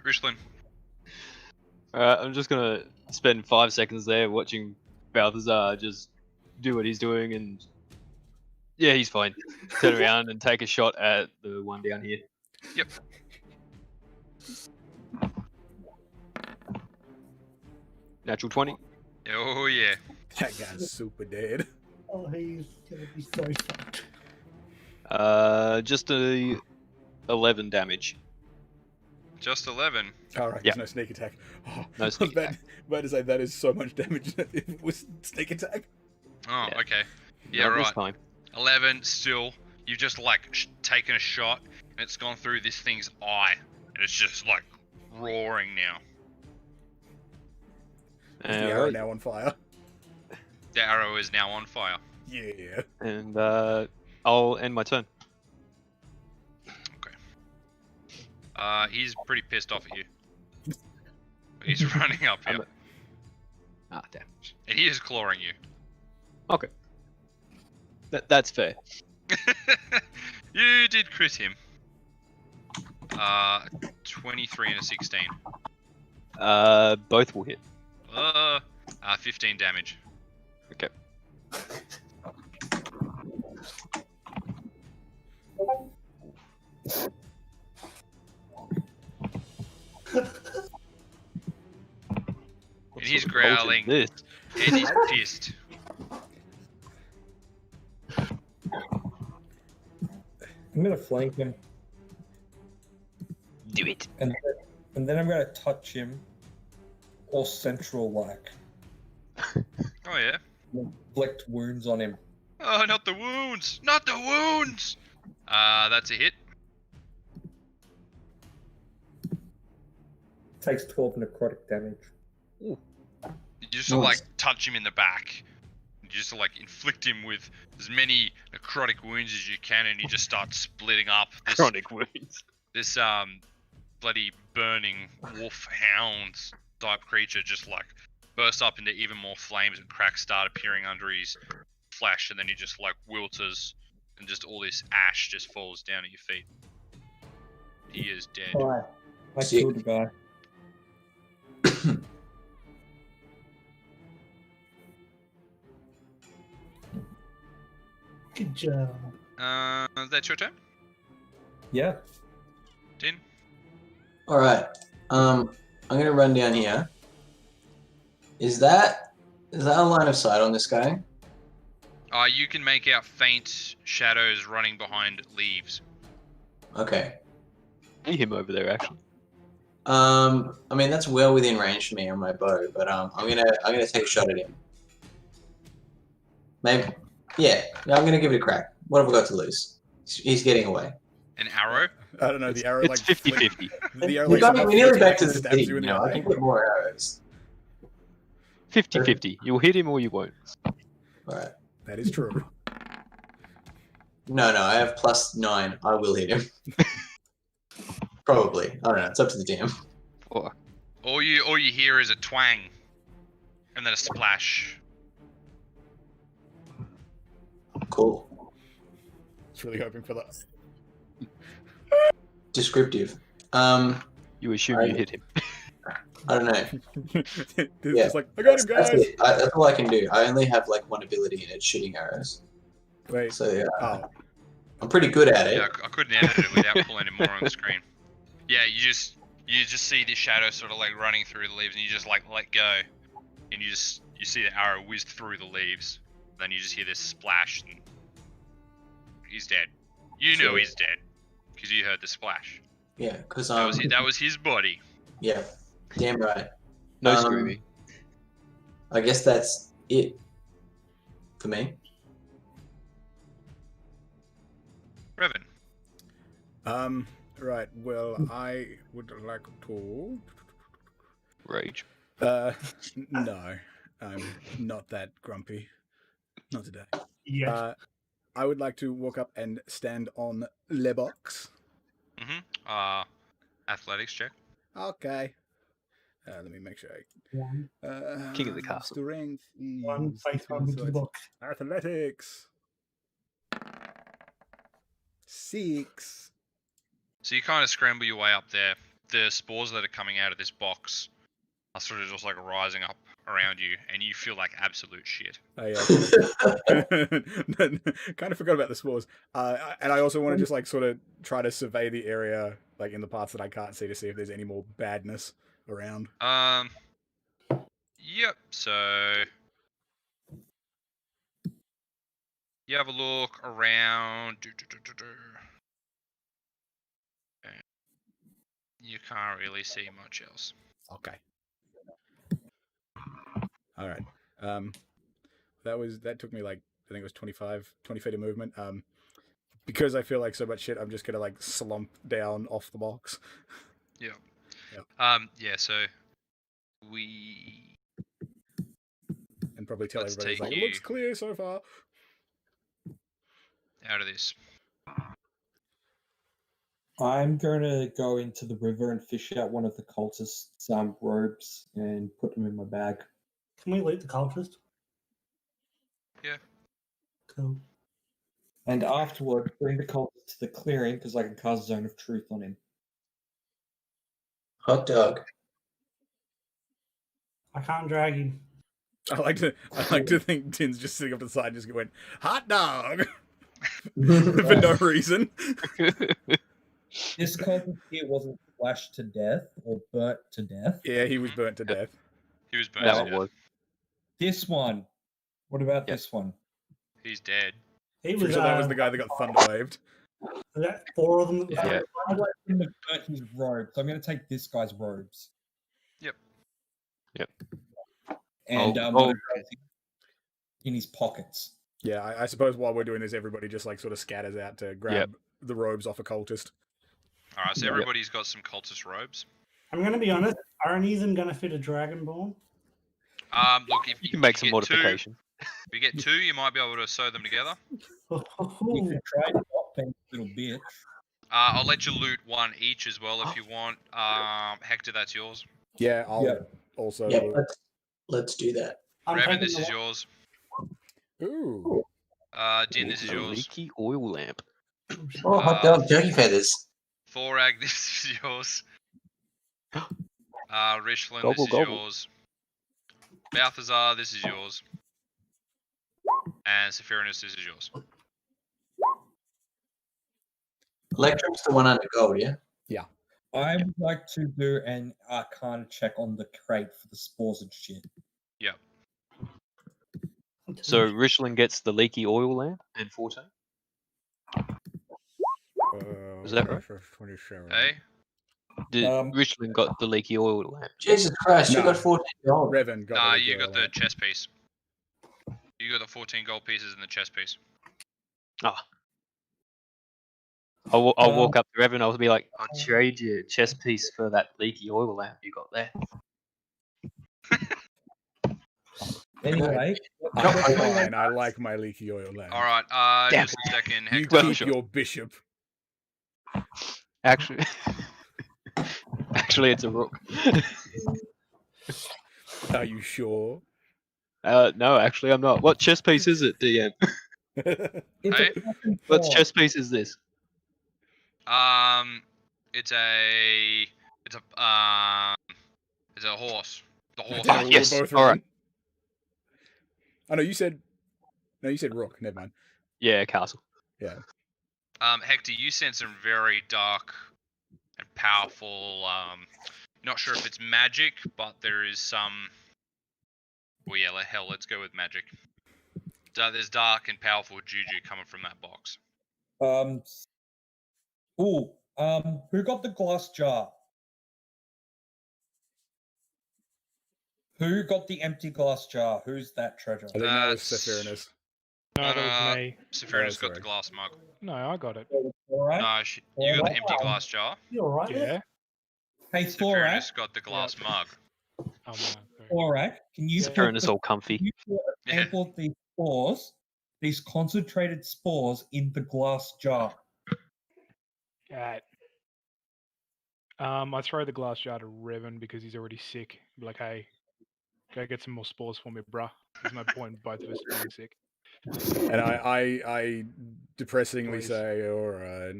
Rishlin. I'm just gonna spend 5 seconds there watching Balthazar just do what he's doing, and yeah, he's fine. Turn around and take a shot at the one down here. Yep. Natural 20. Oh yeah. That guy's super dead. Oh, he's gonna be so fucked. Just a 11 damage. Just 11. Alright, Yeah. there's no sneak attack. Oh, No sneak I was about to say that is so much damage if it was sneak attack. Oh, Yeah. okay. Yeah, Not this right. time. 11 still. You've just like taken a shot, and it's gone through this thing's eye, and it's just like roaring now. Is the arrow now on fire? The arrow is now on fire. Yeah. And I'll end my turn. He's pretty pissed off at you. He's running up here, Ah, damn. and he is clawing you. Okay. That's fair. You did crit him. 23 and a 16. Both will hit. 15 damage. Okay. And he's growling, This. and he's pissed. I'm gonna flank him, Do it. and then I'm gonna touch him, all central like, Oh yeah. inflict wounds on him. Oh, not the wounds! Not the wounds! That's a hit. Takes 12 necrotic damage. You just sort of, Nice. like touch him in the back. You just sort of, like inflict him with as many necrotic wounds as you can, and he just starts splitting up. Chronic wounds. This bloody burning wolf hound type creature just like burst up into even more flames and cracks start appearing under his flesh, and then he just like wilters, and just all this ash just falls down at your feet. He is dead. Alright. I Sick. killed the guy. Good job. That's your turn, Yeah. Din. All right. I'm gonna run down here. Is that a line of sight on this guy? You can make out faint shadows running behind leaves. Okay. See him over there, actually. I mean that's well within range for me on my bow, but I'm gonna take a shot at him. Maybe. Yeah. I'm gonna give it a crack. What have I got to lose? He's getting away. An arrow? I don't know. The arrow It's like 50-50. The arrow We're nearly back to the stabs city. you in the I eye. can get more arrows. 50-50. You'll hit him or you won't. All right. That is true. No, I have +9. I will hit him. Probably. I don't know. It's up to the DM. Fuck. All you hear is a twang, and then a splash. Cool. Just really hoping for that. Descriptive. You assume Right. you hit him. I don't know. It's Yeah. just like, I got him, That's guys. it. That's all I can do. I only have like one ability, and it's shooting arrows. Wait. So yeah, Oh, I'm pretty good at it. Yeah, I couldn't edit it without pulling it more on the screen. Yeah, you just see this shadow sort of like running through the leaves, and you just like let go, and you see the arrow whiz through the leaves. Then you just hear this splash, and he's dead. You know Sure. he's dead because you heard the splash. Yeah, because That was his body. yeah, damn right. No Um, screaming. I guess that's it for me. Revan. Right. Well, I would like to. Rage. No, I'm not that grumpy. Not today. Yeah. I would like to walk up and stand on Le Box. Athletics check. Okay. Let me make sure. One, King of the castle. Strength. one face on the box. Athletics. 6. So you kind of scramble your way up there. The spores that are coming out of this box are sort of just like rising up around you, and you feel like absolute shit. Oh, yeah. Kind of forgot about the spores. And I also want to just like sort of try to survey the area, like in the parts that I can't see, to see if there's any more badness around. Yep. So you have a look around. And you can't really see much else. Okay. All right. That took me like, I think it was 20 feet of movement. Because I feel like so much shit, I'm just gonna like slump down off the box. Yeah. Yep. Yeah. So we And probably tell Let's everybody, it's take like, it looks clear so far. out of this. I'm going to go into the river and fish out one of the cultists' robes and put them in my bag. Can we loot the cultist? Yeah. Cool. And afterward, bring the cultist to the clearing because I can cast Zone of Truth on him. Hot dog. I can't drag him. I like to think Tin's just sitting up the side and just went, hot dog! For no reason. This cultist here wasn't slashed to death or burnt to death. Yeah, he was burnt to death. He was burned. That to one death. was. This one. What about this one? He's dead. He Pretty was, sure that was the guy that got thunder waved. was that 4 of them that was Yeah. I want him to burn his robe, so I'm going to take this guy's robes. Yep. Yep. And Oh. in his pockets. Yeah, I suppose while we're doing this, everybody just like sort of scatters out to grab the robes off a cultist. All right. So Yep. everybody's got some cultist robes. I'm going to be honest, are any of them going to fit a Dragonborn? Look, if You can make some get two- modification. if you get 2, you might be able to sew them together. You can try to stop him, little bitch. I'll let you loot 1 each as well if you want. Hector, that's yours. Yeah, I'll Yeah. also. Yeah, Let's do that. I'm Revan, taking this the is one- yours. Ooh. Din, this is yours. Leaky oil lamp. Oh, hot dog, turkey feathers. Thorag, this is yours. Richland, Gobble, this is gobble. yours. Balthazar, this is yours. And Sephirinus, this is yours. Electrum's the one under gold, yeah? I would like to do an Arcana check on the crate for the spores and shit. Yep. So Richland gets the leaky oil lamp and 14. Is that right? 27. Hey? Did Richland got the leaky oil lamp? Jesus Christ, you No. got 14 gold. Revan got Nah, the you leaky got oil the lamp. chest piece. You got the 14 gold pieces in the chest piece. Ah. I'll walk up to Revan. I'll be like, I'll trade you chest piece for that leaky oil lamp you got there. Anyway, Fine, I like my leaky oil lamp. Alright, Damn. just a second. You Hector. keep Sure. your bishop. Actually, it's a rook. Are you sure? No, actually, I'm not. What chess piece is it, DM? it's Hey? a fucking What pawn. chess piece is this? It's a horse. The horse. Damn it, we Yes, were both all wrong. right. Oh no, you said rook. Never mind. Yeah, castle. Hector, you send some very dark and powerful. Not sure if it's magic, but there is some. Well, yeah, hell, let's go with magic. There's dark and powerful juju coming from that box. Who got the glass jar? Who got the empty glass jar? Who's that treasure? I think that was That's- Sephirinus. No, that was me. Sephirinus got sorry. the glass mug. No, I got it. Thorak? No, you got the empty glass jar. You alright? Yeah. Hey, Thorak, Sephirinus got the glass mug. Oh, no. sorry. Thorak, can you put Sephirinus the- all comfy. can you put a Yeah. sample of these spores, these concentrated spores, in the glass jar? Alright. I throw the glass jar to Revan because he's already sick. Be like, hey, go get some more spores for me, bruh. There's no point in both of us being sick. And I depressingly Please. say, alright,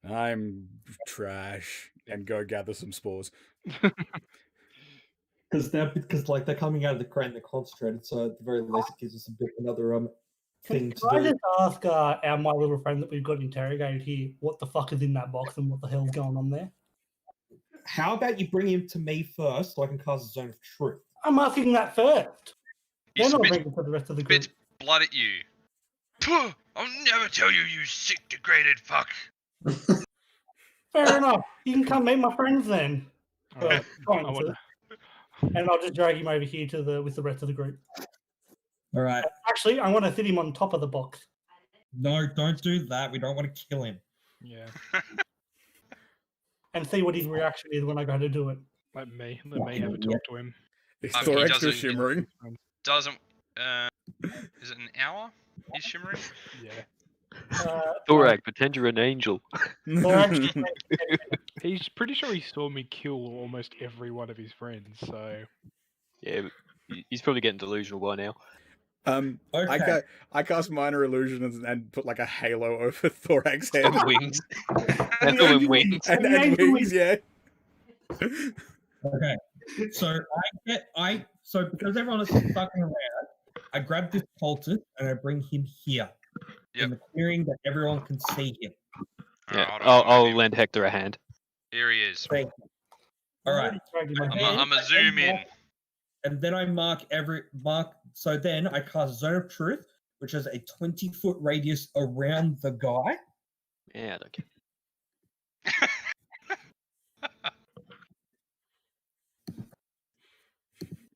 I'm trash, and go gather some spores. Because they're coming out of the crate and they're concentrated, so at the very least it gives us a bit another thing Can I to do. just ask my little friend that we've got interrogated here what the fuck is in that box and what the hell's going on there? How about you bring him to me first, so I can cast a zone of truth? I'm asking that first. He Then I'll spits, bring it to the rest of the group. spits blood at you. Puh, I'll never tell you, you sick, degraded fuck. Fair enough. You can come meet my friends then. Alright. Well, I want- and I'll just drag him over here to with the rest of the group. All right. Actually, I want to sit him on top of the box. No, don't do that. We don't want to kill him. Yeah. And see what his reaction is when I go to do it. Let me have a talk to him. Is He Thorax doesn't- still shimmering? Doesn't. Is it an hour? He's shimmering. Yeah. Thorag, pretend you're an angel. Or actually, He's pretty sure he saw me kill almost every one of his friends, so Yeah, but he's probably getting delusional by now. Okay. I cast minor illusions and put like a halo over Thorax's head. Wings. That's all in wings. and Angel wings, yeah. Okay. So so because everyone is fucking around, I grab this cultist and I bring him here. Yep. In the clearing that everyone can see him. Yeah, Alright, hold on, I'll maybe- lend Hector a hand. Here he is. Thank you. All right. dragged him over. I'm a zoom in. And then I so then I cast Zone of Truth, which has a 20-foot radius around the guy. Yeah, I don't care.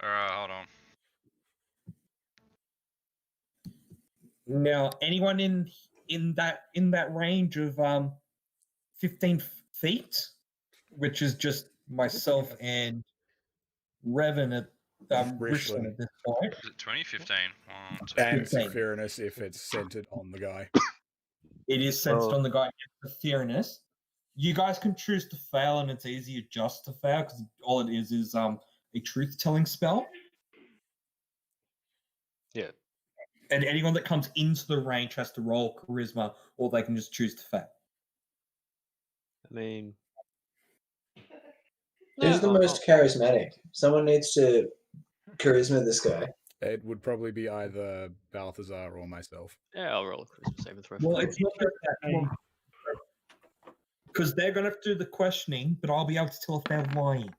Alright, hold on. Now, anyone in that range of 15 feet, which is just myself and Revan at Richland at this point. Is it 2015? And 15. Sephirinus if it's centered on the guy. It is sensed Oh. on the guy for Fearness. You guys can choose to fail, and it's easier just to fail because all it is a truth-telling spell. Yeah. And anyone that comes into the range has to roll charisma, or they can just choose to fail. I mean, Who's the most charismatic? Someone needs to charisma this guy. It would probably be either Balthazar or myself. Yeah, I'll roll a charisma saving throw. Well, it's not just that. Because they're going to have to do the questioning, but I'll be able to tell if they're lying.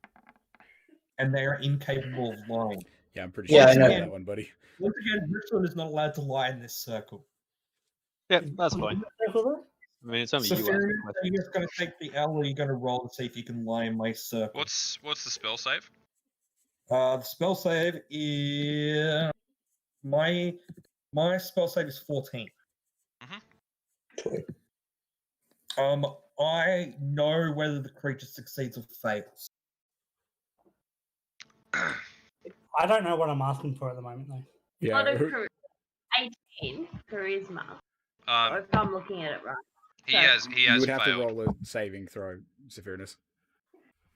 And they are incapable of lying. Yeah, I'm pretty sure Yeah, I I know. know that one, buddy. Once again, Richland is not allowed to lie in this circle. Yeah, that's fine. I mean, it's only So, you. Fairy, are you just going to take the L, or are you going to roll to see if you can lie in my circle? What's the spell save? The spell save is my spell save is 14. I know whether the creature succeeds or fails. I don't know what I'm asking for at the moment, though. Yeah. Not a 18 charisma. Or if I'm looking at it right. He has You would have failed. to roll a saving throw, Sephirinus.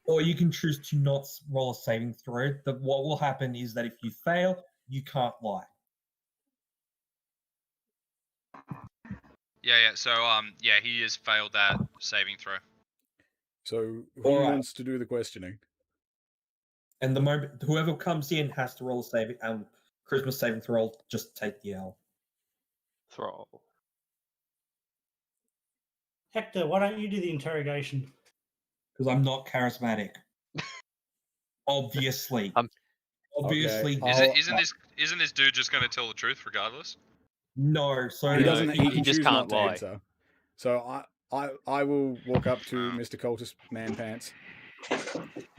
Or you can choose to not roll a saving throw. What will happen is that if you fail, you can't lie. Yeah. So he has failed that saving throw. So who Alright. wants to do the questioning? And the moment whoever comes in has to roll a saving Christmas saving throw, just take the L. Throw. Hector, why don't you do the interrogation? Because I'm not charismatic. Obviously. Obviously. Okay. Isn't this dude just going to tell the truth regardless? No, so He doesn't. He can just choose can't not to lie. answer. So I will walk up to Mr. Cultist Man Pants.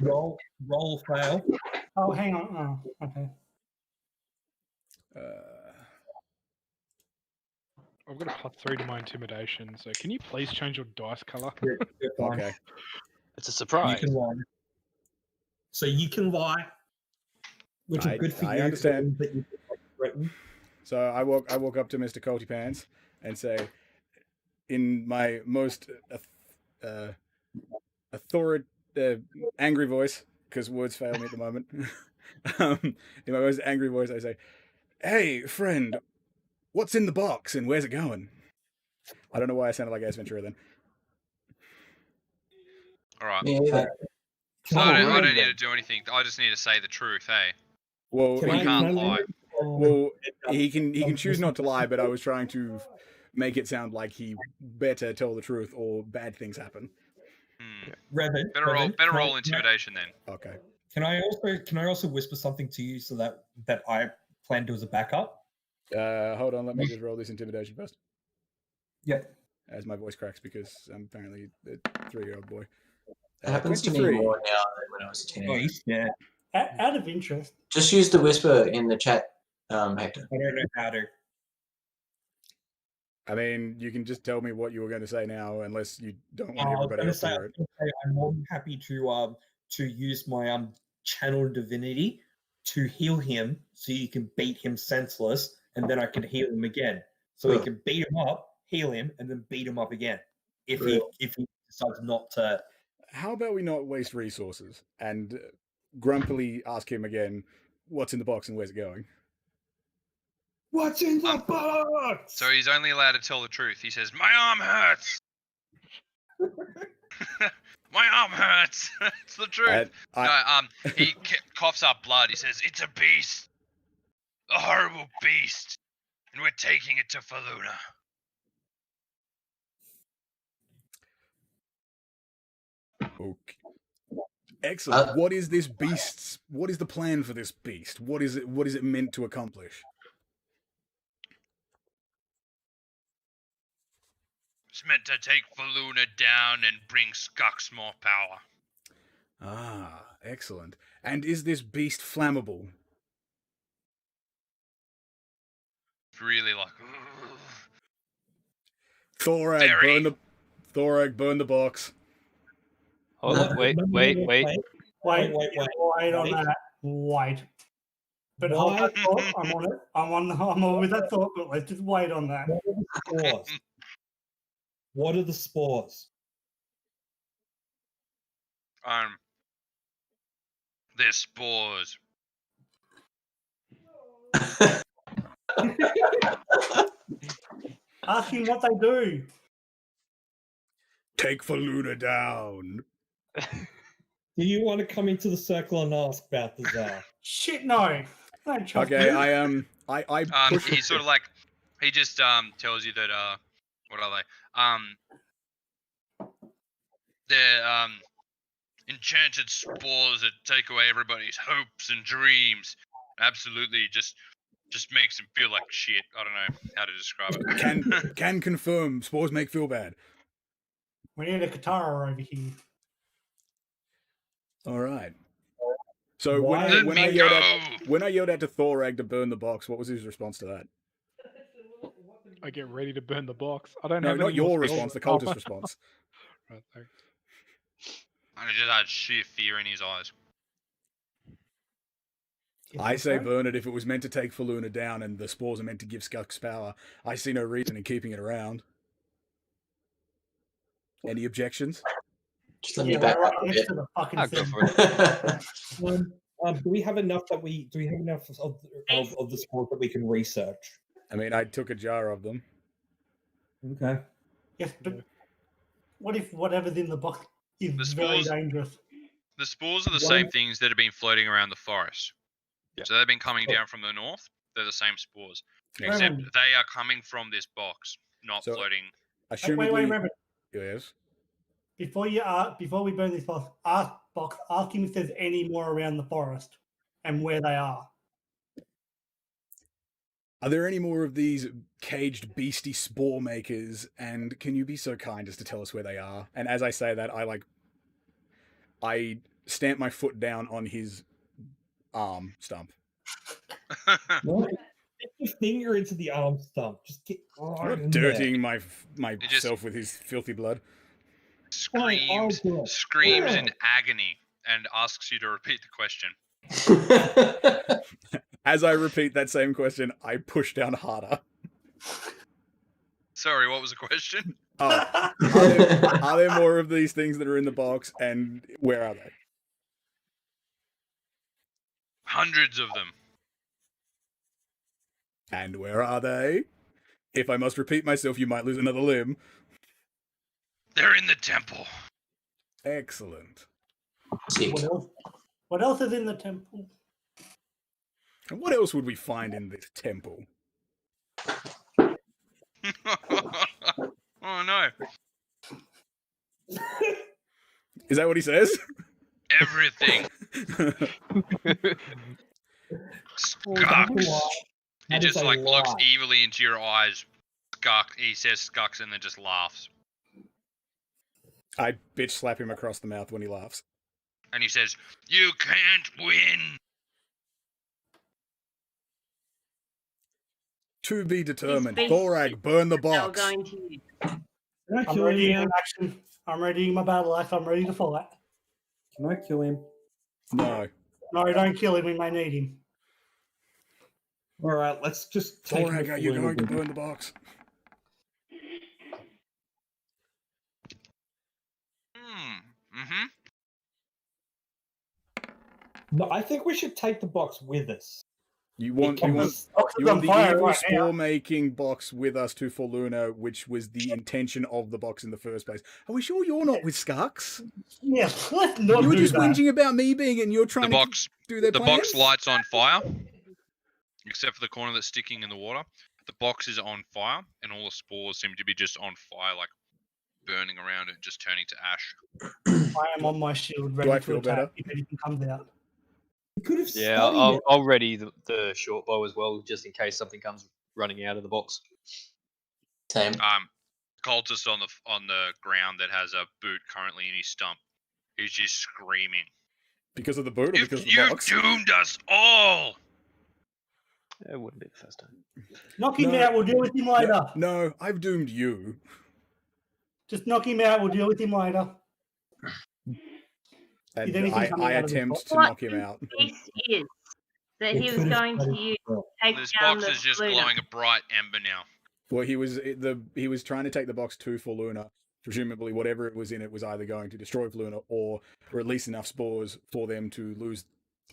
roll fail. Oh, hang on. Oh, okay. I've got a +3 to my intimidation, so can you please change your dice color? You're fine. Okay. It's a You surprise. can lie. So you can lie, which is good for you. I understand. That you written. So I walk up to Mr. Culty Pants and say, in my most angry voice, because words fail me at the moment. In my most angry voice, I say, "Hey, friend, what's in the box and where's it going?" I don't know why I sounded like Ace Ventura then. All right. Me either. So I don't need to do anything. I just need to say the truth. Hey, Well, Can we I- can't can I- lie. well, he can choose not to lie, but I was trying to make it sound like he better tell the truth or bad things happen. Revan, Better roll can I- intimidation then. Okay. Can I also whisper something to you so that I plan to as a backup? Hold on, let me just roll this intimidation first. Yeah. As my voice cracks because I'm apparently a 3-year-old boy. It happens to me 23. more now than when I was a teenager. Yeah. Out of interest, Just use the whisper in the chat, Hector. I don't know how to. I mean, you can just tell me what you were going to say now, unless you don't want I was everybody gonna else to say, hear it. I'm more than happy to use my channel divinity to heal him, so you can beat him senseless, and then I can heal him again. So we can beat him up, heal him, and then beat him up again. If he decides not to. How about we not waste resources and grumpily ask him again, what's in the box and where's it going? What's in the box? So he's only allowed to tell the truth. He says, "My arm hurts." My arm hurts. It's the truth. He coughs up blood. He says, "It's a beast, a horrible beast, and we're taking it to Faluna." Okay. Excellent. What is this beast's? What is the plan for this beast? What is it? What is it meant to accomplish? It's meant to take Faluna down and bring Skux more power. Ah, excellent. And is this beast flammable? Really like. Thorag, burn the box. Hold on, wait. wait on that. Wait. But hold that thought. I'm on it. I'm on with that thought, but let's just wait on that. What are the spores? They're spores. Ask him what they do. Take Faluna down. Do you want to come into the circle and ask Balthazar? Shit, no. I don't trust Okay, you. I push. He's sort of like, he just tells you that what are they? They're enchanted spores that take away everybody's hopes and dreams. Absolutely, just makes them feel like shit. I don't know how to describe it. Can confirm spores make feel bad. We need a Katara over here. All right. So Why- when I yelled out to Thorag to burn the box, what was his response to that? I get ready to burn the box. I don't No, have not any your more response, the spells. cultist response. Right, thanks. And it just had sheer fear in his eyes. I say burn it if it was meant to take Faluna down and the spores are meant to give Skux power. I see no reason in keeping it around. Any objections? Just let me Yeah, back right up a next bit. to the fucking I'll go thing. for it. Do we have enough of the sport that we can research? I mean, I took a jar of them. Okay. Yes, but what if whatever's in the box is The very spores- dangerous? The spores are the One- same things that have been floating around the forest. Yeah. So they've been coming down from the north. They're the same spores, except Reverend, they are coming from this box, not So- floating. Assumedly, wait, Reverend. yes. Before we burn this box, ask him if there's any more around the forest and where they are. Are there any more of these caged beastie spore makers? And can you be so kind as to tell us where they are? And as I say that, I stamp my foot down on his arm stump. What? Get your finger into the arm stump. Just get I'm right not in there. dirtying myself with his filthy blood. Fine, I'll Screams, do it. screams in Yeah. agony, and asks you to repeat the question. As I repeat that same question, I push down harder. Sorry, what was the question? Oh, are there more of these things that are in the box, and where are they? Hundreds of them. And where are they? If I must repeat myself, you might lose another limb. They're in the temple. Excellent. Sick. What else? What else is in the temple? And what else would we find in this temple? Oh no. Is that what he says? Everything. Skux. He That just is a like looks lie. evilly into your eyes. Skux. He says Skux and then just laughs. I bitch slap him across the mouth when he laughs. And he says, "You can't win." To be determined. big Thorag, burn the They were box. going to use. Can I I'm kill ready him? in action. I'm ready in my battle axe. I'm ready to fight. Can I kill him? No. No, don't kill him. We may need him. All right, let's just take him Thorag, to are you Faluna going to with- burn the box? Mm-hmm. No, I think we should take the box with us. You want It you want comes- Box is you want on the fire evil right now. spore making box with us to Faluna, which was the intention of the box in the first place. Are we sure you're not with Skux? Yes, let's not You were do just that. whinging about me being, and you're The trying box. to do their The plans? box lights on fire, except for the corner that's sticking in the water. The box is on fire, and all the spores seem to be just on fire, like burning around it, just turning to ash. I am on my shield, ready I to feel attack better? if anything comes out. We could have Yeah, studied I'll, it. I'll ready the short bow as well, just in case something comes running out of the box. Same. Cultist on the ground that has a boot currently in his stump. He's just screaming. Because of the boot or because of the You've box? doomed us all! It wouldn't be the first time. Knock him No. out. We'll deal with him later. No, I've doomed you. Just knock him out. We'll deal with him later. And anything coming I out of this attempt box? to What knock him out. This is that We he was could have going to studied use it well. take This down box the is just Luna. glowing a bright ember now. Well, he was trying to take the box to Faluna. Presumably, whatever it was in it was either going to destroy Faluna or release enough spores for them to lose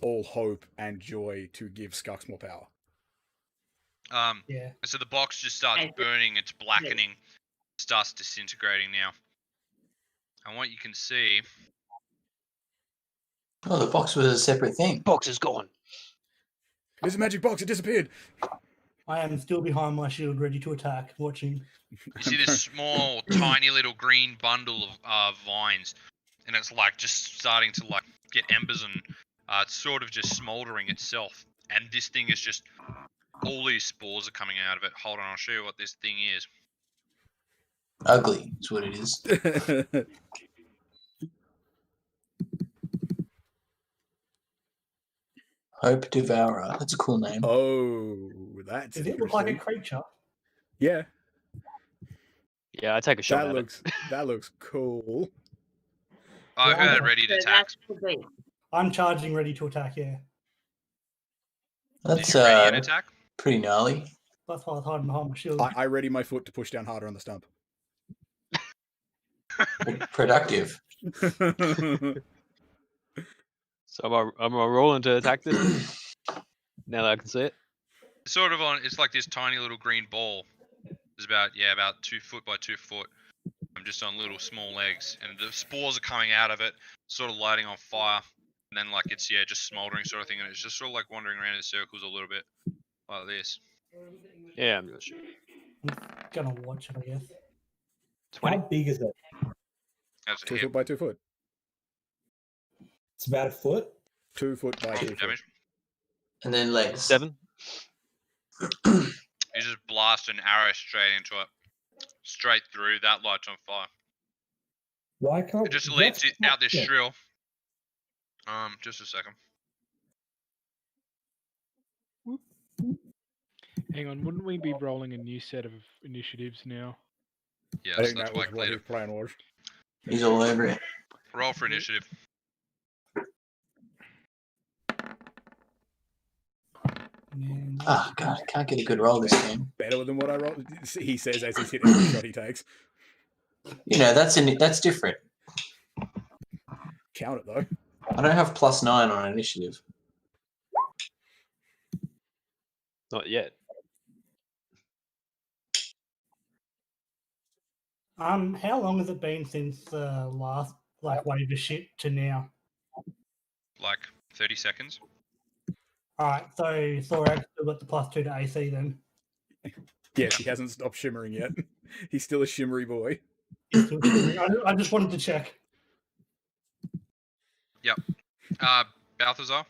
all hope and joy to give Skux more power. Yeah. So the box just starts burning, it's blackening, starts disintegrating now. And what you can see... Oh, the box was a separate thing. Box is gone. There's a magic box. It disappeared. I am still behind my shield, ready to attack, watching. You see this small, tiny little green bundle of vines, and it's like just starting to like get embers and it's sort of just smoldering itself. And this thing is just, all these spores are coming out of it. Hold on, I'll show you what this thing is. Ugly is what it is. Hope Devourer. That's a cool name. Oh, that's Does it look like a creature? Yeah. Yeah, I take a shot at it. That looks cool. I've got it ready to attack. I'm charging, ready to attack. Yeah. That's ready to attack? Pretty gnarly. That's why I was hiding behind my shield. I ready my foot to push down harder on the stump. Productive. So am I rolling to attack this? Now that I can see it. Sort of on. It's like this tiny little green ball. It's about 2 foot by 2 foot. I'm just on little small legs, and the spores are coming out of it, sort of lighting on fire, and then like it's just smoldering sort of thing, and it's just sort of like wandering around in circles a little bit, like this. Yeah, I'm gonna shoot. I'm gonna watch it, I guess. 20. How big is it? That's a 2 hit. foot by 2 foot. It's about a foot. 2 foot by 2 foot. Damage. And then legs. 7. You just blast an arrow straight into it, straight through. That light's on fire. Why can't It just leads that's it out this not- shrill. Just a second. Hang on, wouldn't we be rolling a new set of initiatives now? Yes, I think that's that why was I what cleared his it. plan was. He's all over it. Roll for initiative. And Oh god, I can't get a good roll this game. Better than what I rolled. He says as he's hitting every shot he takes. You know, that's different. Count it though. I don't have +9 on initiative. Not yet. how long has it been since the last wave of shit to now? Like 30 seconds. Alright, so Thorax still got the +2 to AC then. Yes, he hasn't stopped shimmering yet. He's still a shimmery boy. I just wanted to check. Balthazar.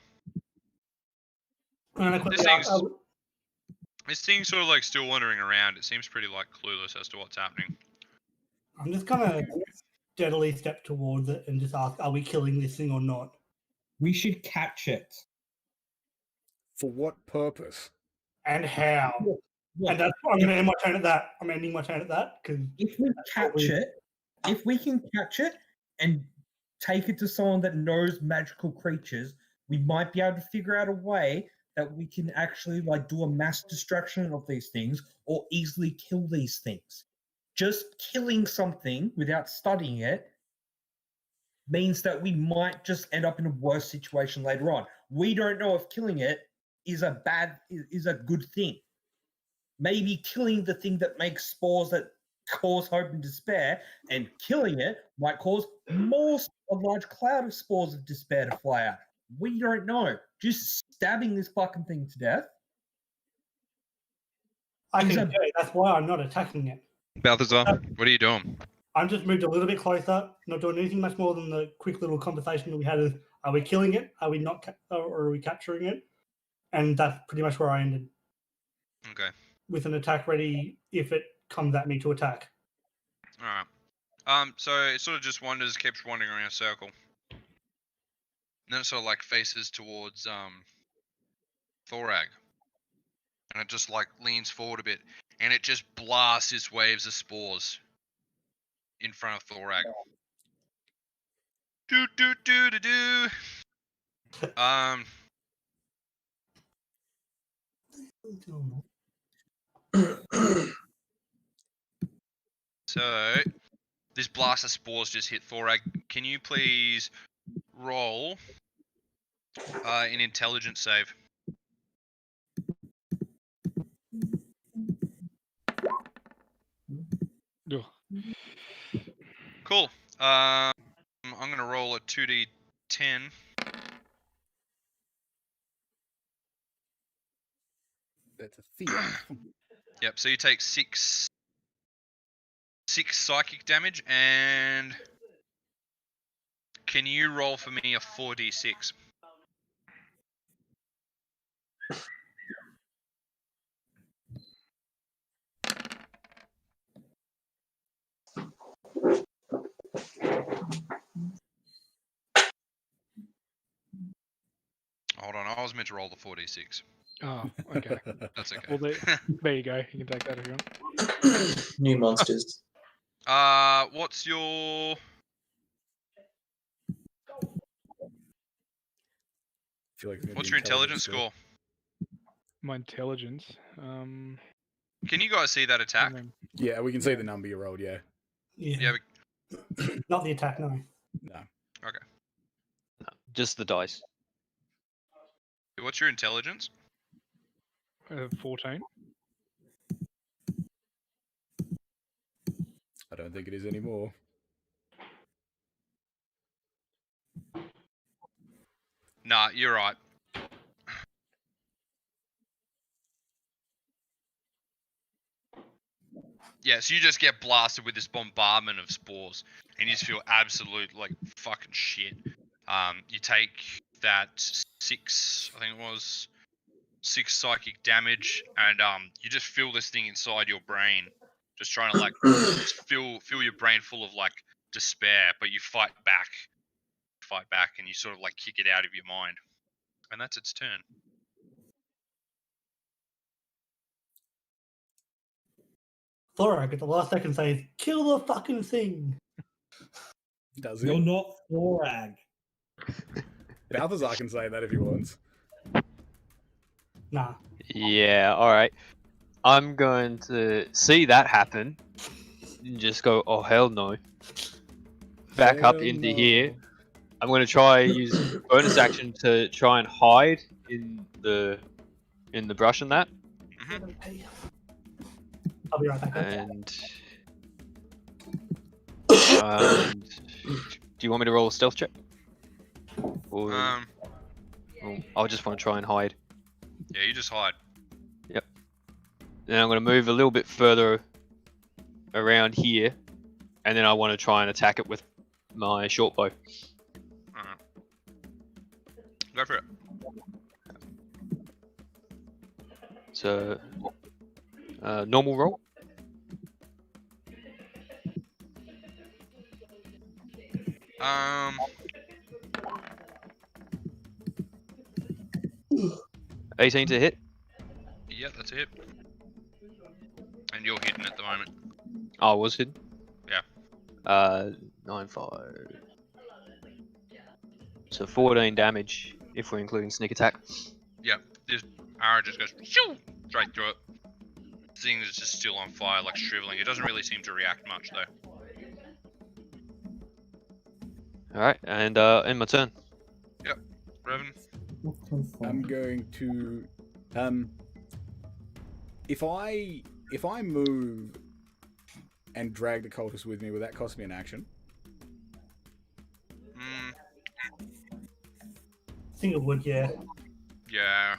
And I This quickly thing's, asked, this thing's sort of like still wandering around. It seems pretty like clueless as to what's happening. I'm just gonna steadily step towards it and just ask, are we killing this thing or not? We should catch it. For what purpose? And how? Look, And that's I'm gonna end my turn at that. I'm ending my turn at that because if we catch it, if we can catch it and take it to someone that knows magical creatures, we might be able to figure out a way that we can actually like do a mass destruction of these things or easily kill these things. Just killing something without studying it means that we might just end up in a worse situation later on. We don't know if killing it is a good thing. Maybe killing the thing that makes spores that cause hope and despair, and killing it might cause a large cloud of spores of despair to fly out. We don't know. Just stabbing this fucking thing to death. I Is can a- do it. That's why I'm not attacking it. Balthazar, what are you doing? I'm just moved a little bit closer, not doing anything much more than the quick little conversation that we had of, are we killing it? Are we not? Or are we capturing it? And that's pretty much where I ended, Okay. with an attack ready if it comes at me to attack. All right. So it sort of just wanders, keeps wandering around a circle. And then it sort of like faces towards Thorag. And it just like leans forward a bit, and it just blasts its waves of spores in front of Thorag. Do do do do do. So this blast of spores just hit Thorag. Can you please roll An intelligence save. Ugh. Cool. I'm gonna roll a 2d10. That's a fear. Yep. So you take six psychic damage, and can you roll for me a 4d6? Hold on, I was meant to roll the 4d6. Oh, okay. That's okay. Well, there you go. You can take that if you want. New monsters. What's your... Feel like it's gonna What's be your intelligence score? My intelligence. Can you guys see that attack? Yeah, we can see the number you rolled. Yeah. Yeah. Not the attack, no. No. Okay. No, just the dice. What's your intelligence? 14. I don't think it is anymore. Nah, you're right. Yeah, so you just get blasted with this bombardment of spores, and you just feel absolute, like, fucking shit. You take that 6, I think it was, 6 psychic damage, and you just feel this thing inside your brain, just trying to, like, just fill your brain full of, like, despair, but you fight back, and you sort of, like, kick it out of your mind. And that's its turn. Thorak at the last second says, "Kill the fucking thing." Does it? You're not Thorag. Balthazar can say that if he wants. Nah. Yeah, alright. I'm going to see that happen and just go, oh hell no. Back up Hell into no. here. I'm going to try use bonus action to try and hide in the brush and that. I'll be right back. And do you want me to roll a stealth check? Or I'll just want to try and hide. Yeah, you just hide. Yep. Then I'm going to move a little bit further around here, and then I want to try and attack it with my short bow. Alright. Go for it. So, normal roll. Um, 18 to hit. yeah, that's it. And you're hidden at the moment. Oh, I was hidden? Yeah. 9, 5. So 14 damage if we're including sneak attack. Yeah, this arrow just goes shoo, straight through it. The thing is just still on fire, like shriveling. It doesn't really seem to react much though. Alright, and end my turn. Yep, Revan. I'm going to if I move and drag the cultist with me, will that cost me an action? I think it would, yeah. Yeah.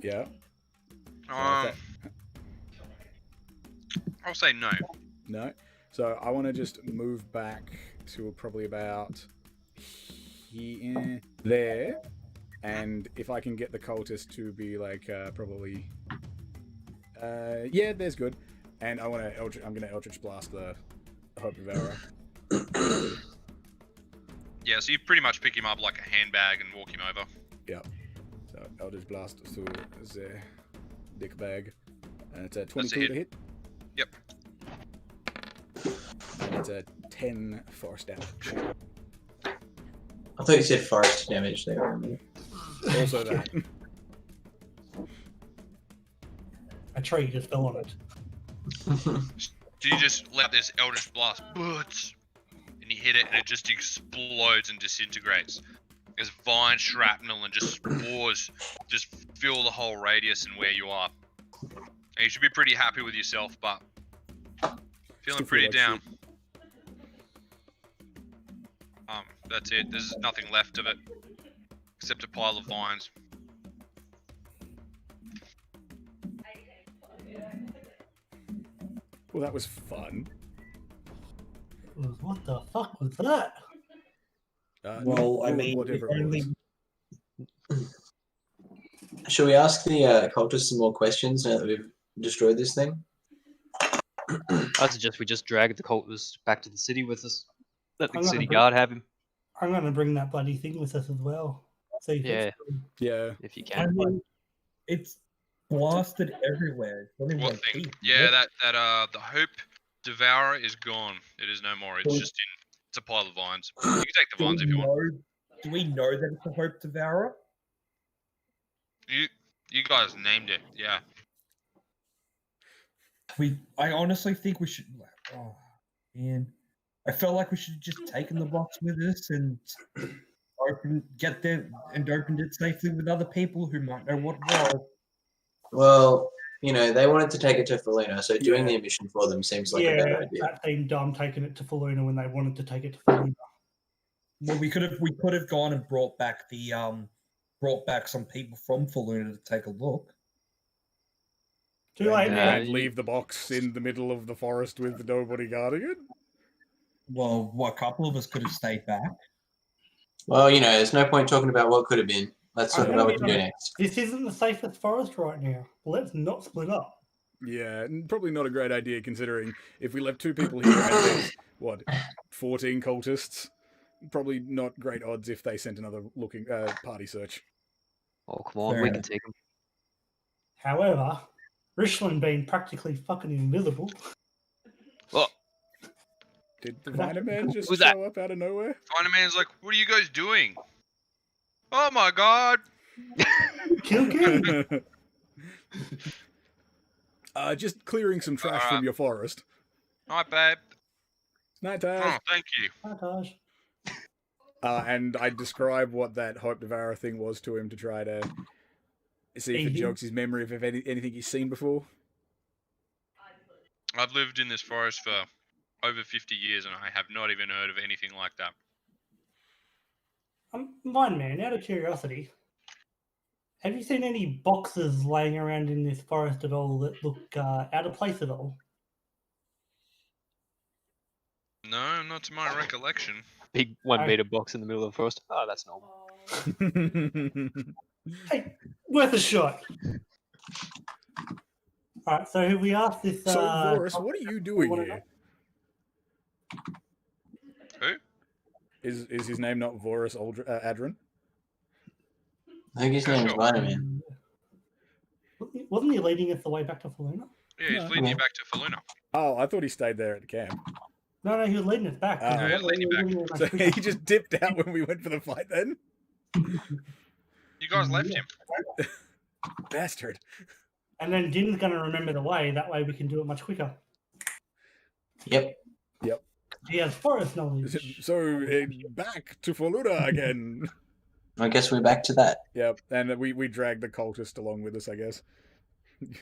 Yeah. I'll say no. No. So I want to just move back to probably about here, there, and if I can get the cultist to be like probably, yeah, there's good. And I'm gonna Eldritch Blast the Hope of Arrow. Yeah, so you pretty much pick him up like a handbag and walk him over. Yeah. So Eldritch Blast through the dick bag, and it's a 22 hit. to hit. Yep. And it's a 10 force damage. I thought you said forest damage there. Also that. A tree just fell on it. Do you just let this Eldritch Blast boots, and you hit it and it just explodes and disintegrates? There's vine shrapnel and just spores just fill the whole radius and where you are. And you should be pretty happy with yourself, but feeling Still feel pretty like down. That's it. There's nothing left of it except a pile of vines. Well, that was fun. What the fuck was that? Well, I mean, whatever it was. Should we ask the cultists some more questions now that we've destroyed this thing? I suggest we just drag the cultist back to the city with us. Let the I'm gonna city bring- guard have him, I'm gonna bring that bloody thing with us as well. See if it's good. Yeah. if you I can. mean, it's blasted everywhere. It's not even What like thing? deep, Yeah, is it? the Hope Devourer is gone. It is no more. It's just in. It's a pile of vines. You can take the vines if you want. Do we know that it's a Hope Devourer? You guys named it. Yeah. I honestly think we should. Oh man, I felt like we should have just taken the box with us and get there and opened it safely with other people who might know what it was. Well, you know, they wanted to take it to Felina, so doing Yeah. the mission for them seems like a better Yeah, idea. that seemed dumb taking it to Faluna when they wanted to take it to Faluna. Well, we could have gone and brought back some people from Faluna to take a look. Too late Yeah, now. And leave the box in the middle of the forest with nobody guarding it. Well, a couple of us could have stayed back. Well, you know, there's no point talking about what could have been. Let's talk I'm about what gonna to do be next. This isn't the safest forest right now. Let's not split up. Yeah, and probably not a great idea considering if we left 2 people here and there's, 14 cultists? Probably not great odds if they sent another party search. Oh, come on, Fair we enough. can take him. However, Richland being practically fucking invisible. Oh, Did the Viner Man just Who's show that? up out of nowhere? Finder Man's like, what are you guys doing? Oh my god! Kill King. Just clearing some trash from your forest. Night, babe. Night Oh, time. thank you. Montage. And I describe what that Hope Devourer thing was to him to try to see if it Mhm. jogs his memory of anything he's seen before. I've lived in this forest for over 50 years and I have not even heard of anything like that. Mine man, out of curiosity, have you seen any boxes laying around in this forest at all that look out of place at all? No, not to my recollection. big 1 I- meter box in the middle of the forest. Oh, that's normal. Hey, worth a shot. All right, so we asked this. So, Vorus, what are you doing what here? Who? Is his name not Vorus Adrin? I think his name is Sure. Viner Man. Wasn't he leading us the way back to Faluna? Yeah, he's No. leading you back to Faluna. Oh, I thought he stayed there at the camp. No, he was leading us back. Oh. Yeah, leading you back. So he just dipped out when we went for the fight then? You guys left him. Bastard. And then Din's going to remember the way. That way we can do it much quicker. Yep. He has forest knowledge. So, back to Faluna again. I guess we're back to that. Yep, and we dragged the cultist along with us, I guess. And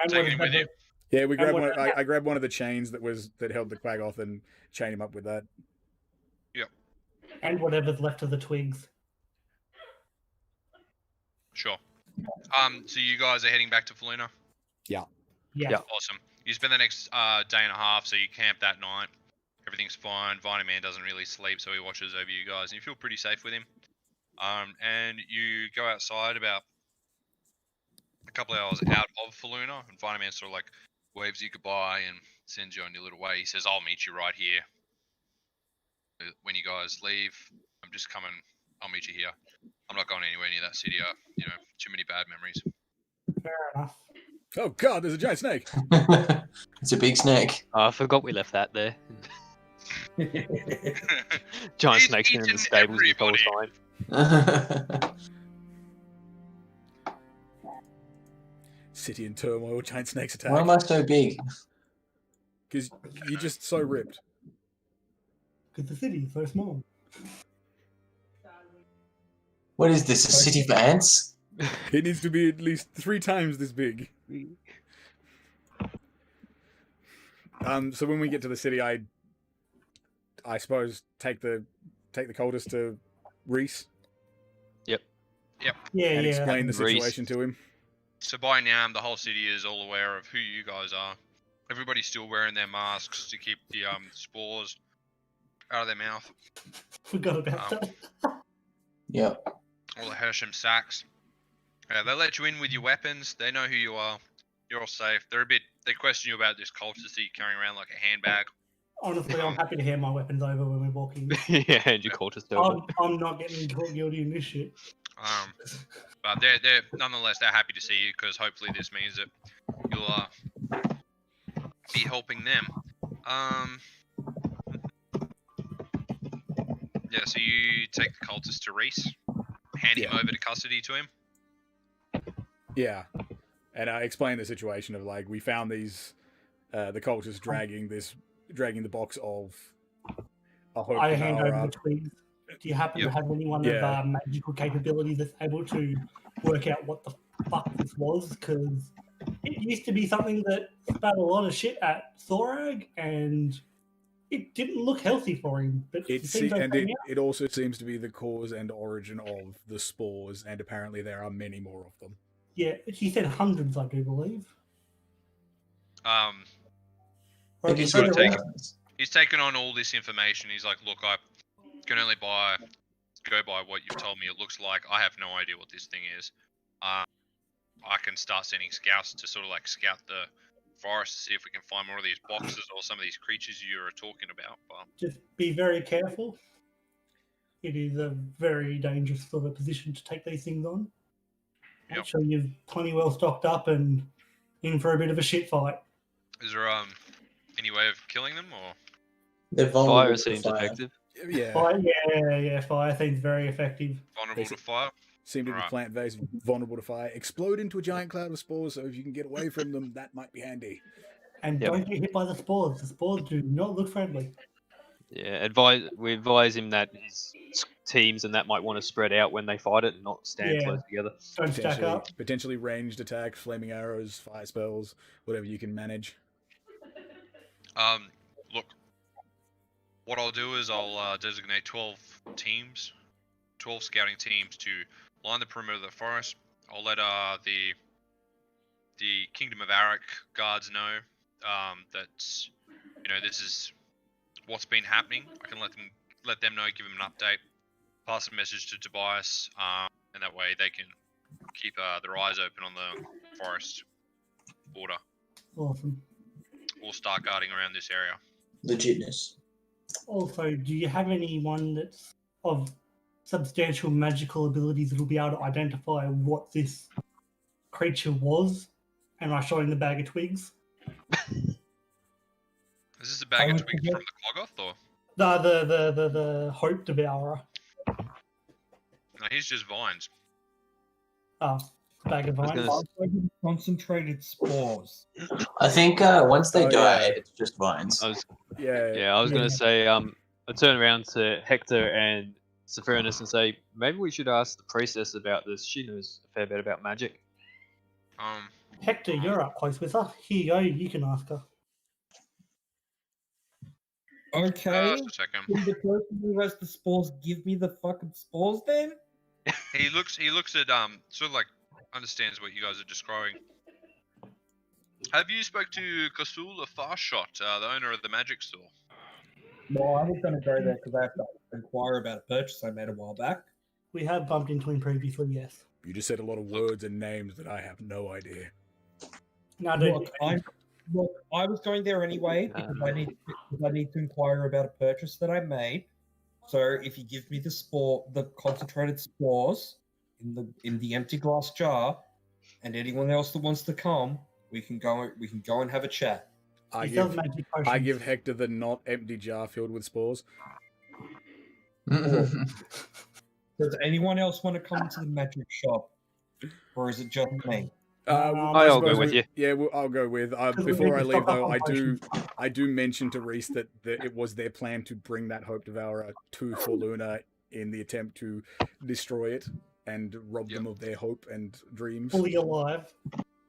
Take what him is with that- you. Yeah, we grabbed what- one. I grabbed one of the chains that held the Quaggoth and chained him up with that. and whatever's left of the twigs. Sure. So you guys are heading back to Faluna? Yeah. Yeah. Awesome. You spend the next day and a half, so you camp that night. Everything's fine. Viner Man doesn't really sleep, so he watches over you guys, and you feel pretty safe with him. And you go outside about a couple of hours out of Faluna, and Viner Man sort of like waves you goodbye and sends you on your little way. He says, "I'll meet you right here. When you guys leave, I'm just coming. I'll meet you here. I'm not going anywhere near that city. Too many bad memories." Fair enough. Oh god, there's a giant snake. It's a big snake. Oh, I forgot we left that there. Giant He's snakes been in eaten the stables the whole everybody. time. City in turmoil, giant snakes attack. Why am I so big? Because you're just so ripped. Because the city is so small. What is this? A city for ants? It needs to be at least 3 times this big. So when we get to the city, I suppose take the cultist to Reese Yeah, and yeah. explain the Reese. situation to him. So by now, the whole city is all aware of who you guys are. Everybody's still wearing their masks to keep the spores out of their mouth. Forgot about that. Yep. All the Hersham sacks. They let you in with your weapons. They know who you are. You're all safe. They question you about this cultist that you're carrying around like a handbag. Honestly, I'm happy to hand my weapons over when we're walking. Yeah, and your cultist over. I'm not getting caught guilty in this shit. But they're nonetheless they're happy to see you because hopefully this means that you'll be helping them. Yeah, so you take the cultist to Reese, hand him over to custody to him. Yeah. And I explained the situation of like we found these the cultists dragging the box of a hope. I hand over the twigs. Do you happen Yep. to have anyone with magical capability that's able to work out what the fuck this was? Because it used to be something that spat a lot of shit at Thorag, and it didn't look healthy for him. But It also seems to be the cause and origin of the spores, and apparently there are many more of them. Yeah, she said hundreds, I do believe. I Right, think he's so got the- He's taken on all this information. He's like, look, I can only go by what you've told me it looks like. I have no idea what this thing is. I can start sending scouts to sort of like scout the forest to see if we can find more of these boxes or some of these creatures you are talking about. But Just be very careful. It is a very dangerous sort of position to take these things on. Yep. Make sure you're plenty well stocked up and in for a bit of a shit fight. is there any way of killing them or? They're vulnerable Fire to seems fire. effective. Yeah. Fire seems very effective. Vulnerable to fire? Seem to be Alright. plant-based, vulnerable to fire. Explode into a giant cloud of spores, so if you can get away from them, that might be handy. And Yep. don't get hit by the spores. The spores do not look friendly. Yeah, we advise him that his teams and that might want to spread out when they fight it and not stand Yeah. close together. Don't stack up. Potentially ranged attacks, flaming arrows, fire spells, whatever you can manage. Look, what I'll do is I'll designate 12 teams, 12 scouting teams to line the perimeter of the forest. I'll let the Kingdom of Arak guards know that this is what's been happening. I can let them know, give them an update, pass a message to Tobias, and that way they can keep their eyes open on the forest border. Awesome. We'll start guarding around this area. Legitness. Also, do you have anyone that's of substantial magical abilities that will be able to identify what this creature was? And I show him the bag of twigs. Is this a bag of twigs from the Clogoth, or? The Hope Devourer. No, he's just vines. Oh, bag of was vines. gonna Concentrated spores. I think once they Oh, die, yeah. it's just vines. I was Yeah. I was Yeah. gonna say I turn around to Hector and Sephirinus and say maybe we should ask the priestess about this. She knows a fair bit about magic. Hector, you're up close with her. Here you go. You can ask her. Okay. Just a second. Can the person who has the spores give me the fucking spores then? He looks at sort of like understands what you guys are describing. Have you spoke to Kasul the Farshot, the owner of the magic store? No, I was going to go there because I have to inquire about a purchase I made a while back. We have bumped into him previously, yes. You just said a lot of words and names that I have no idea. No, dude. Look, I was going there anyway because I need to inquire about a purchase that I made. So if you give me the concentrated spores in the empty glass jar, and anyone else that wants to come, we can go and have a chat. I He sells give, magic I potions. give Hector the not empty jar filled with spores. Does anyone else want to come to the magic shop, or is it just me? I'll go suppose with you. Yeah, I'll go with. Because we Before need I to leave, stock up though, on I do mention to Reese that it was their plan to bring that Hope Devourer to Forluna in the attempt to destroy it. and rob them of their hope and dreams. Fully alive.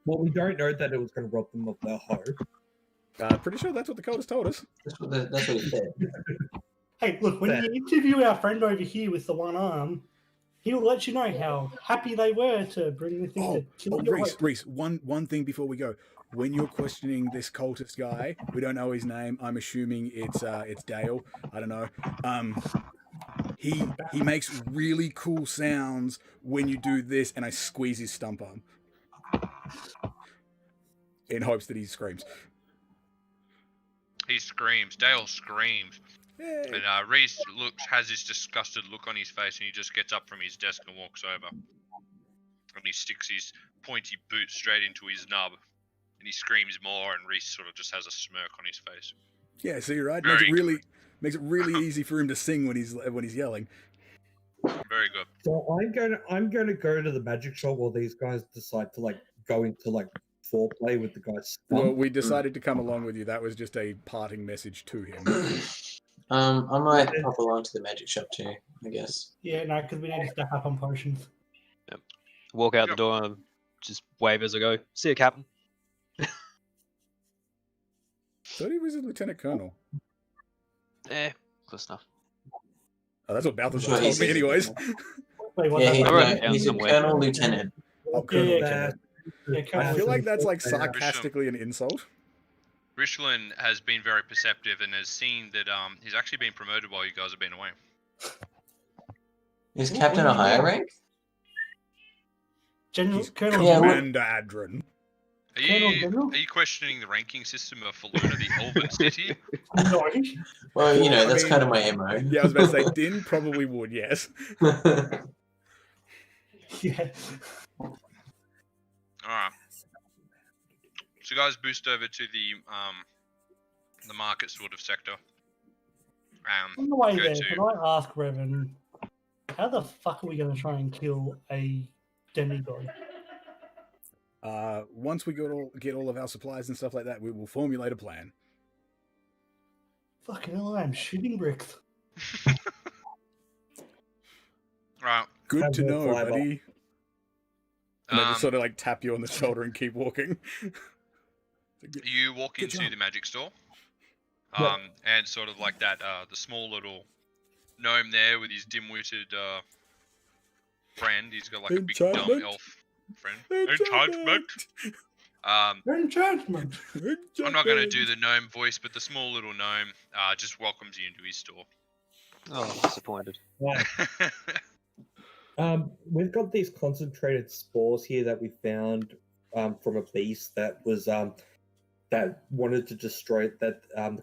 Well, we don't know that it was going to rob them of their hope. Pretty sure that's what the cultist told us. That's what he said. Hey, look, when you interview our friend over here with the one arm, he'll let you know how happy they were to bring the thing to kill your hope. Reese, one thing before we go. When you're questioning this cultist guy, we don't know his name. I'm assuming it's Dale. I don't know. He makes really cool sounds when you do this, and I squeeze his stump arm in hopes that he screams. He screams. Dale screams. Yay. And Reese has this disgusted look on his face, and he just gets up from his desk and walks over. And he sticks his pointy boot straight into his nub. And he screams more, and Reese sort of just has a smirk on his face. Yeah, so you're right. Very Makes it really easy for him to sing when he's yelling. Very good. So I'm going to go to the magic shop while these guys decide to like go into like foreplay with the guy's stump. Well, we decided to come along with you. That was just a parting message to him. I might pop along to the magic shop too, I guess. Yeah, no, because we need to stack up on potions. Yep. Walk out the door and just wave as I go. See you, Captain. Thought he was a lieutenant colonel. Close enough. Oh, that's what Balthazar Sure, told me, anyways. Wait, what? Yeah, he's a colonel lieutenant. Oh, colonel Yeah, lieutenant. I feel like that's like sarcastically an insult. Richland has been very perceptive and has seen that he's actually been promoted while you guys have been away. Is Captain a higher rank? General, He's Colonel Commander Adron. Are you questioning the ranking system of Faluna, the Elven city? No. Well, you know, that's kind of my MO. Yeah, I was about to say, Din probably would, yes. Yeah. Alright. So you guys boost over to the market sort of sector. On the way go there, to- can I ask Revan, how the fuck are we going to try and kill a demigod? Once we get all of our supplies and stuff like that, we will formulate a plan. Fucking hell, I am shooting bricks. Right. Good Have to more know, fiber. buddy. And I just sort of like tap you on the shoulder and keep walking. You walk Good into job. the magic store, Yep. and sort of like that, the small little gnome there with his dim-witted friend. He's got like a big dumb Enchantment. elf friend. Enchantment. Enchantment! I'm not going to do the gnome voice, but the small little gnome just welcomes you into his store. Oh, disappointed. We've got these concentrated spores here that we found from a beast that was that wanted to destroy the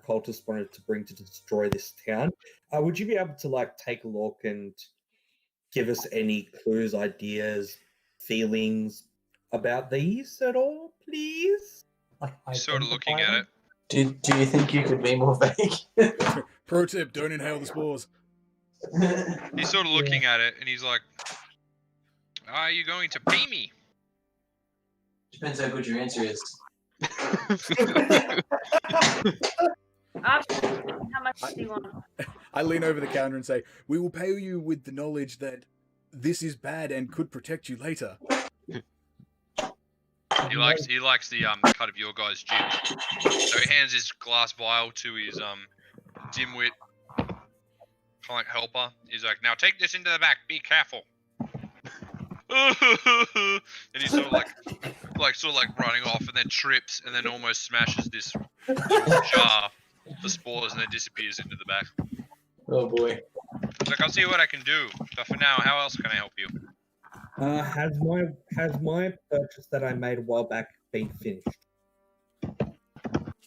cultists wanted to bring to destroy this town. Would you be able to like take a look and give us any clues, ideas, feelings about these at all, please? Like, Sort of looking at it. Do you think you could be more vague? Pro tip, don't inhale the spores. He's sort of looking at it, and he's like, "Are you going to pay me?" Depends how good your answer is. How much do you want? I lean over the counter and say, "We will pay you with the knowledge that this is bad and could protect you later." He likes the cut of your guys' jibs. So he hands his glass vial to his dimwit kind of like helper. He's like, "Now take this into the back. Be careful." And he's sort of like running off, and then trips, and then almost smashes this jar for spores, and then disappears into the back. Oh boy. He's like, "I'll see what I can do, but for now, how else can I help you?" Has my purchase that I made a while back been finished?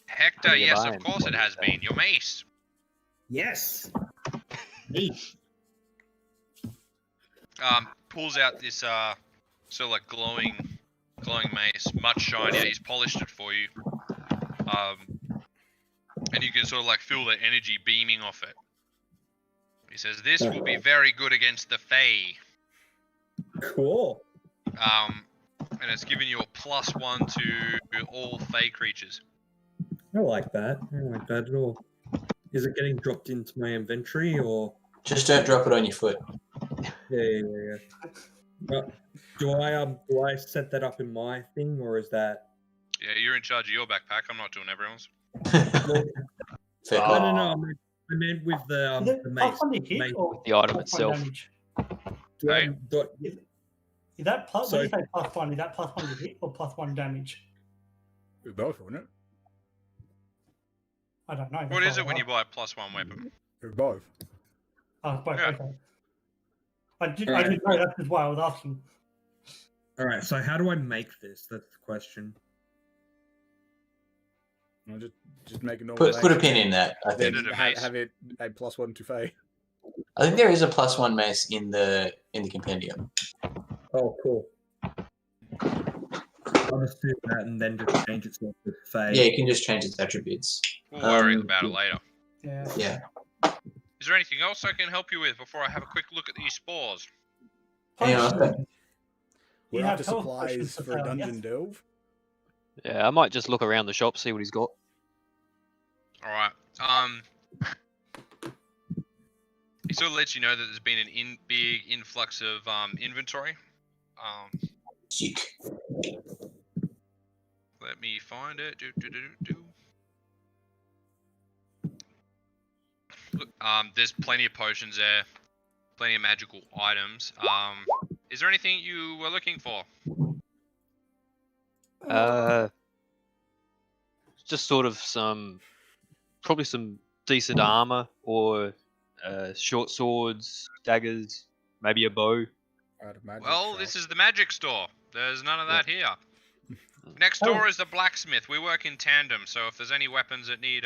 Hector, What are you yes, buying? of course it has been. Your mace. Yes. Pulls out this sort of like glowing mace, much shinier. He's polished it for you, and you can sort of like feel the energy beaming off it. He says, "This will be very good against the Fae." Cool. And it's giving you a +1 to all Fae creatures. I like that. I don't like that at all. Is it getting dropped into my inventory or? Just don't drop it on your foot. Yeah. Do I set that up in my thing, or is that? Yeah, you're in charge of your backpack. I'm not doing everyone's. Fair No, call. no. I meant with the mace. Hit or The item plus itself. 1 damage? Hey. Is that plus? So- When you say +1, is that +1 to hit or +1 damage? Both, wouldn't it? I don't know. What is it when you buy a +1 weapon? Both. Oh, both. Yeah. Okay. I didn't Alright. know. That's just why I was asking. All right. So how do I make this? That's the question. No, just make a normal. Put a action. pin in that. I think. Did it a Have, mace? have it a +1 to Faye. I think there is a +1 mace in the compendium. Oh, cool. I'll just do that and then just change it to Faye. Yeah, you can just change its attributes. We'll worry Um, about it later. Yeah. Yeah. Is there anything else I can help you with before I have a quick look at these spores? Hang on. Potions. We're You have after health potions supplies to for a sell, dungeon yes? delve. Yeah, I might just look around the shop, see what he's got. All right. He sort of lets you know that there's been an big influx of inventory. Sick. Let me find it. Look, there's plenty of potions there, plenty of magical items. Is there anything you were looking for? Just sort of probably some decent armor or short swords, daggers, maybe a bow. Out of magic Well, shop. this is the magic store. There's none of that here. Next door is the blacksmith. We work in tandem, so if there's any weapons that need,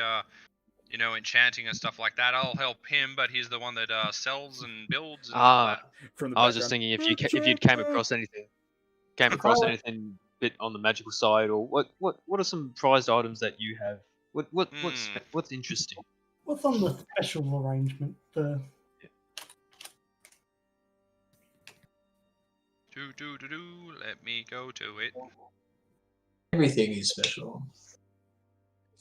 enchanting and stuff like that, I'll help him. But he's the one that sells and builds. And all that. From the I was just thinking if you came across anything bit on the magical side, or what are some prized items that you have? What's interesting? What's on the special arrangement? Let me go to it. Everything is special.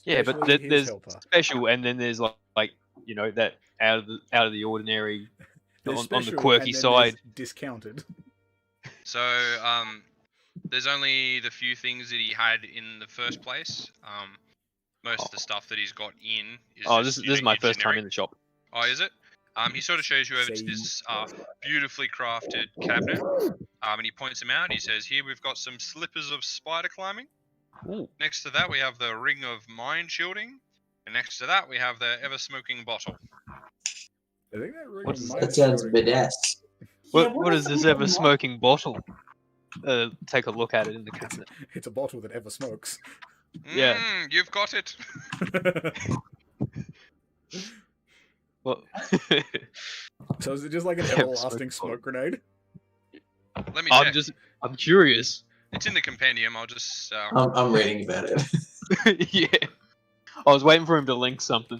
Yeah, but Especially his there's helper. special, and then there's like that out of the ordinary There's on the special, quirky and then side. there's discounted. So, there's only the few things that he had in the first place. Most of the stuff that he's got in is. Oh, just, this is my your first time generic- in the shop. Oh, is it? He sort of shows you over to Same. this beautifully crafted cabinet. And he points them out. He says, "Here we've got some slippers of spider climbing. Ooh. Next to that, we have the ring of mind shielding. And next to that, we have the ever smoking bottle." I think that ring What's- of mind That sounds shielding- badass. What is this ever smoking bottle? Take a look at it in the cabinet. It's a bottle that ever smokes. Yeah. You've got it. What? So is it just like an Ever everlasting smoke smoke grenade? Let me check. I'm curious. It's in the compendium. I'll just. I'm reading about it. Yeah. I was waiting for him to link something.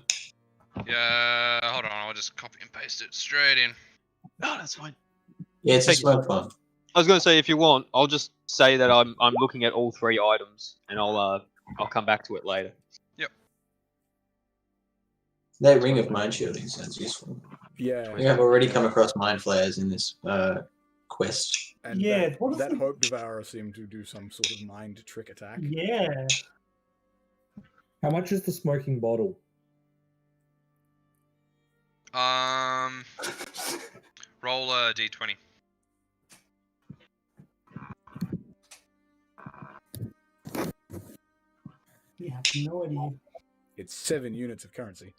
Yeah, hold on. I'll just copy and paste it straight in. No, that's fine. Yeah, it's a Take- smoke bomb. I was going to say, if you want, I'll just say that I'm looking at all three items, and I'll come back to it later. That ring of mind shielding sounds useful. Yeah. We have already come across mind flayers in this quest. And Yeah, that, what is that the- Hope Devourer seemed to do some sort of mind trick attack. Yeah. How much is the smoking bottle? Roll a d20. You have no idea. It's 7 units of currency.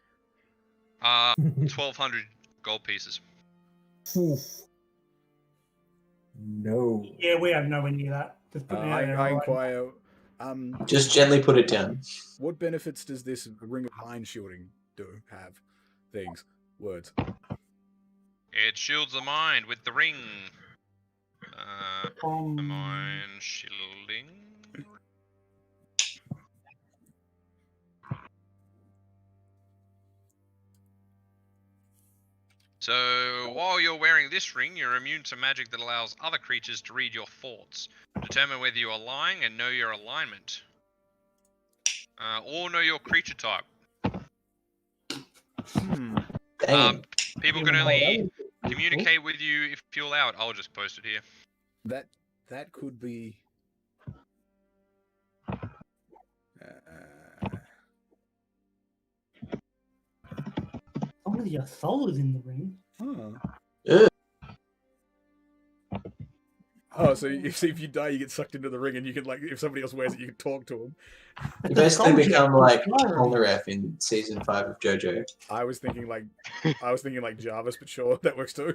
1,200 gold pieces. Oof. No. Yeah, we have nowhere near that. Just put it out there, I alright. inquire, Just gently put it down. what benefits does this ring of mind shielding have? Things. Words. It shields the mind with the ring. The Um, mind shielding. So, while you're wearing this ring, you're immune to magic that allows other creatures to read your thoughts, determine whether you are lying, and know your alignment. Or know your creature type. Dang. People can only communicate with you if you allow it. I'll just post it here. That could be. Some of your soul is in the ring. Huh. Oh, so if you die, you get sucked into the ring, and you can if somebody else wears it, you can talk to them. You basically become like Polnareff in season 5 of JoJo. I was thinking like Jarvis, but sure, that works too.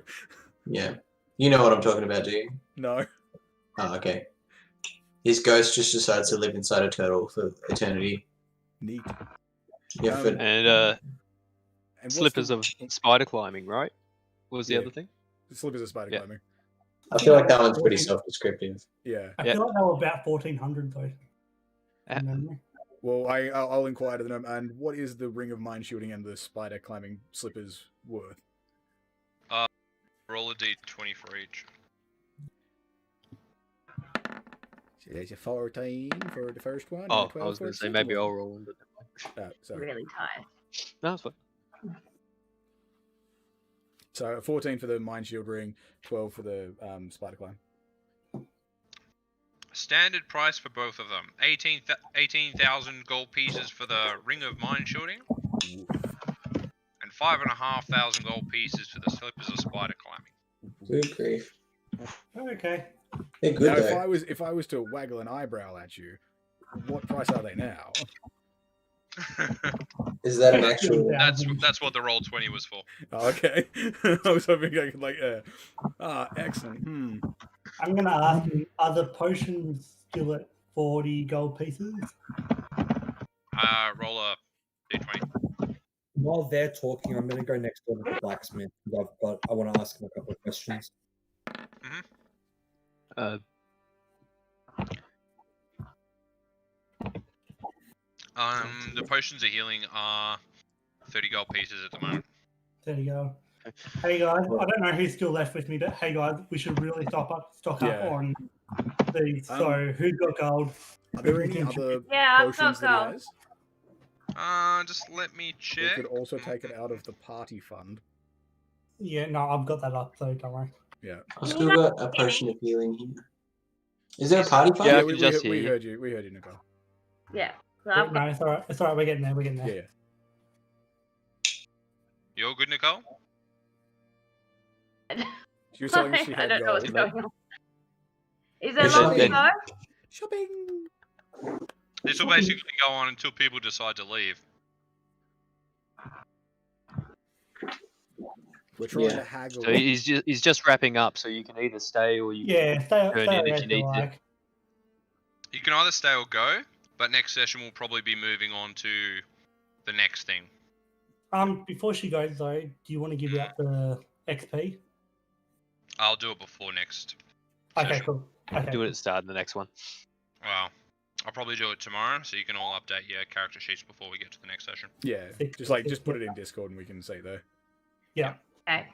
Yeah, you know what I'm talking about, do you? No. Oh, okay. His ghost just decides to live inside a turtle for eternity. Neat. Yeah, and what's slippers of spider climbing, right? What was the Yeah. other thing? Slippers of spider climbing. I feel like that one's pretty self-descriptive. Yeah. I feel like they were about 1400 though. from memory. Well, I'll inquire to them. And what is the ring of mine shooting and the spider climbing slippers worth? Roll a d20 for each. So there's a 14 for the first one. Oh, and a 12 I was for going the to say second maybe one. I'll roll one, but Sorry. Really tired. no, it's fine. So 14 for the Mind Shield ring, 12 for the spider climb. Standard price for both of them. 18,000 gold pieces for the Ring of Mind Shielding. And 5,500 gold pieces for the Slippers of Spider Climbing. Good grief. Okay. They're good Now, though. if I was to waggle an eyebrow at you, what price are they now? Is that an actual? That's what the roll 20 was for. Oh, okay. I was hoping I could excellent. I'm gonna ask you, are the potions still at 40 gold pieces? Roll a d20. While they're talking, I'm going to go next door to the blacksmith. I want to ask him a couple of questions. The potions of healing are 30 gold pieces at the moment. There you go. Hey guys, I don't know who's still left with me, but hey guys, we should really stock up on these. So who's got gold? Are there any other Yeah, I've potions got that he gold. has? Just let me We check. could also take it out of the party fund. Yeah, no, I've got that up, so don't worry. Yeah. I've still got a potion of healing here. Is there a party fund? Yeah, I we can just hear we you. heard you. We heard you, Nicole. Yeah. So Yeah, I've no, got, it's alright. It's alright. We're getting there. We're getting there. Yeah. You all good, Nicole? She was telling us she I had don't know what's gold. going on. Is there Is long to it- go? Shopping. This will basically go on until people decide to leave. We're trying Yeah. to haggle. So he's just wrapping up, so you can either stay or you Yeah, stay turn in if around you need to. like. You can either stay or go, but next session we'll probably be moving on to the next thing. Before she goes though, do you want to give out the XP? I'll do it before next Okay, session. cool. Okay. do it at the start of the next one. Well, I'll probably do it tomorrow, so you can all update your character sheets before we get to the next session. Yeah. Just put it in Discord and we can see there. Yeah. Okay.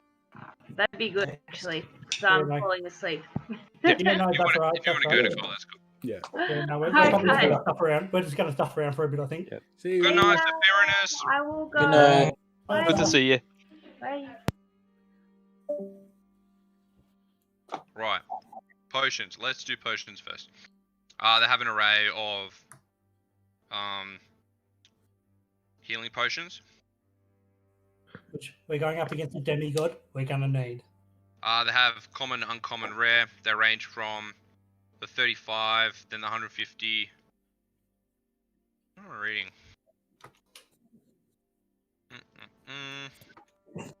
That'd be good, actually, because I'm Yeah, no. falling asleep. Yeah, no, If you that's want alright. to That's go, alright. Nicole, that's good. Yeah. Yeah, no, we're Okay. probably just gonna stuff around. We're just gonna stuff around for a bit, I think. See you. Good night, Severinus. I will go. Good night. Bye. Good to see you. Bye. Right. Potions. Let's do potions first. They have an array of healing potions. Which we're going up against a demigod. We're gonna need. They have common, uncommon, rare. They range from the 35, then the 150. What am I reading? I've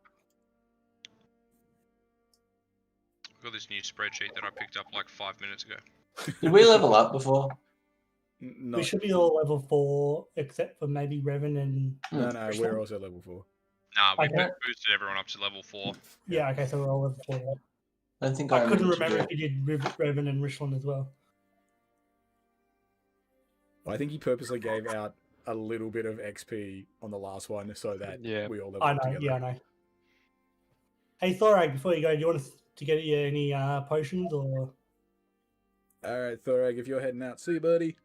got this new spreadsheet that I picked up like 5 minutes ago. Did we level up before? No. We should be all level 4, except for maybe Revan and. No, we're also level 4. Nah, we Okay. boosted everyone up to level 4. Yeah, okay, so we're all level 4. Then. I don't think I couldn't remember to remember do if you did Revan and Richland as well. I think he purposely gave out a little bit of XP on the last one so that Yeah. we all level I up know, together. yeah, I know. Hey, Thorag, before you go, do you want us to get you any potions or? All right, Thorag, if you're heading out, see you, buddy.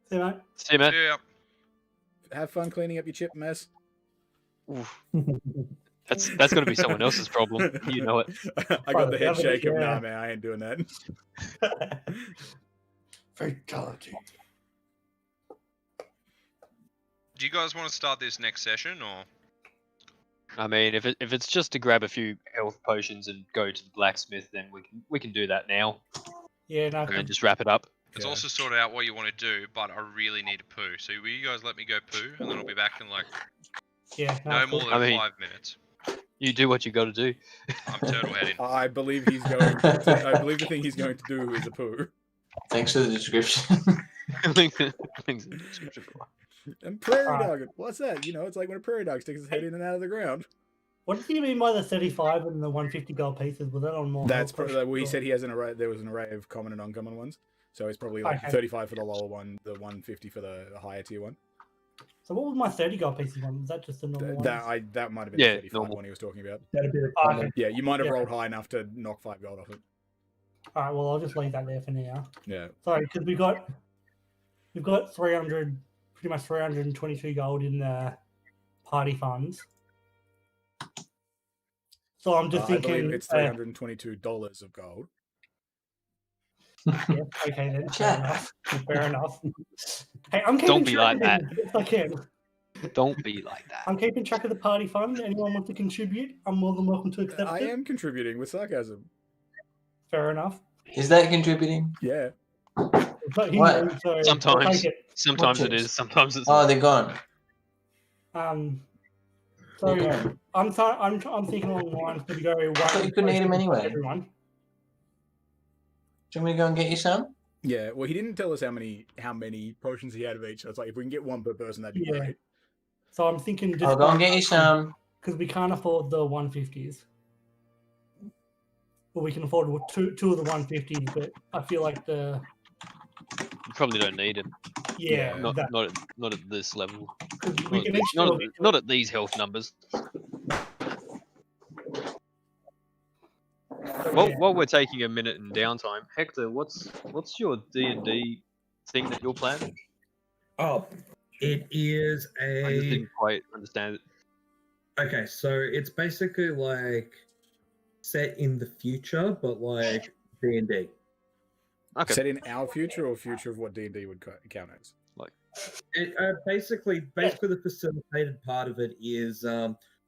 See, mate. See you, man. Yeah. Have fun cleaning up your chip mess. Oof. That's going to be someone else's problem. You know it. I got the head Yeah. shake of, nah, man, I ain't doing that. Fatality. Do you guys want to start this next session, or? I mean, if it's just to grab a few health potions and go to the blacksmith, then we can do that now Yeah, no. and then just wrap it up. It's Yeah. also sorted out what you want to do, but I really need to poo. So will you guys let me go poo, and then I'll be back in like Yeah, no more than I mean- 5 minutes. You do what you got to do. I'm turtle heading. I believe he's going. I believe the thing he's going to do is a poo. Thanks for the description. Links in the description below. And prairie Alright. dog. What's that? You know, it's like when a prairie dog sticks his head in and out of the ground. What do you mean by the 35 and the 150 gold pieces? Was that on more? That's health well, he potions, said he has an array. There was an array of common and uncommon ones. So it's probably like Okay. 35 for the lower one, the 150 for the higher tier one. So what was my 30 gold pieces one? Was that just the normal one? That might have been Yeah, the 35 normal. one he was talking about. That'd be the Oh, common. okay. Yeah, you might have Yeah. rolled high enough to knock 5 gold off it. All right, well I'll just leave that there for now. Yeah. Sorry, because we've got 300, pretty much 322 gold in the party funds. So I'm just I thinking. believe it's $322 of gold. Yeah, okay then. Fair enough. Fair enough. Hey, I'm keeping Don't be track like of that. it if I can. Don't be like that. I'm keeping track of the party fund. Anyone want to contribute? I'm more than welcome to accept I it. am contributing with sarcasm. Fair enough. Is that contributing? Yeah. But he What? knows, so I'll Sometimes. take it. Sometimes it Watch it. is. Sometimes it's Oh, not. they're gone. So Okay. I'm thinking along the lines to go one. thought you couldn't eat 'em potion for anyway. Everyone. Do you want me to go and get you some? Yeah. Well, he didn't tell us how many potions he had of each. So it's like if we can get one per person, that'd be Yeah. great. So I'm thinking just I'll go and get you some. because we can't afford the 150s. Well, we can afford two of the 150s, but I feel like You probably don't need it. yeah, Not that, not at this level. 'cause Not, we at can the- each not, do at, it. not at these health numbers. Well, Yeah. while we're taking a minute in downtime, Hector, what's your D&D thing that you're planning? Oh, it is I just a. didn't quite understand it. Okay, so it's basically like set in the future, but like D&D. Okay. Set in our future or future of what D&D would count as? It, basically, the facilitated part of it is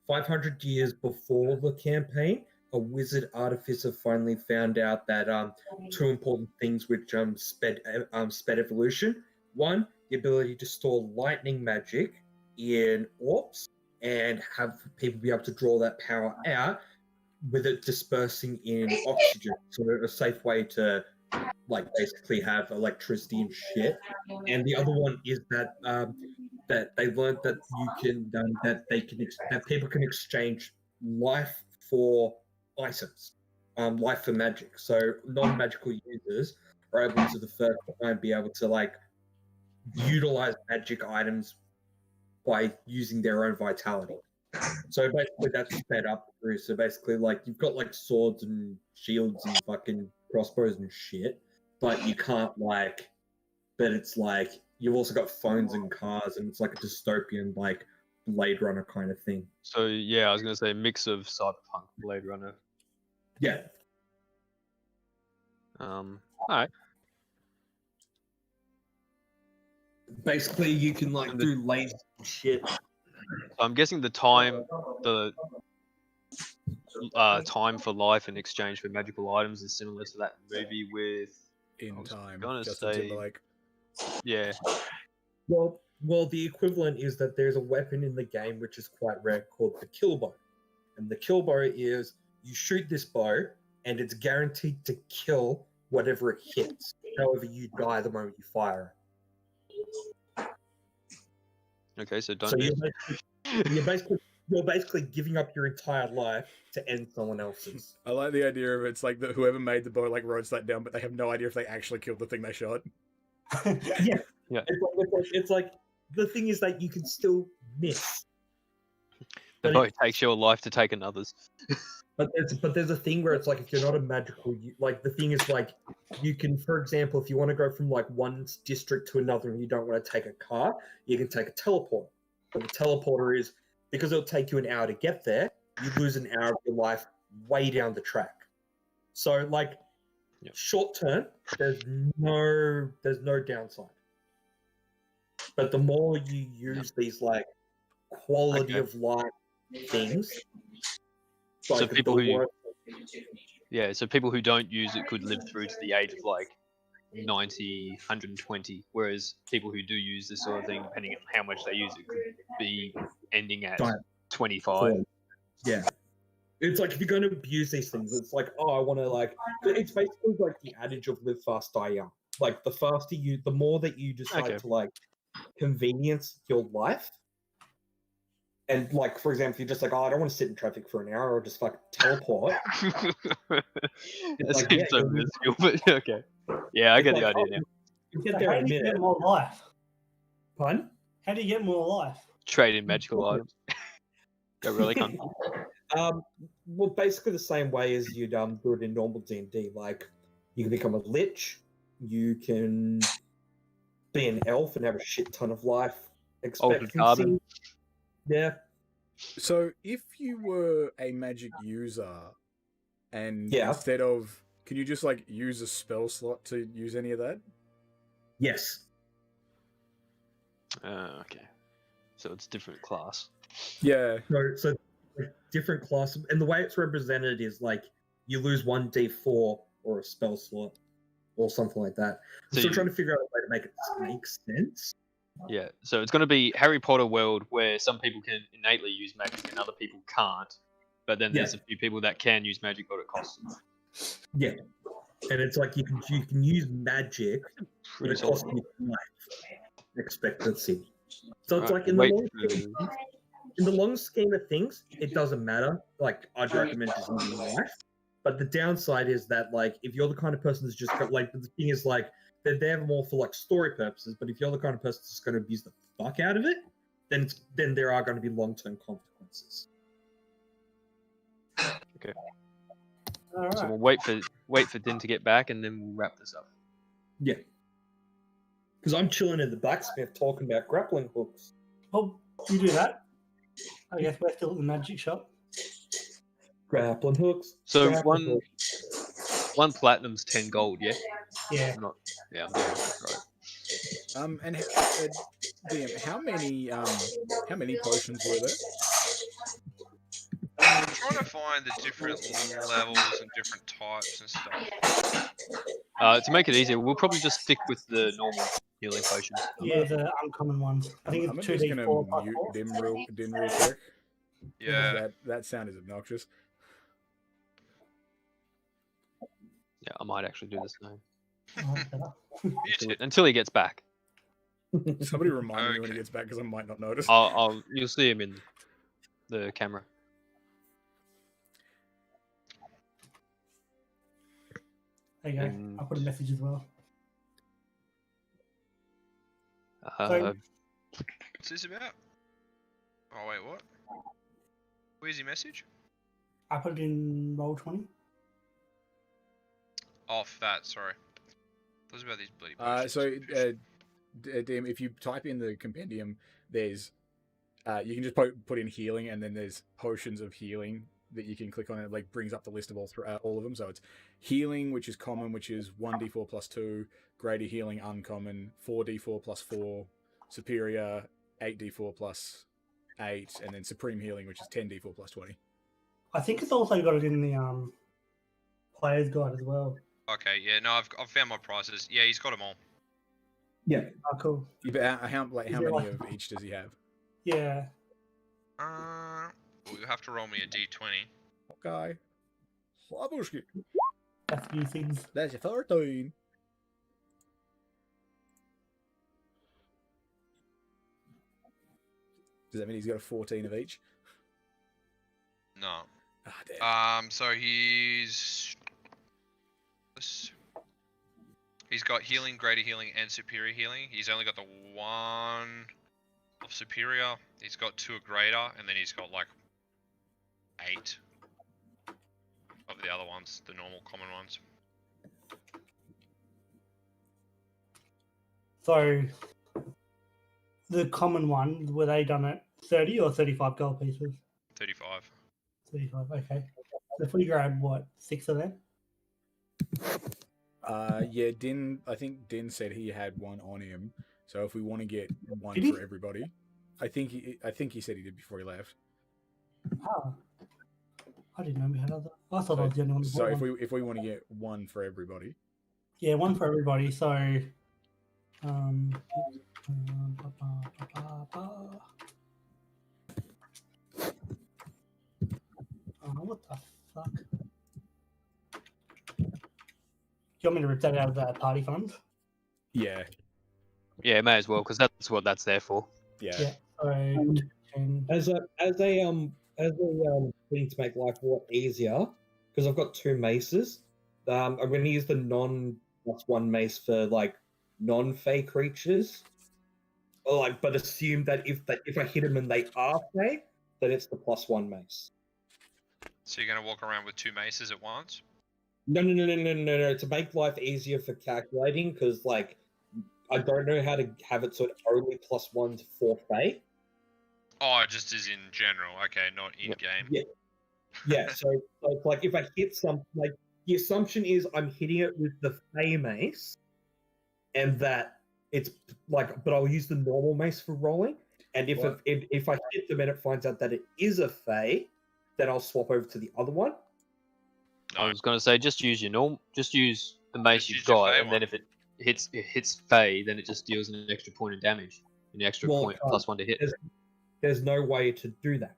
500 years before the campaign, a wizard artificer finally found out that two important things which sped evolution. One, the ability to store lightning magic in orbs and have people be able to draw that power out with it dispersing in oxygen. So a safe way to like basically have electricity and shit. And the other one is that that they learned that you can that people can exchange life for items, life for magic. So non-magical users are able to the first time be able to like utilize magic items by using their own vitality. So basically that's sped up through. So basically like you've got like swords and shields and fucking crossbows and shit, but you can't like, but it's like you've also got phones and cars, and it's like a dystopian like Blade Runner kind of thing. So yeah, I was gonna say a mix of Cyberpunk, Blade Runner. Yeah. Alright. Basically you can like do laser shit. So I'm guessing the time for life in exchange for magical items is similar to that movie with In was time. gonna Justin say- Timberlake. yeah. Well, the equivalent is that there's a weapon in the game which is quite rare called the kill bow. And the kill bow is you shoot this bow and it's guaranteed to kill whatever it hits. However, you die the moment you fire Okay, so it. don't So do you're basically giving up your entire life to end someone else's. I like the idea of it's like that whoever made the bow like wrote that down, but they have no idea if they actually killed the thing they shot. Yeah. Yeah. It's like the thing is that you can still miss. the but bow takes your life to take another's. But there's a thing where it's like if you're not a magical, like the thing is like you can, for example, if you want to go from like one district to another and you don't want to take a car, you can take a teleporter. But the teleporter is because it'll take you an hour to get there. you lose an hour of your life way down the track. So, like, short term, there's no downside. But the more you use these like quality of life things, So like people the who work- so people who don't use it could live through to the age of like 90, 120, whereas people who do use this sort of thing, depending on how much they use it, could be ending at 25. Yeah. It's like if you're going to abuse these things, it's like, oh, I want to like. It's basically like the adage of live fast, die young. Like the faster you, the more that you decide to like convenience your life. And like, for example, you're just like, oh, I don't want to sit in traffic for an hour, or just like teleport. That seems so minuscule, but okay. Yeah, I get the idea now. You get So there how in a do you minute. get more life? Pardon? How do you get more life? Trade in magical items. Go really cunt. Well, basically the same way as you'd do it in normal D&D. Like, you can become a lich, you can be an elf and have a shit ton of life expectancy. carbon. Yeah. So, if you were a magic user, and Yeah. instead of, can you just like use a spell slot to use any of that? Yes. Okay. So it's different class. Yeah. So different class, and the way it's represented is like you lose 1d4 or a spell slot or something like that. I'm So still you- trying to figure out a way to make it make sense. Yeah, so it's going to be Harry Potter world where some people can innately use magic and other people can't. But then there's a few people that can use magic, but it costs them. Yeah. And it's like you can use magic, but Pretty it costs solid. you life expectancy. So it's Alright, like in wait the long scheme of things, it doesn't matter. Like I'd recommend just using life. But the downside is that like if you're the kind of person that's just got like the thing is like they're there more for like story purposes, but if you're the kind of person that's going to abuse the fuck out of it, then there are going to be long-term consequences. Okay. All right. So we'll wait for Din to get back, and then we'll wrap this up. Yeah. Because I'm chilling in the blacksmith talking about grappling hooks. Well, you do that. I guess we're still at the magic shop. Grappling hooks. So grappling one platinum's 10 gold, yeah? Yeah. I'm not, yeah, I'm doing it right. And DM, how many potions were there? I'm trying to find the different levels and different types and stuff. To make it easier, we'll probably just stick with the normal healing potions. Yeah, the uncommon ones. I think I'm it's just gonna 2d4 plus mute 4. Din real quick. Yeah. That sound is obnoxious. Yeah, I might actually do this now. Oh, better. Until he gets back. Somebody remind me when he Okay. gets back because I might not notice. You'll see him in the camera. There you go. I'll put a message as well. What's this about? Oh wait, what? Where's your message? I put it in Roll20. Off that, sorry. Thought it was about these bloody DM, if you type in the compendium, there's you can just put in healing, and then there's potions of healing that you can click on. It like brings up the list of all of them. So it's healing, which is common, which is 1d4 plus 2, greater healing uncommon, 4d4 plus 4, superior 8d4 plus 8, and then supreme healing, which is 10d4 plus 20. I think it's also got it in the player's guide as well. Okay, yeah, no, I've found my prices. Yeah, he's got them all. Yeah. Oh, cool. Yeah, but how Is many it like- of each does he have? Yeah. Well, you'll have to roll me a d20. Okay. Slabushki. That's new things. That's your 13. Does that mean he's got a 14 of each? No. Ah, damn. So he's got healing, greater healing, and superior healing. He's only got the one of superior. He's got 2 of greater, and then he's got like 8 of the other ones, the normal common ones. So, the common one, were they done at 30 or 35 gold pieces? 35. 35. Okay. So if we grab what 6 of them? Yeah, Din. I think Din said he had one on him. So if we want to get one Did he? for everybody, I think he said he did before he left. Ah, I didn't know we had other. I thought I was the only one. Who So bought if one. we want to get one for everybody, Yeah, one for everybody. So, oh, what the fuck? Do you want me to rip that out of that party fund? yeah, Yeah, may as well, because that's what that's there for. yeah. Yeah. So, As a thing to make life a lot easier, because I've got 2 maces. I'm going to use the non+1 mace for like non-fey creatures. Or like, but assume that if I hit them and they are fey, then it's the +1 mace. So you're gonna walk around with 2 maces at once? No. To make life easier for calculating, because like I don't know how to have it so it only +1 for fey. Oh, it just is in general. Okay, not in game. Yeah. So it's like if I hit something, like the assumption is I'm hitting it with the fey mace, and that it's like, but I'll use the normal mace for rolling. And if What? if I hit them and it finds out that it is a fey, then I'll swap over to the other one. I was going to say, just use the mace Just you've use your got, Fey and then if it hits Fey, then it just deals an extra point of damage, an extra Well, point +1 to hit. There's no way to do that.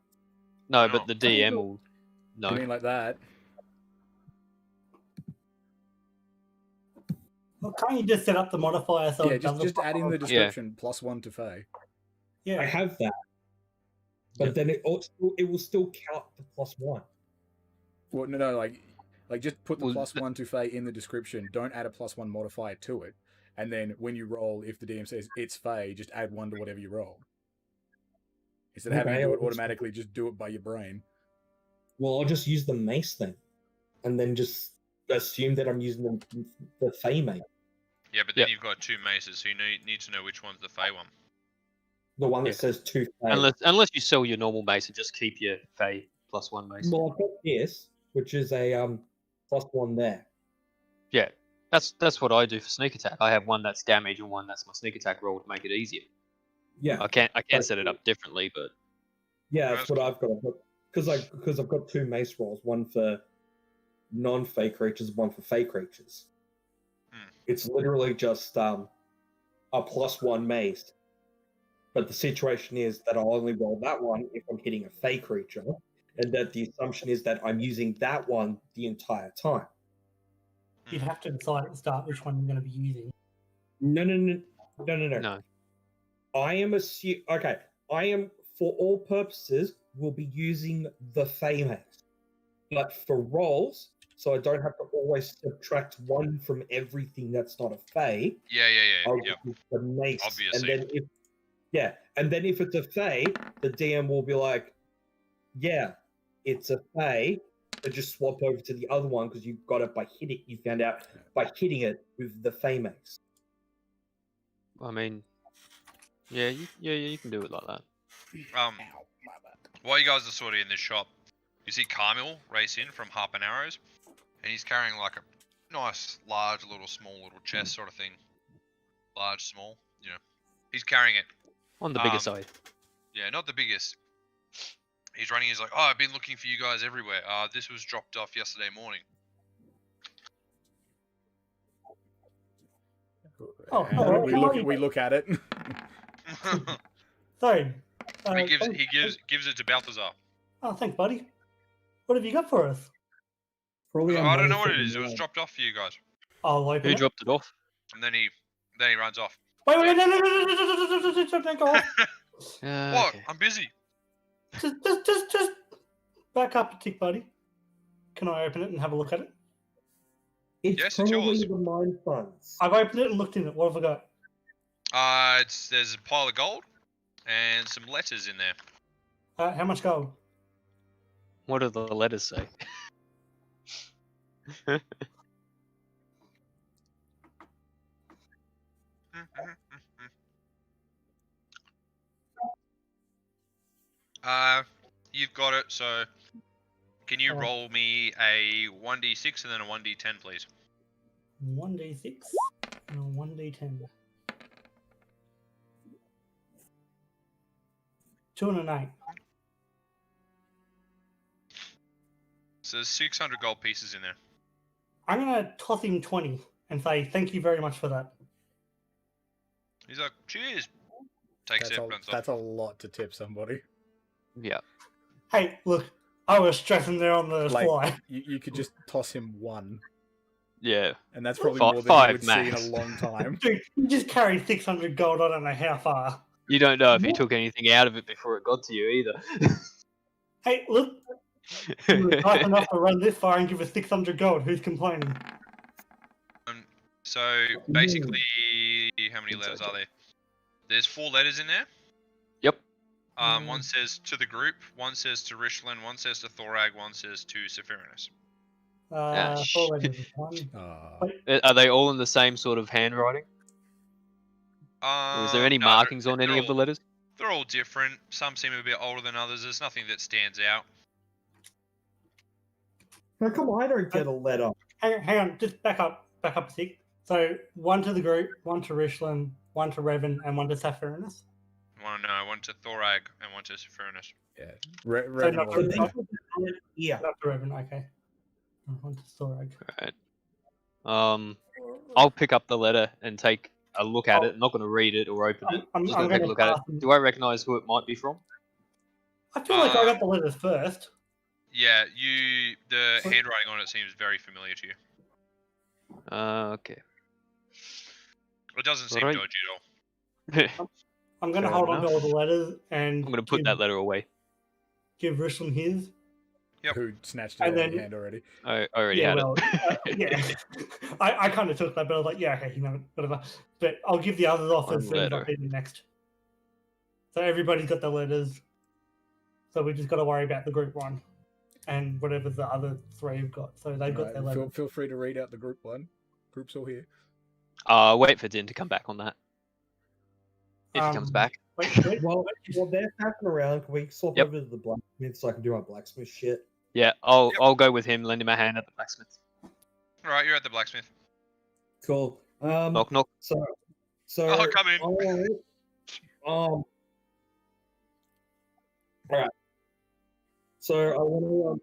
No, No. but the DM will. No. You mean like that? well, can't you just set up the modifier so Yeah, it doesn't? just add in the description +1 to Fey. Yeah. I have that, but then it will still count the +1. Well, no, like just put the Well, +1 to Fey in the description. Don't add a +1 modifier to it, and then when you roll, if the DM says it's Fey, just add 1 to whatever you roll. Instead of having to do it automatically, just do it by your brain. Well, I'll just use the mace then, and then just assume that I'm using the fey mace, Yeah, but then you've got 2 maces, so you need to know which one's the Fey one. the one that Yeah. says 2 fey. Unless you sell your normal mace and just keep your Fey +1 mace. Well, I've got this, which is a +1 there. Yeah, that's what I do for sneak attack. I have one that's damage and one that's my sneak attack roll to make it easier. Yeah, I can't set it up differently, but yeah, that's what I've got. Because I've got 2 mace rolls, one for non-fey creatures, one for fey creatures. It's literally just a +1 mace. But the situation is that I'll only roll that one if I'm hitting a fey creature, and that the assumption is that I'm using that one the entire time. You'd have to decide at the start which one you're going to be using. No. no. I am, for all purposes, will be using the fey mace. But for rolls, so I don't have to always subtract 1 from everything that's not a fey, Yeah. I'll Yep. use the mace. Obviously. And then if it's a fey, the DM will be like, yeah, it's a fey, but just swap over to the other one because you got it by hitting. You found out by hitting it with the fey mace. I mean, yeah, you can do it like that. While you guys are sort of in this shop, you see Carmel race in from Harp and Arrows, and he's carrying like a nice, large, small little chest sort of thing. Large, small, He's carrying it. On the bigger side. Yeah, not the biggest. He's running. He's like, oh, I've been looking for you guys everywhere. This was dropped off yesterday morning. Oh, And alright. we look at it. Sorry. He gives it to Balthazar. Oh, thanks, buddy. What have you got for us? Probably I don't know what it is. It was dropped off for you guys, I'll open Who it. dropped it off? and then he runs off. Wait, no, don't go off. What? Okay. I'm busy. Just back up a tick, buddy. Can I open it and have a look at it? It's Yes, it's probably yours. the mine funds. I've opened it and looked in it. What have I got? There's a pile of gold and some letters in there. How much gold? What do the letters say? You've got it. So Can you roll me a 1d6 and then a 1d10, please? 1d6 and a 1d10. 2 and an 8. So there's 600 gold pieces in there. I'm gonna toss him 20 and say thank you very much for that. He's like, cheers. Takes it, runs off. That's a lot to tip somebody. Yeah. Hey, look, I was stressing there on the Like, fly. you could just toss him 1. Yeah. And that's probably Fi- more than you five would see in max. a long time. Dude, you just carried 600 gold. I don't know how far. You don't know if he took anything out of it before it got to you either. Hey, look, you were nice enough to run this far and give us 600 gold. Who's complaining? So basically, how many letters are there? There's 4 letters in there. Yep. One says to the group, one says to Rishlin, one says to Thorag, one says to Sephirinus. Four letters is one. Are they all in the same sort of handwriting? Or is there any No, markings on they're any of the all- letters? They're all different. Some seem a bit older than others. There's nothing that stands out. How come I don't get a letter? Hang on, just back up a sec. So, one to the group, one to Rishlin, one to Revan, and one to Sephirinus. One to Thorag and one to Sephirinus. Yeah. So not to Yeah. Not to Revan, okay. One to Thorag. Alright. I'll pick up the letter and take a look at it. I'm not going to read it or open it. I'm just going to take a gonna look at pass it. them. Do I recognise who it might be from? I feel like I got the letters first. Yeah, the handwriting on it seems very familiar to you. Okay. It doesn't seem Alright. dodgy at all. I'm going to Fair hold on to enough. all the letters and I'm going to put that letter away. give Rishlin his. Yep. Who snatched it And out of then- your hand already. I already Yeah, had well, it. yeah. I kind of took that, but I was like, yeah, okay, you know, whatever. But I'll give the others off One as soon as I letter. see them next. So everybody's got their letters. So we just got to worry about the group one and whatever the other 3 have got. So they've got Right, their letters. feel free to read out the group one. Group's all here. Wait for Din to come back on that. If he comes back. Wait, Well, they're packing around. Can we swap Yep. over to the blacksmith so I can do my blacksmith shit? Yeah, I'll go with him, lend him a hand at the blacksmith. Alright, you're at the blacksmith. Cool. Knock knock. So Oh, come in. All right. So I want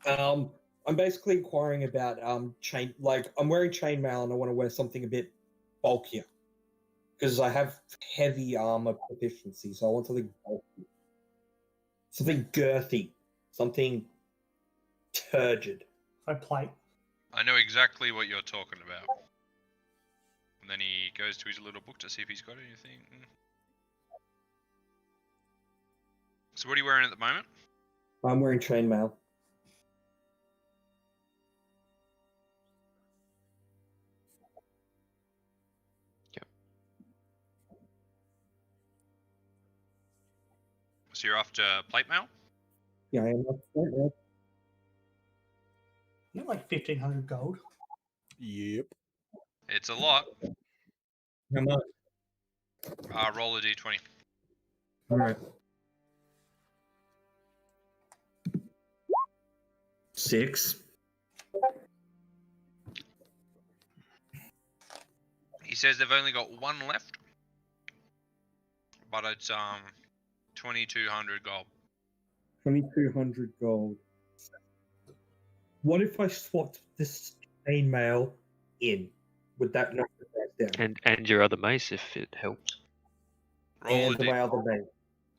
to I'm basically inquiring about chain. Like I'm wearing chainmail and I want to wear something a bit bulkier because I have heavy armor proficiency. So I want something bulky, something girthy, something turgid. So plate. I know exactly what you're talking about. And then he goes to his little book to see if he's got anything. So what are you wearing at the moment? I'm wearing chainmail. So you're after plate mail? Yeah, I am. Not like 1,500 gold. Yep. It's a lot. How much? Roll a d20. All right. 6. He says they've only got 1 left. But it's 2,200 gold. 2,200 gold. What if I swapped this chainmail in? Would that knock the price down? And your other mace if it helps. Roll And my other name.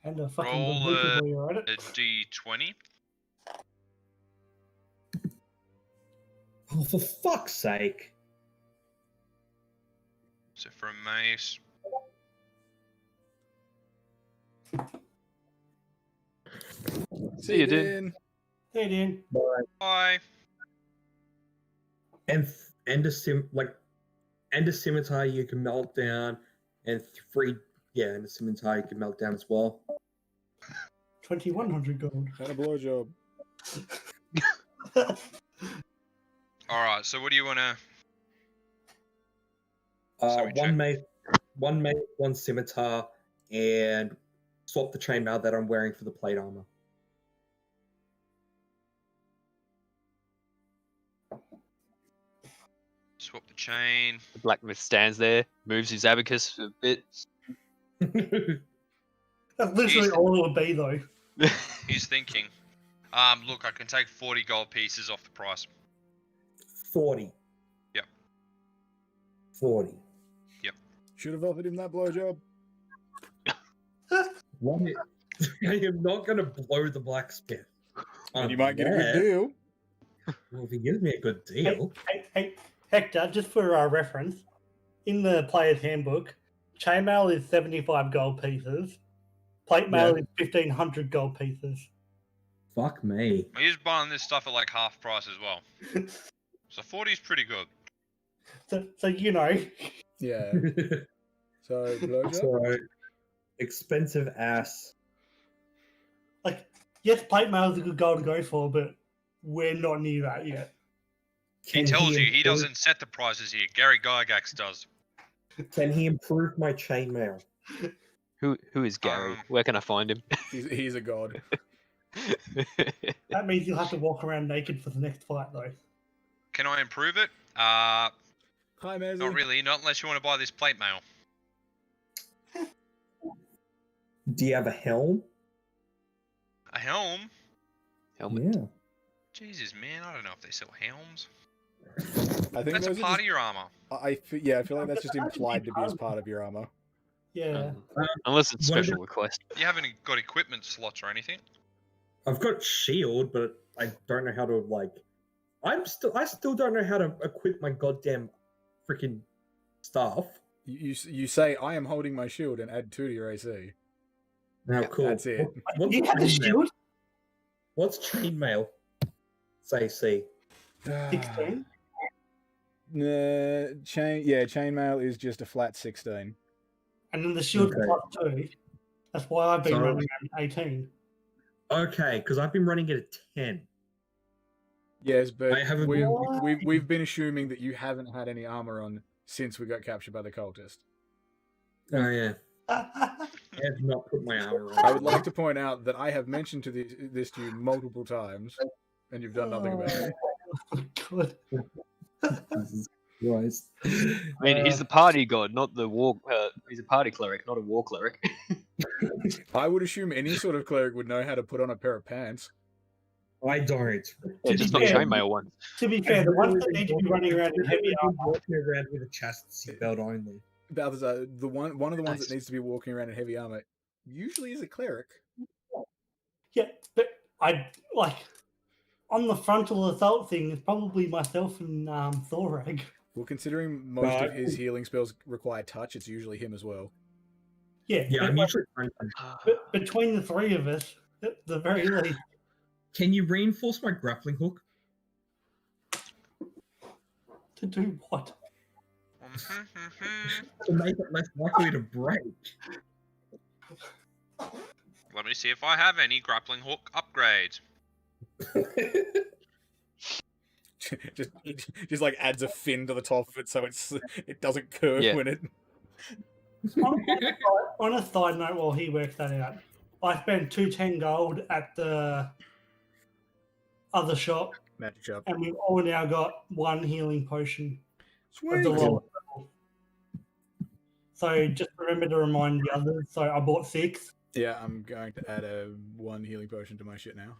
And a fucking Roll bazooka a, while you're at a it. d20. Oh, for fuck's sake. So for a mace. See you, Din. Hey, Din. Bye. And a scimitar you can melt down, and and a scimitar you can melt down as well. 2,100 gold. Had a blowjob. Alright, so what do you want to... One mace, one scimitar, and swap the chainmail that I'm wearing for the plate armor. Swap the chain. The blacksmith stands there, moves his abacus a bit. That's literally all it would be, though. He's thinking. Look, I can take 40 gold pieces off the price. 40. Yep. 40. Yep. Should have offered him that blowjob. What? I am not going to blow the blacksmith. And you might get a good deal. Well, if he gives me a good deal. Hey, Hector, just for reference, in the player's handbook, chainmail is 75 gold pieces. Plate mail is 1,500 gold pieces. Fuck me. He's buying this stuff at like half price as well. So 40 is pretty good. So you know. Yeah. So, blowjob? So, expensive ass. Like, yes, plate mail is a good goal to go for, but we're not near that yet. He tells you he doesn't set the prices here. Gary Gygax does. Can he improve my chainmail? Who is Gary? Where can I find him? He's a god. That means you'll have to walk around naked for the next fight, though. Can I improve it? Hi, Mezzy. Not really. Not unless you want to buy this plate mail. Do you have a helm? A helm? Helmet. Yeah. Jesus, man, I don't know if they sell helms. I think That's a those are part just- of your armor. I feel like that's just implied to be as part of your armor. Yeah. Unless it's What special about- request. You haven't got equipment slots or anything. I've got shield, but I don't know how to I still don't know how to equip my goddamn freaking stuff. You say, I am holding my shield and add 2 to your AC. Now, cool. That's it. What's You have a chainmail? shield? What's chainmail? Say C. 16? Chainmail is just a flat 16. And then the shield Okay. plus 2. That's why I've been So- running around 18. Okay, because I've been running it at 10. Yes, but I haven't we've been assuming that you haven't had any armor on since we got captured by the cultist. Oh yeah. I have not put my armor on. I would like to point out that I have mentioned this to you multiple times, and you've done nothing about it. Good. Jesus Christ. I mean, he's the party god, not the war. He's a party cleric, not a war cleric. I would assume any sort of cleric would know how to put on a pair of pants. I don't. Yeah, just not fair- chainmail ones. To be fair, the ones that need to be running around in heavy armor. Walking around with a chastity belt only. Balthazar, one of the ones Nice. that needs to be walking around in heavy armor usually is a cleric. Yeah, but I like on the frontal assault thing. It's probably myself and Thorag. Well, considering most of But- his healing spells require touch, it's usually him as well. Yeah, Yeah, but I'm like, usually fine. between the three of us, at the very least. Can you reinforce my grappling hook? To do what? To make it less likely to break. Let me see if I have any grappling hook upgrades. just like adds a fin to the top of it so it doesn't curve Yeah. when it. On a side note, while he works that out, I spent 210 gold at the other shop, Magic shop. and we've all now got one healing potion of Sweet. the lower level. So just remember to remind the others. So I bought 6. Yeah, I'm going to add a 1 healing potion to my shit now.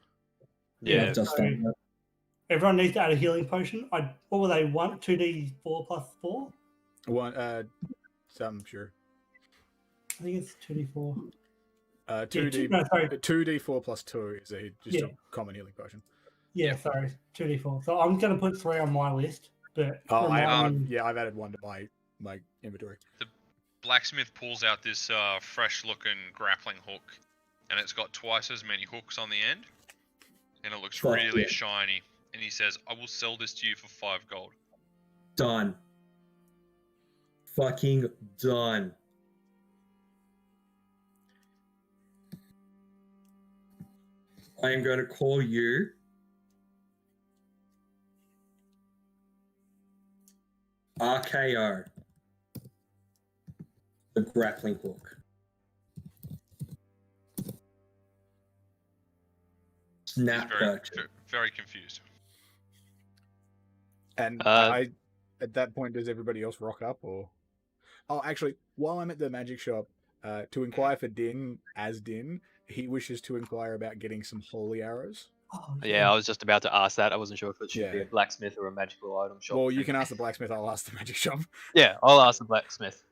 Yeah. I've just done that. Everyone needs to add a healing potion. What were they? 2d4 plus 4? Some sure. I think it's 2d4. 2d no, sorry. 2d4 plus 2 is just Yeah. a common healing potion. Yeah, sorry, 2d4. So I'm going to put 3 on my list, but I've added 1 to my inventory. Blacksmith pulls out this fresh-looking grappling hook, and it's got twice as many hooks on the end, and it looks Fuck really yeah. shiny. And he says, "I will sell this to you for 5 gold." Done. Fucking done. I am going to call you RKO. The grappling hook. Snap very, purchase. very confused. And at that point, does everybody else rock up, or? Oh, actually, while I'm at the magic shop, to inquire for Din, as Din, he wishes to inquire about getting some holy arrows. Oh, Yeah, I was just about to ask that. I wasn't sure if it should be Yeah. a blacksmith or a magical item shop. Well, you can ask the blacksmith. I'll ask the magic shop. Yeah, I'll ask the blacksmith.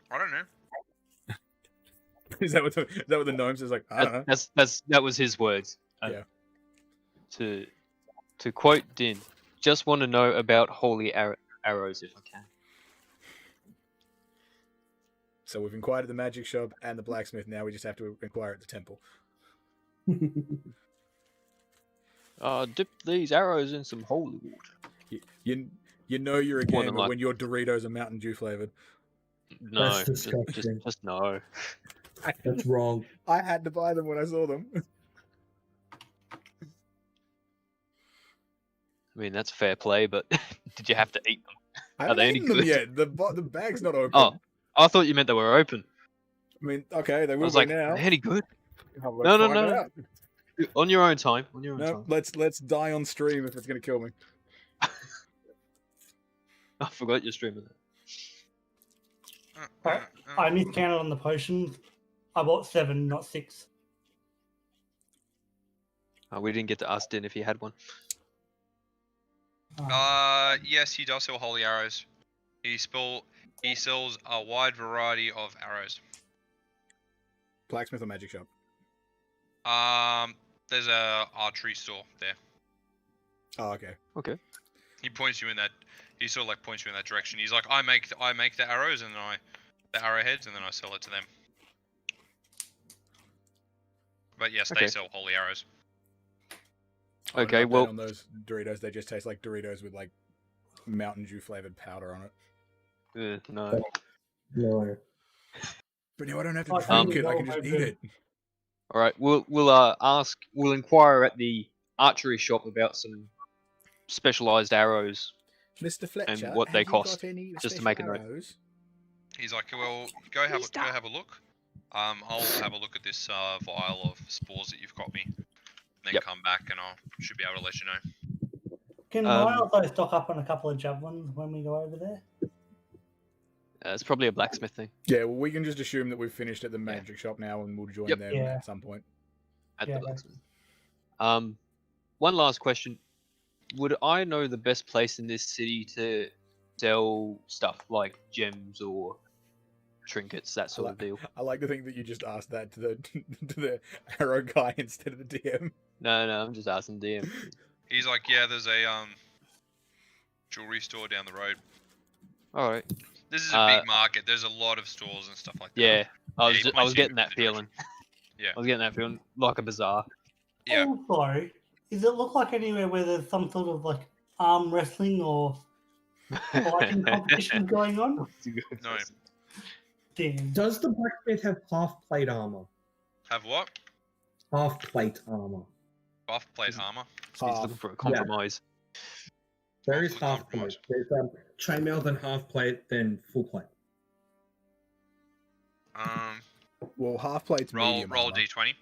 I don't know. Is that what the gnome says? Like, I don't know. That was his words. Yeah. To quote Din, just want to know about holy arrows if I can. So we've inquired at the magic shop and the blacksmith. Now we just have to inquire at the temple. Dip these arrows in some holy water. You know you're a More than gamer like- when your Doritos are Mountain Dew flavored. No, That's disgusting. just no. That's wrong. I had to buy them when I saw them. I mean, that's fair play, but did you have to eat them? I Are haven't they any eaten them good? yet. The bag's not open. Oh, I thought you meant they were open. I mean, okay, they I will was be like, now. are they any good? Oh, let's No, no, find no. out. On your own time. On your own No, time. let's die on stream if it's gonna kill me. I forgot you're streaming that. I miscounted on the potions. I bought 7, not 6. We didn't get to ask Din if he had one. Yes, he does sell holy arrows. He sells a wide variety of arrows. Blacksmith or magic shop? There's a archery store there. Oh, okay. Okay. He points you in that. He sort of like points you in that direction. He's like, I make the arrows and the arrowheads, and then I sell it to them. But yes, Okay. they sell holy arrows. Oh, Okay, not bad well- on those Doritos, they just taste like Doritos with like Mountain Dew flavored powder on it. No. No. But now I don't have to Oh, drink thank it. I you, can just well, eat my it. All right, we'll inquire at the archery shop about some specialized arrows. Mr. Fletcher, what they have you got cost, any just to special make a note. arrows? He's like, well, go have a look. I'll have a look at this vial of spores that you've got me. Then Yep. come back and I should be able to let you know. Can I also stock up on a couple of javelins when we go over there? It's probably a blacksmith thing. Yeah, well, we can just assume that we've finished at the magic shop now, and we'll join Yep. them Yeah. at some point. At Yeah. the blacksmith. One last question: would I know the best place in this city to sell stuff like gems or trinkets, that sort of deal? I like to think that you just asked that to the to the arrow guy instead of the DM. No, I'm just asking DM. He's like, yeah, there's a jewelry store down the road. All right. This is a big market. There's a lot of stores and stuff like that. Yeah, I he was points you getting in that the feeling. Yeah. I was getting that feeling like a bazaar. Yeah. Also, does it look like anywhere where there's some sort of like arm wrestling or fighting competition going on? No. Damn. Does the blacksmith have half plate armor? Have what? Half plate armor. Buff plate armor. He's looking for a compromise. There is half plate. There's chainmail, then half plate, then full plate. Well, half plate's Roll medium roll armor. d20.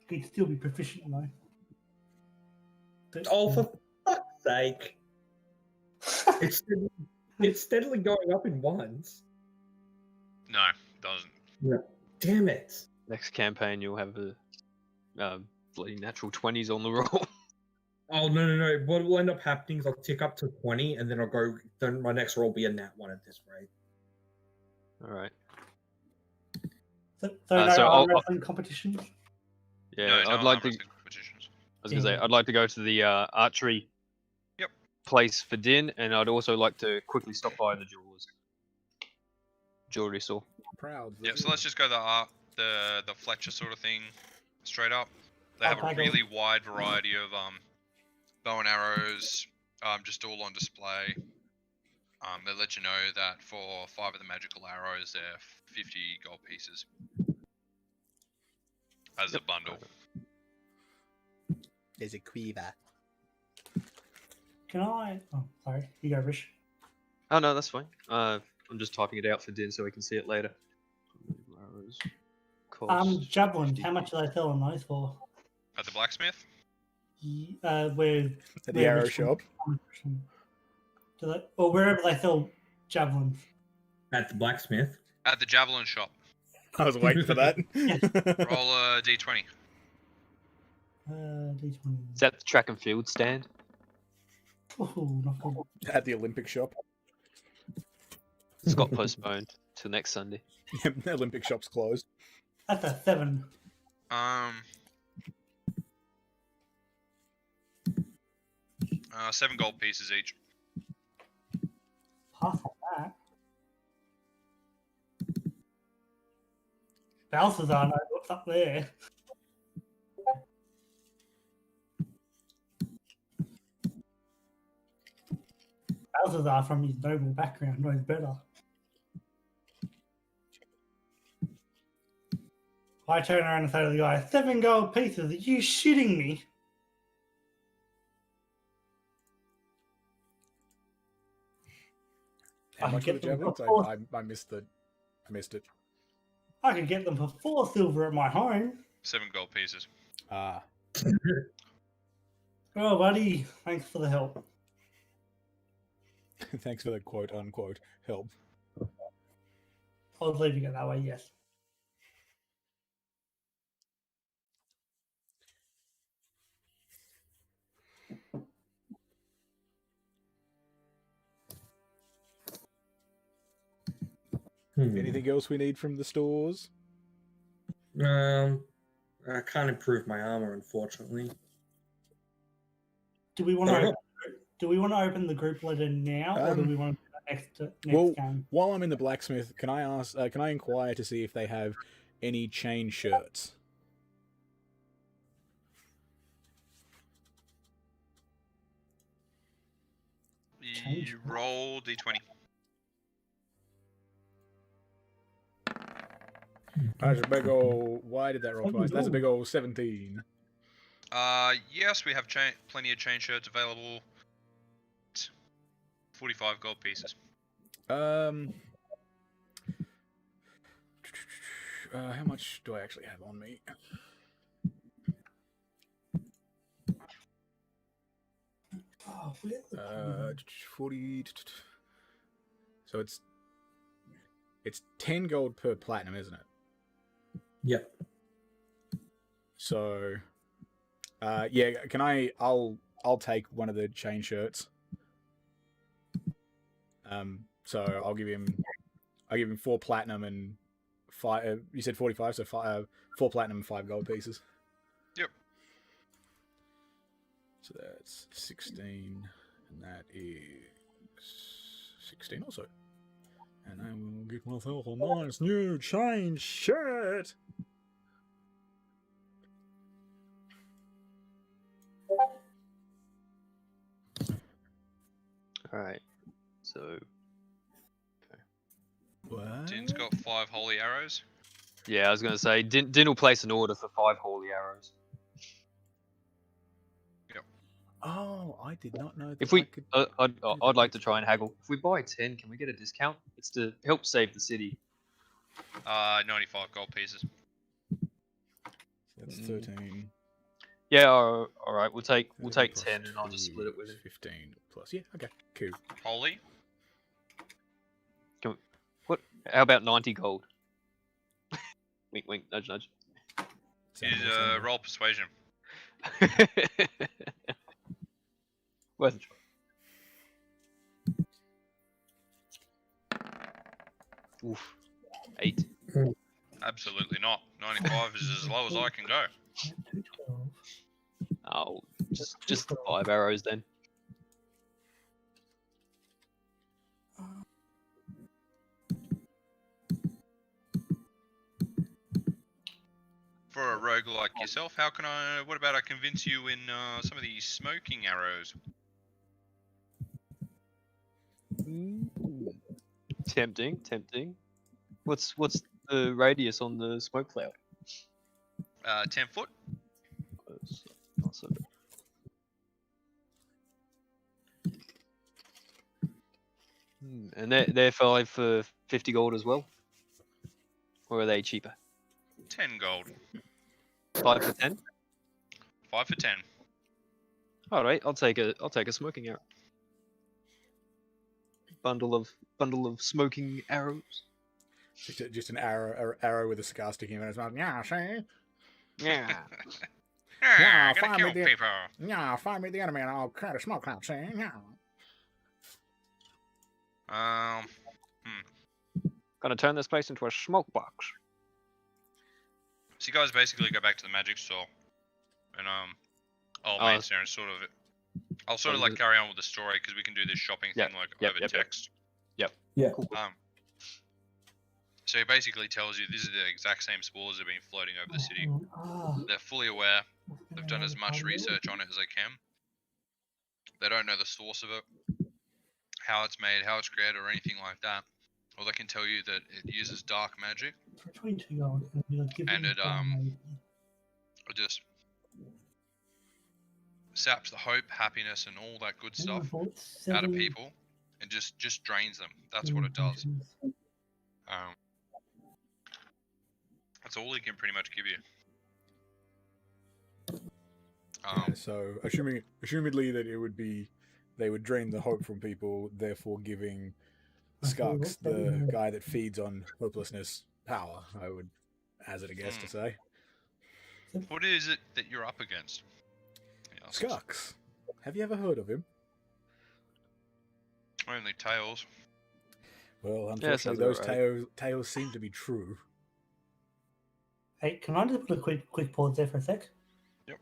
He'd still be proficient though. But- Oh, for fuck's sake! It's steadily going up in ones. No, doesn't. Yeah. Damn it! Next campaign, you'll have a bloody natural 20s on the roll. Oh no! What will end up happening is I'll tick up to 20, and then I'll go. Then my next roll will be a nat 1 at this rate. All right. So So no I'll- arm wrestling competitions? Yeah, No, I'd like to. competitions. I was gonna say I'd like to go to the archery Yep. place for Din, and I'd also like to quickly stop by the jewelry store. Proud. Yeah, so let's just go the Fletcher sort of thing straight up. They have a Okay, go. really wide variety of bow and arrows, just all on display. They let you know that for 5 of the magical arrows, they're 50 gold pieces as a bundle. There's a quiver. Can I? Oh, sorry. You go, Rish. Oh no, that's fine. I'm just typing it out for Din so we can see it later. Arrows. Cost Javelins. 50. How much are they selling those for? At the blacksmith? Where At the arrow shop. Do they, or wherever they sell javelins. At the blacksmith. At the javelin shop. I was waiting for that. Roll a d20. D20. Is that the track and field stand? Oh, not good. At the Olympic shop. It's got postponed till next Sunday. The Olympic shop's closed. That's a 7. 7 gold pieces each. Pass on that. Balthazar knows what's up there. Balthazar, from his noble background, knows better. I turn around and say to the guy, 7 gold pieces, are you shitting me? How I much can were the get them javelins? for I missed it. I could get them for 4 silver at my home. 7 gold pieces. Ah. Oh, buddy, thanks for the help. Thanks for the quote unquote help. I was leaving it that way, yes. Anything else we need from the stores? I can't improve my armor, unfortunately. Do we want to open the group letter now, or do we want to do that next game? While I'm in the blacksmith, can I ask? Can I inquire to see if they have any chain shirts? You roll d20. That's a big old. Why did that roll twice? That's a big old 17. Yes, we have plenty of chain shirts available. 45 gold pieces. How much do I actually have on me? Oh, 40. So it's 10 gold per platinum, isn't it? Yep. So, yeah. Can I? I'll take one of the chain shirts. So I'll give him 4 platinum and 5. You said 45, so 4 platinum and 5 gold pieces. Yep. So that's 16, and that is 16 also. And I will get myself a nice new chain shirt. Alright. So. Okay. What? Din's got 5 holy arrows. Yeah, I was going to say, Din will place an order for 5 holy arrows. Oh, I did not know that. If we, I'd like to try and haggle. If we buy 10, can we get a discount? It's to help save the city. 95 gold pieces. That's 13. Yeah, all right. We'll take 10, and I'll just split it with him. 15 plus. Yeah. Okay. Cool. Holy. What? How about 90 gold? Wink, wink, nudge, nudge. Roll persuasion. Worth a try. Oof. 8. Absolutely not. 95 is as low as I can go. Oh, just 5 arrows then. For a rogue like yourself, how can I? What about I convince you in some of these smoking arrows? Tempting, tempting. What's the radius on the smoke cloud? 10 foot. Not so bad. And they're 5 for 50 gold as well? Or are they cheaper? 10 gold. 5 for 10? 5 for 10. Alright, I'll take a smoking arrow. Bundle of smoking arrows. Just an arrow with a cigar sticking in its mouth. Yeah, see? Yeah. Yeah, Gonna kill people. Yeah, find me the enemy and I'll create a smoke cloud, see? Yeah. Gonna turn this place into a smoke box. So you guys basically go back to the magic store, and Sarah, sort of. I'll sort of like carry on with the story because we can do this shopping thing over text. Yeah. Cool. So he basically tells you this is the exact same spores that have been floating over the city. They're fully aware. They've done as much research on it as they can. They don't know the source of it, how it's made, how it's created, or anything like that. Or they can tell you that it uses dark magic. And it just saps the hope, happiness, and all that good stuff out of people, and just drains them. That's what it does. That's all he can pretty much give you. So, assumedly that it would be, they would drain the hope from people, therefore giving Skux, the guy that feeds on hopelessness, power, I would hazard a guess to say. What is it that you're up against? Skux. Have you ever heard of him? Only Tails. Well, unfortunately, those tales seem to be true. Hey, can I just put a quick pause there for a sec? Yep.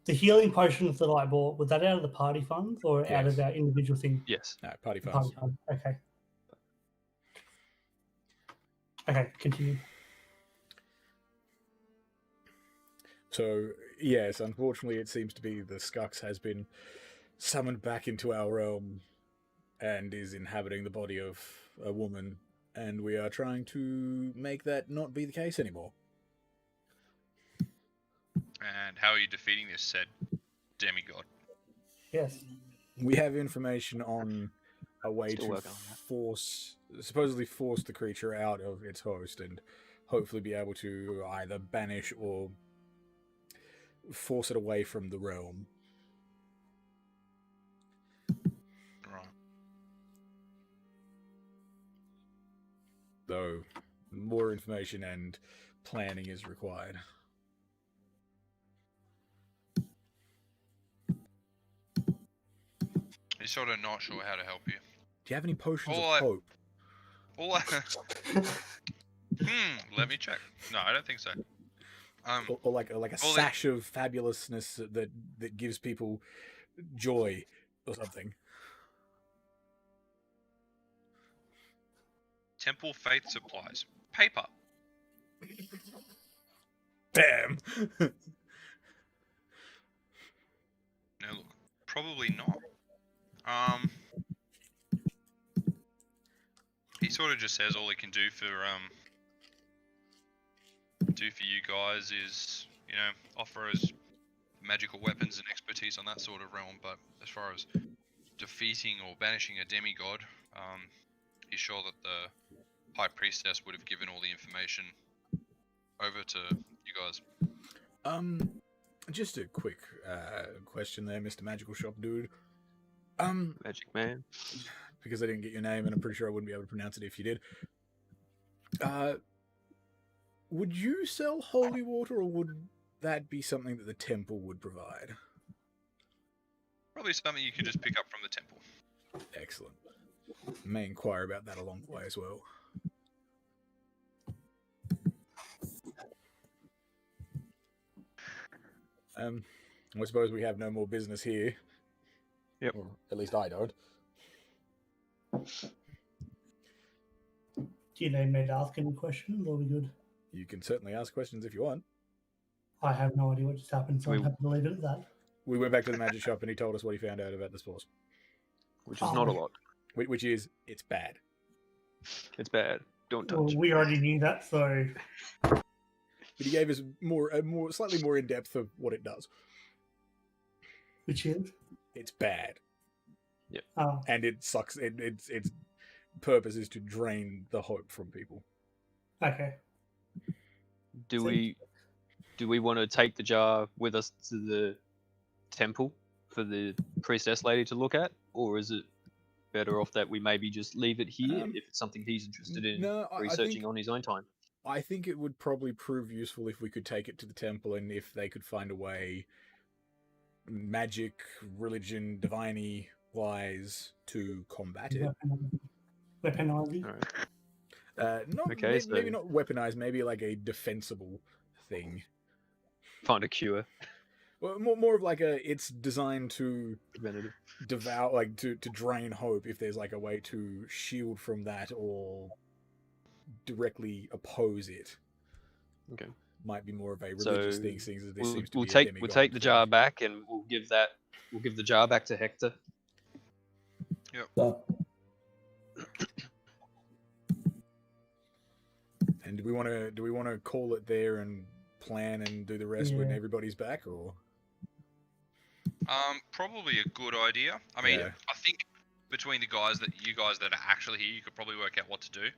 The healing potions that I bought, was that out of the party funds or out of our individual thing? Yes. No, party funds. Okay. Okay, continue. So, yes, unfortunately, it seems to be the Skux has been summoned back into our realm and is inhabiting the body of a woman, and we are trying to make that not be the case anymore. And how are you defeating this said demigod? Yes. We have information on a way to supposedly force the creature out of its host and hopefully be able to either banish or force it away from the realm. Right. Though more information and planning is required. He's sort of not sure how to help you. Do you have any potions of hope? Let me check. No, I don't think so. Or like a sash of fabulousness that gives people joy or something. Temple Faith Supplies. Paper. Damn. No, look. Probably not. He sort of just says all he can do for you guys is, offer us magical weapons and expertise on that sort of realm. But as far as defeating or banishing a demigod, he's sure that the High Priestess would have given all the information over to you guys. Just a quick question there, Mr. Magical Shop Dude. Magic Man. Because I didn't get your name, and I'm pretty sure I wouldn't be able to pronounce it if you did. Would you sell holy water, or would that be something that the temple would provide? Probably something you can just pick up from the temple. Excellent. I may inquire about that along the way as well. I suppose we have no more business here. Yep. Or at least I don't. Do you need me to ask any questions, or are we good? You can certainly ask questions if you want. I have no idea what just happened, so I'm happy to leave it at that. We went back to the magic shop and he told us what he found out about the spores. Which is not a lot. Which is, it's bad. It's bad. Don't touch. Well, we already knew that, so... But he gave us slightly more in depth of what it does. Which is? It's bad. Yep. Oh. And it sucks. It's purpose is to drain the hope from people. Okay. Do So- we want to take the jar with us to the temple for the priestess lady to look at, or is it better off that we maybe just leave it here if it's something he's interested in No, I researching think- on his own time? I think it would probably prove useful if we could take it to the temple and if they could find a way, magic, religion, diviny wise, to combat it. Weaponizing. All right. Not Okay, maybe, so- maybe not weaponized, maybe like a defensible thing. Find a cure. Well, more of like it's designed to Preventative. devour, like to drain hope. If there's like a way to shield from that or directly oppose it, Okay. might be more of a religious So, thing. Seeing as this We'll, seems to we'll be a take demigod the thing. jar back and we'll give the jar back to Hector. But And do we want to call it there and plan and do the rest when Yeah. everybody's back, or? Probably a good idea. I mean, Yeah. I think between you guys that are actually here, you could probably work out what to do.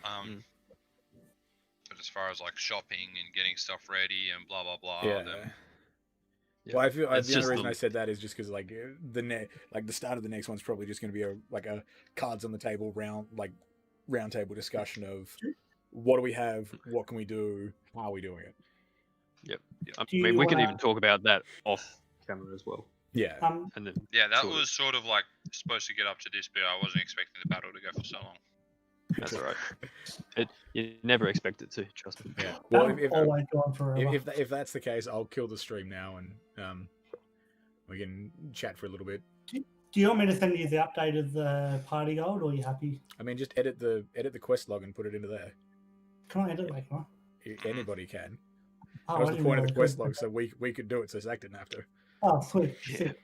But as far as like shopping and getting stuff ready and blah blah blah, then Yeah. Well, I feel It's the only just reason the- I said that is just because like the start of the next one's probably just going to be a cards on the table round table discussion of what do we have, what can we do, how are we doing it. I Do mean, you we can wanna- even talk about that off camera as well. Yeah. And then yeah, that Sort of. was sort of like supposed to get up to this bit. I wasn't expecting the battle to go for so long. that's all right. You never expect it to. Trust me. Yeah. Well, That'll always go on forever. if that's the case, I'll kill the stream now and we can chat for a little bit. Do you want me to send you the update of the party gold, or are you happy? I mean, just edit the quest log and put it into there. Can I edit like that? Anybody can. Oh, That was I the didn't point of know the I quest could. log, so we could do it, so Zach didn't have to. Oh, sweet. Yeah. Sick.